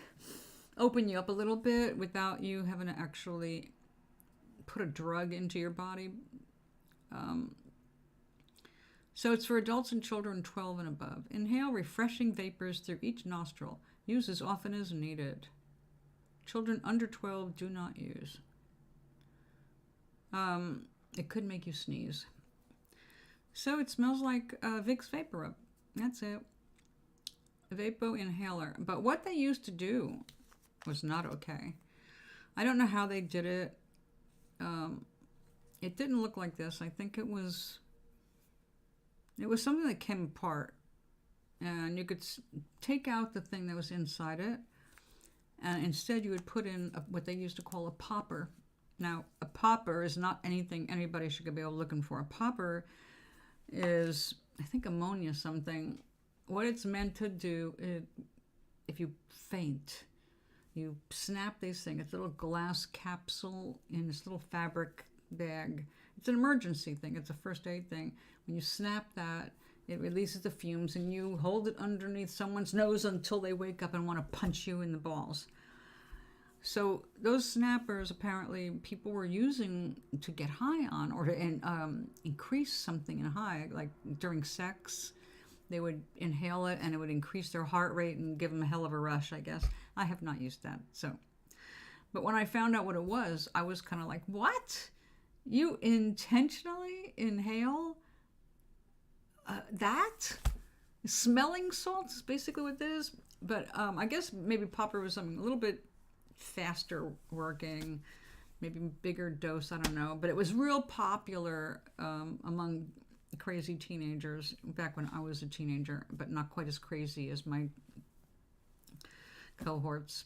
open you up a little bit without you having to actually put a drug into your body. So it's for adults and children 12 and above. Inhale refreshing vapors through each nostril. Use as often as needed. Children under 12 do not use. It could make you sneeze. So it smells like Vicks Vapor Rub. That's it. Vapo inhaler. But what they used to do was not okay. I don't know how they did it. It didn't look like this. I think it was something that came apart. And you could take out the thing that was inside it, and instead you would put in what they used to call a popper. Now, a popper is not anything anybody should be looking for. A popper is, I think, ammonia something. What it's meant to do is, if you faint, you snap these things. It's a little glass capsule in this little fabric bag. It's an emergency thing. It's a first aid thing. When you snap that, it releases the fumes, and you hold it underneath someone's nose until they wake up and want to punch you in the balls. So those snappers, apparently, people were using to get high on, or to increase something in high, like during sex. They would inhale it, and it would increase their heart rate and give them a hell of a rush, I guess. I have not used that. But when I found out what it was, I was kind of like, what? You intentionally inhale that? Smelling salts is basically what it is. But I guess maybe popper was something a little bit faster working, maybe bigger dose, I don't know. But it was real popular among crazy teenagers back when I was a teenager, but not quite as crazy as my cohorts.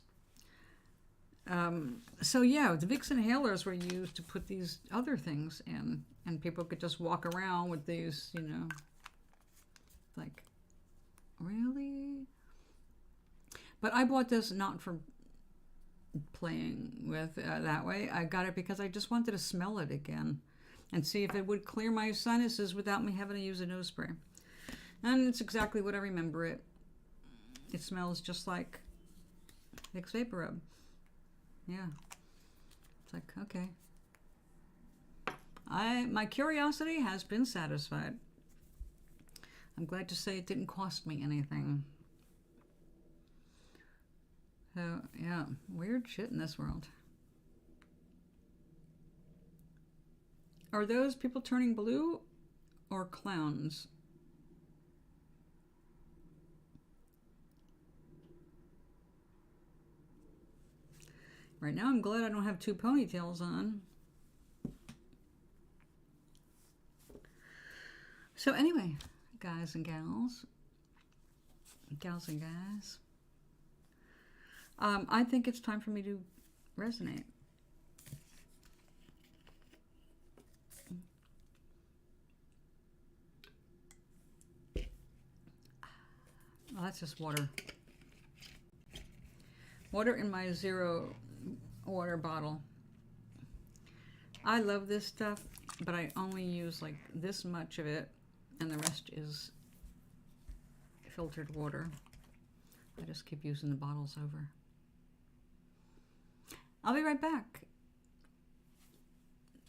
So yeah, the Vicks inhalers were used to put these other things in, and people could just walk around with these, like, really? But I bought this not for playing with that way. I got it because I just wanted to smell it again and see if it would clear my sinuses without me having to use a nose spray. And it's exactly what I remember it. It smells just like Vicks Vapor Rub. Yeah. It's like, okay. My curiosity has been satisfied. I'm glad to say it didn't cost me anything. So, yeah, weird shit in this world. Are those people turning blue or clowns? Right now, I'm glad I don't have two ponytails on. So anyway, guys and gals and guys, I think it's time for me to resonate. Well, that's just water. Water in my zero water bottle. I love this stuff, but I only use like this much of it, and the rest is filtered water. I just keep using the bottles over. I'll be right back.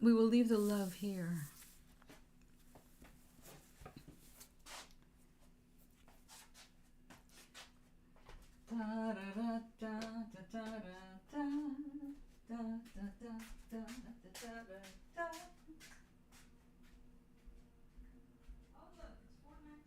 We will leave the love here. Da, da, da, da, da, da, da, da, da, da, da, da, da. Oh look, it's 4:19.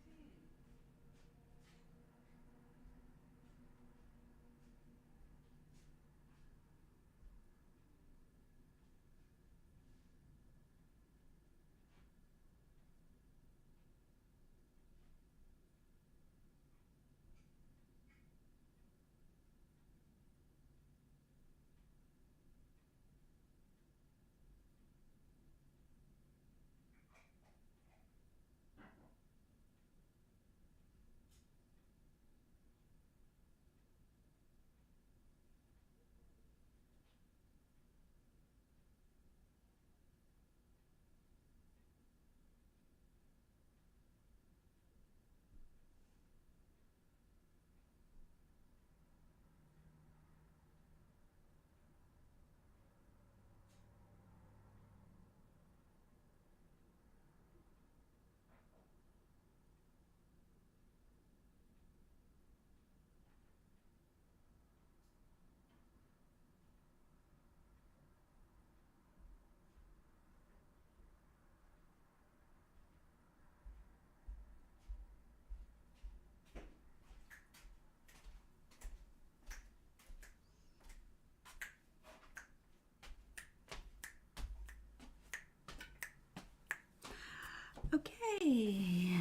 Okay,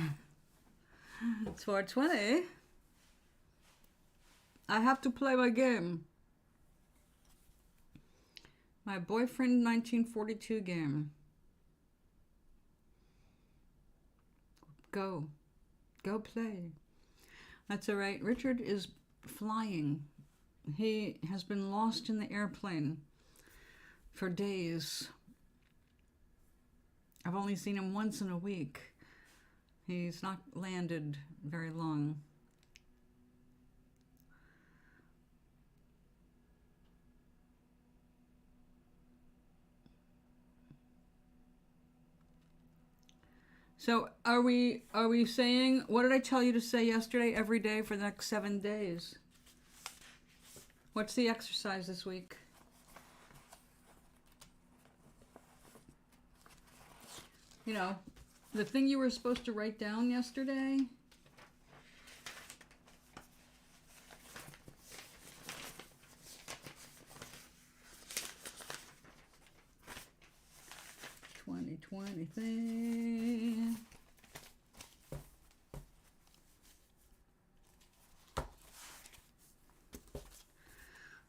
it's 4:20. I have to play my game. My boyfriend 1942 game. Go play. That's all right. Richard is flying. He has been lost in the airplane for days. I've only seen him once in a week. He's not landed very long. So are we saying, what did I tell you to say yesterday every day for the next 7 days? What's the exercise this week? You know, the thing you were supposed to write down yesterday. '20 thing.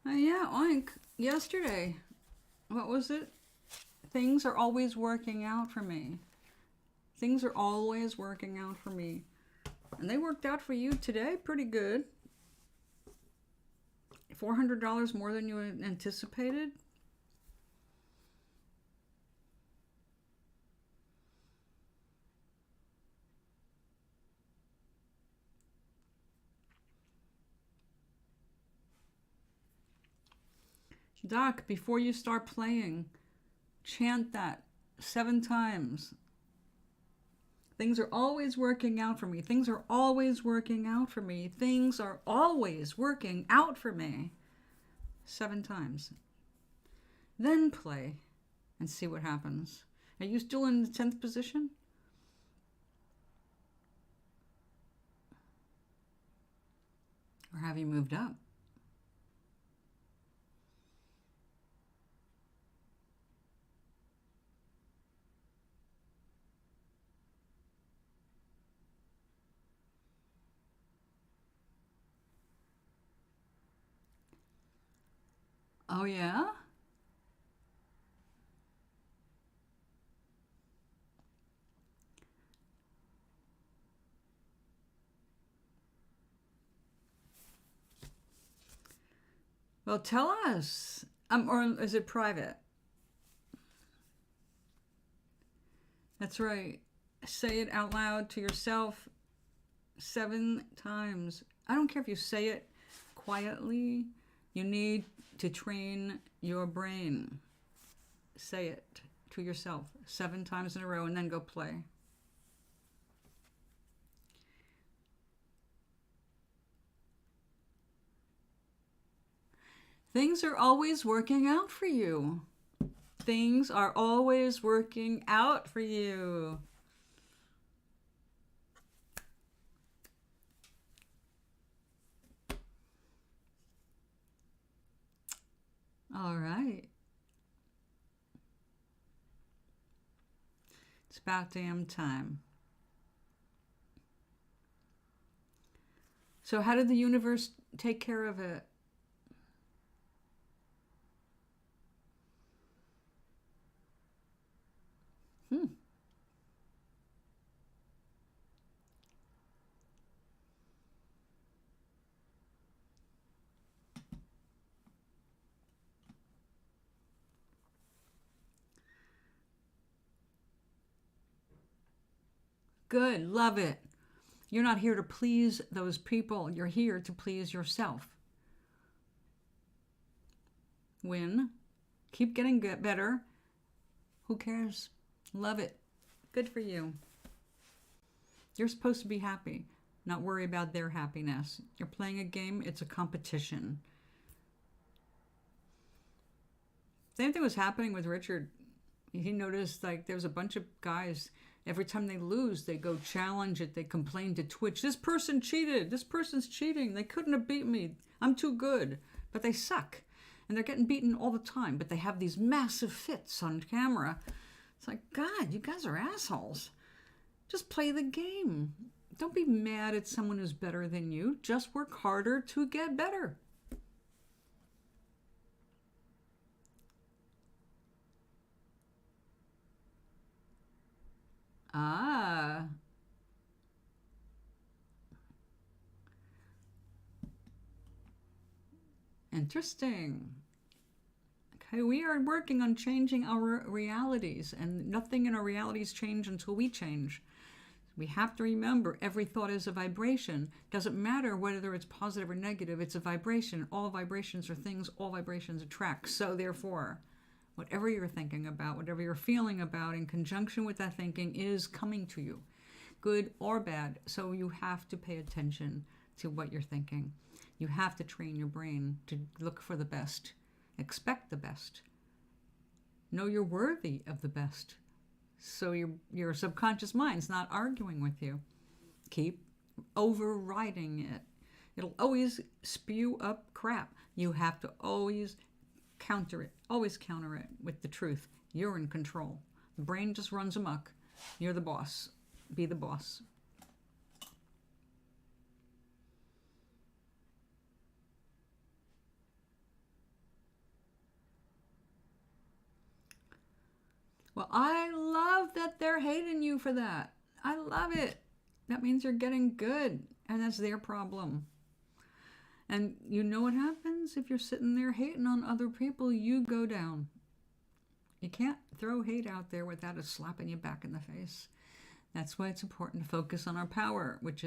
Yeah, oink. Yesterday. What was it? Things are always working out for me. Things are always working out for me. And they worked out for you today pretty good. $400 more than you anticipated. Doc, before you start playing, chant that 7 times. Things are always working out for me. Things are always working out for me. Things are always working out for me. 7 times. Then play and see what happens. Are you still in the 10th position? Or have you moved up? Oh, yeah? Well, tell us. Or is it private? That's right. Say it out loud to yourself 7 times. I don't care if you say it quietly. You need to train your brain. Say it to yourself 7 times in a row and then go play. Things are always working out for you. Things are always working out for you. All right. It's about damn time. So how did the universe take care of it? Good, love it. You're not here to please those people. You're here to please yourself. Win. Keep getting better. Who cares? Love it. Good for you. You're supposed to be happy, not worry about their happiness. You're playing a game. It's a competition. Same thing was happening with Richard. He noticed like there was a bunch of guys, every time they lose, they go challenge it. They complain to Twitch. This person cheated. This person's cheating. They couldn't have beat me. I'm too good. But they suck. And they're getting beaten all the time. But they have these massive fits on camera. It's like, God, you guys are assholes. Just play the game. Don't be mad at someone who's better than you. Just work harder to get better. Ah. Interesting. Okay, we are working on changing our realities, and nothing in our realities change until we change. We have to remember every thought is a vibration. Doesn't matter whether it's positive or negative, it's a vibration. All vibrations are things, all vibrations attract. So therefore, whatever you're thinking about, whatever you're feeling about in conjunction with that thinking is coming to you, good or bad. So you have to pay attention to what you're thinking. You have to train your brain to look for the best. Expect the best. Know you're worthy of the best. So your subconscious mind's not arguing with you. Keep overriding it. It'll always spew up crap. You have to always counter it. Always counter it with the truth. You're in control. The brain just runs amok. You're the boss. Be the boss. Well, I love that they're hating you for that. I love it. That means you're getting good, and that's their problem. And you know what happens if you're sitting there hating on other people? You go down. You can't throw hate out there without it slapping you back in the face. That's why it's important to focus on our power, which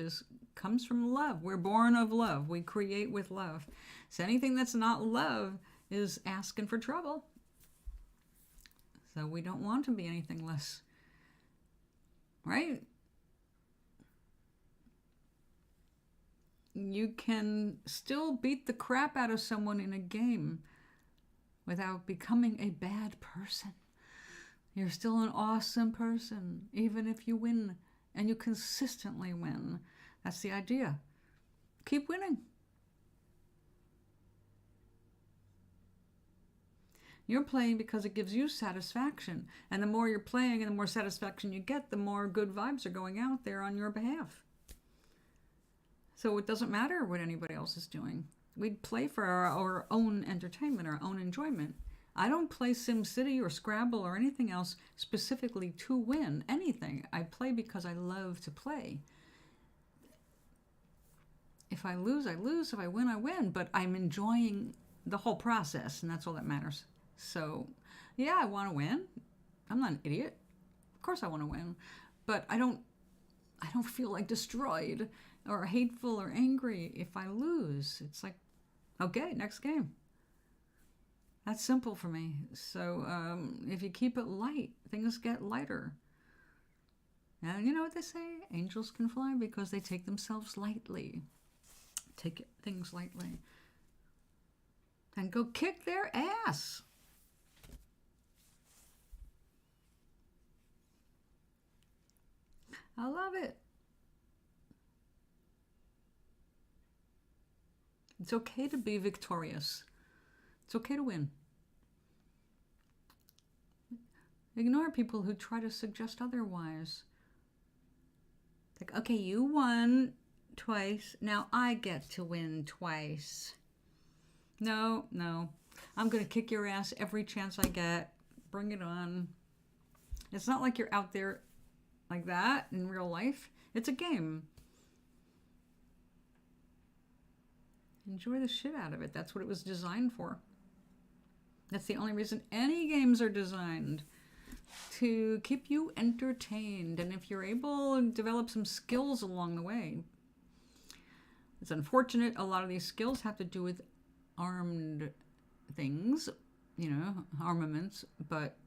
comes from love. We're born of love. We create with love. So anything that's not love is asking for trouble. So we don't want to be anything less. Right? You can still beat the crap out of someone in a game without becoming a bad person. You're still an awesome person, even if you win, and you consistently win. That's the idea. Keep winning. You're playing because it gives you satisfaction. And the more you're playing and the more satisfaction you get, the more good vibes are going out there on your behalf. So it doesn't matter what anybody else is doing. We play for our own entertainment, our own enjoyment. I don't play SimCity or Scrabble or anything else specifically to win anything. I play because I love to play. If I lose, I lose. If I win, I win. But I'm enjoying the whole process, and that's all that matters. So, yeah, I want to win. I'm not an idiot. Of course I want to win. But I don't feel like destroyed or hateful or angry if I lose. It's like, okay, next game. That's simple for me. So if you keep it light, things get lighter. And you know what they say? Angels can fly because they take themselves lightly. Take things lightly. And go kick their ass. I love it. It's okay to be victorious. It's okay to win. Ignore people who try to suggest otherwise. Like, okay, you won twice. Now I get to win twice. No. I'm going to kick your ass every chance I get. Bring it on. It's not like you're out there like that in real life. It's a game. Enjoy the shit out of it. That's what it was designed for. That's the only reason any games are designed, to keep you entertained. And if you're able to develop some skills along the way. It's unfortunate a lot of these skills have to do with armed things, armaments, but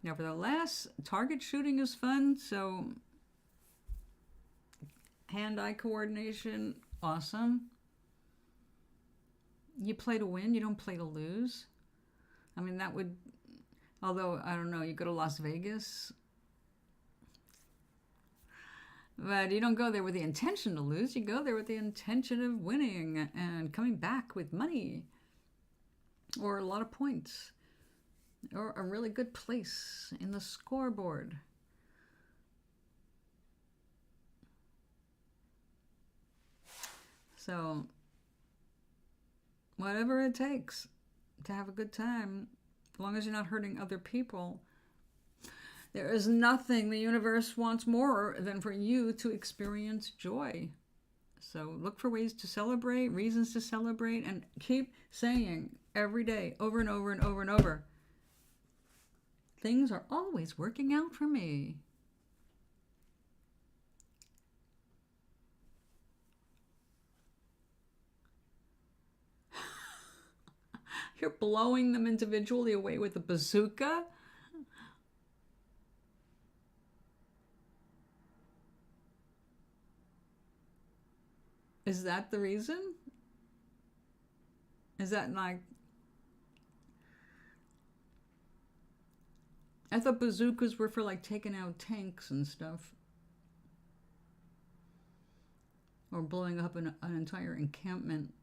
nevertheless, target shooting is fun, so hand-eye coordination, awesome. You play to win, you don't play to lose. I mean, that would, although, I don't know, you go to Las Vegas, but you don't go there with the intention to lose. You go there with the intention of winning and coming back with money or a lot of points or a really good place in the scoreboard. So, whatever it takes to have a good time, as long as you're not hurting other people. There is nothing the universe wants more than for you to experience joy. So look for ways to celebrate, reasons to celebrate, and keep saying every day, over and over and over and over, things are always working out for me. You're blowing them individually away with a bazooka? Is that the reason? Is that like... I thought bazookas were for like taking out tanks and stuff. Or blowing up an entire encampment.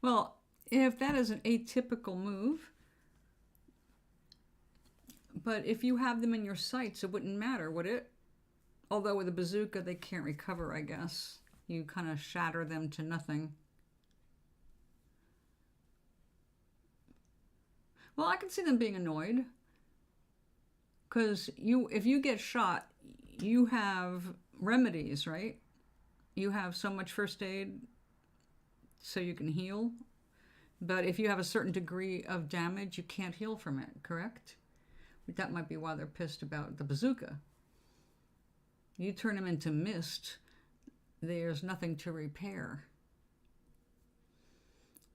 Well, if that is an atypical move, but if you have them in your sights, it wouldn't matter, would it? Although with a bazooka, they can't recover, I guess. You kind of shatter them to nothing. Well, I can see them being annoyed. Because if you get shot, you have remedies, right? You have so much first aid so you can heal. But if you have a certain degree of damage, you can't heal from it, correct? That might be why they're pissed about the bazooka. You turn them into mist, there's nothing to repair.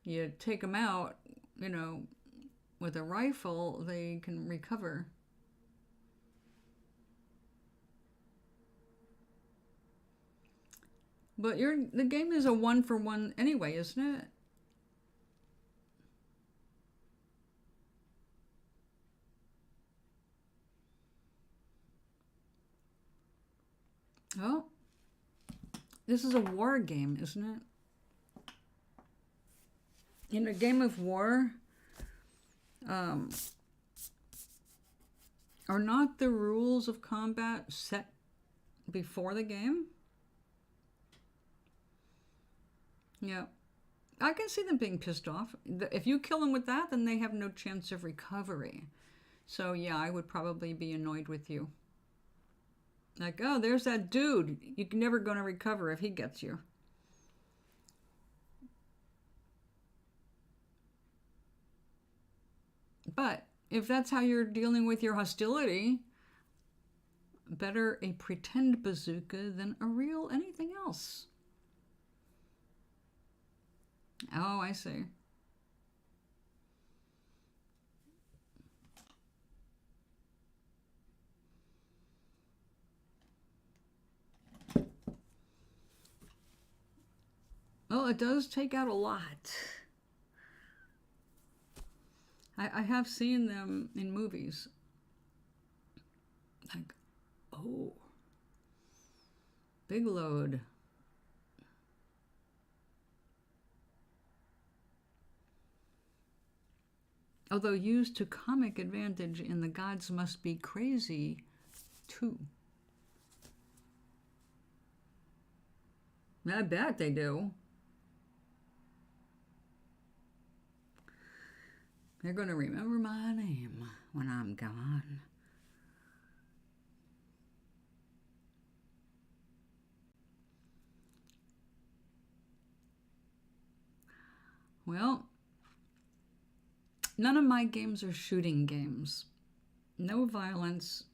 you take them out, you know, with a rifle, they can recover. But the game is a 1-for-1 anyway, isn't it? Oh, this is a war game, isn't it? In a game of war, are not the rules of combat set before the game? Yeah. I can see them being pissed off. If you kill them with that, then they have no chance of recovery. So yeah, I would probably be annoyed with you. Like, oh, there's that dude. You're never going to recover if he gets you. But if that's how you're dealing with your hostility, better a pretend bazooka than a real anything else. Oh, I see. Well, it does take out a lot. I have seen them in movies. Like, oh, big load. Although used to comic advantage in The Gods Must Be Crazy too. I bet they do. They're going to remember my name when I'm gone. Well, none of my games are shooting games. No violence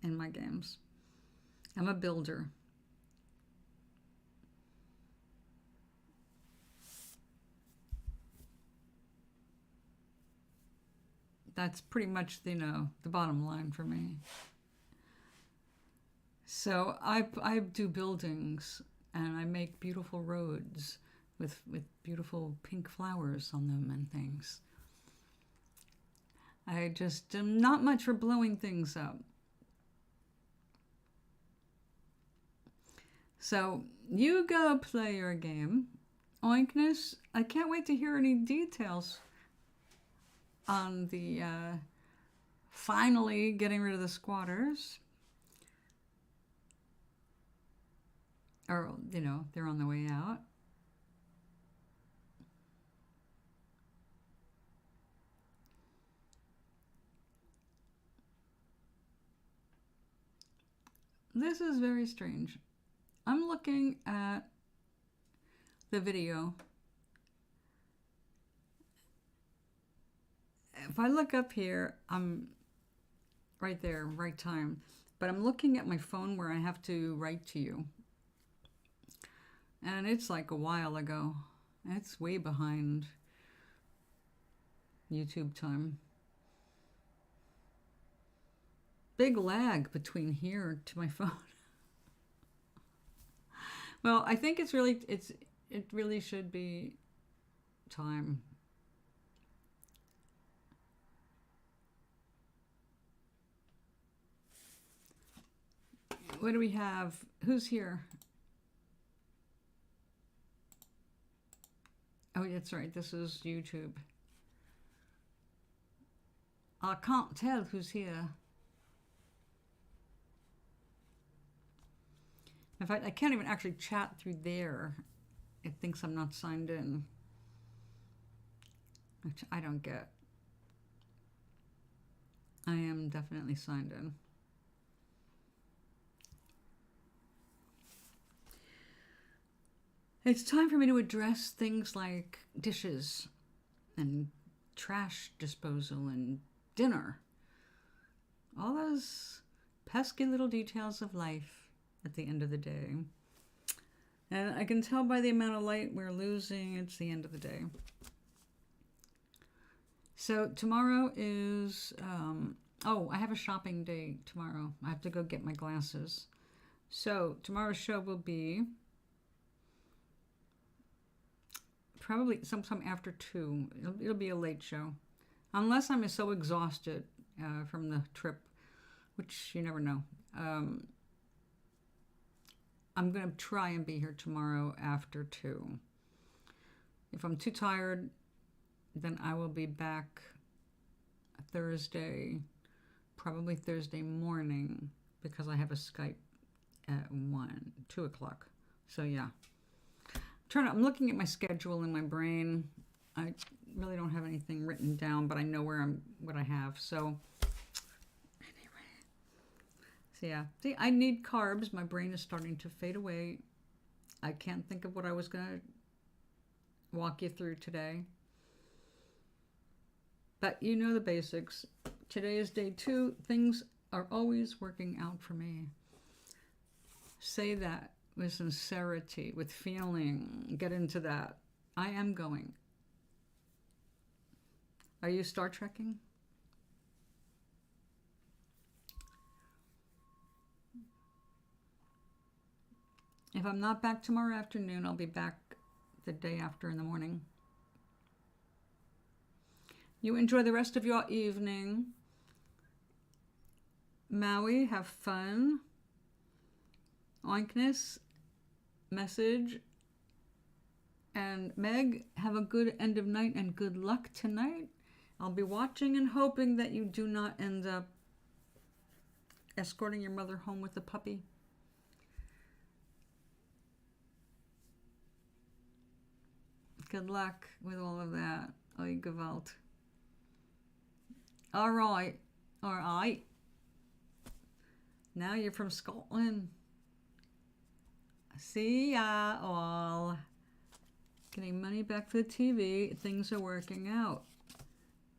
in my games. I'm a builder. That's pretty much, you know, the bottom line for me. So I do buildings, and I make beautiful roads with beautiful pink flowers on them and things. I just am not much for blowing things up. So you go play your game. Oinkness, I can't wait to hear any details on the finally getting rid of the squatters. Or, you know, they're on the way out. This is very strange. I'm looking at the video. If I look up here, I'm right there, right time. But I'm looking at my phone where I have to write to you. And it's like a while ago. It's way behind YouTube time. Big lag between here to my phone. Well, I think it really should be time. What do we have? Who's here? Oh, that's right. This is YouTube. I can't tell who's here. In fact, I can't even actually chat through there. It thinks I'm not signed in, which I don't get. I am definitely signed in. It's time for me to address things like dishes and trash disposal and dinner. All those pesky little details of life at the end of the day. And I can tell by the amount of light we're losing, it's the end of the day. So tomorrow is, oh, I have a shopping day tomorrow. I have to go get my glasses. So tomorrow's show will be probably sometime after 2. It'll be a late show. Unless I'm so exhausted from the trip, which you never know. I'm going to try and be here tomorrow after 2. If I'm too tired, then I will be back Thursday, probably Thursday morning, because I have a Skype at 2 o'clock. So yeah. I'm looking at my schedule in my brain. I really don't have anything written down, but I know what I have. So anyway, so yeah. See, I need carbs. My brain is starting to fade away. I can't think of what I was gonna walk you through today. But you know the basics. Today is day 2. Things are always working out for me. Say that with sincerity, with feeling. Get into that. I am going. Are you Star Trekking? If I'm not back tomorrow afternoon, I'll be back the day after in the morning. You enjoy the rest of your evening. Maui, have fun. Oinkness, message. And Meg, have a good end of night and good luck tonight. I'll be watching and hoping that you do not end up escorting your mother home with the puppy. Good luck with all of that. Oi, Gewalt. All right. All right. Now you're from Scotland. See ya all. Getting money back for the TV. Things are working out.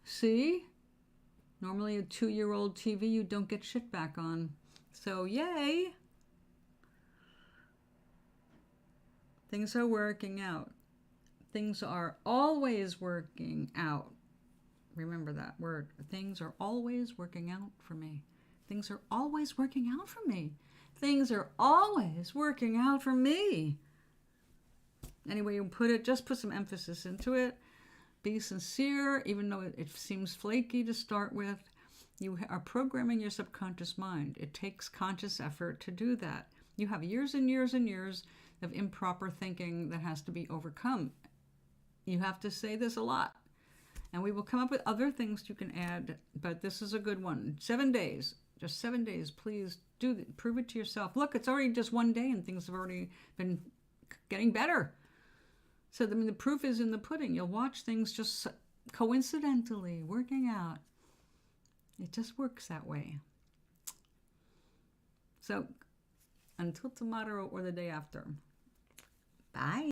See? Normally a 2-year-old TV you don't get shit back on. So yay. Things are working out. Things are always working out. Remember that word. Things are always working out for me. Things are always working out for me. Things are always working out for me. Anyway you put it, just put some emphasis into it. Be sincere, even though it seems flaky to start with. You are programming your subconscious mind. It takes conscious effort to do that. You have years and years and years of improper thinking that has to be overcome. You have to say this a lot. And we will come up with other things you can add, but this is a good one. 7 days, just 7 days, please do it. Prove it to yourself. Look, it's already just 1 day and things have already been getting better. So the proof is in the pudding. You'll watch things just coincidentally working out. It just works that way. So until tomorrow or the day after. Bye.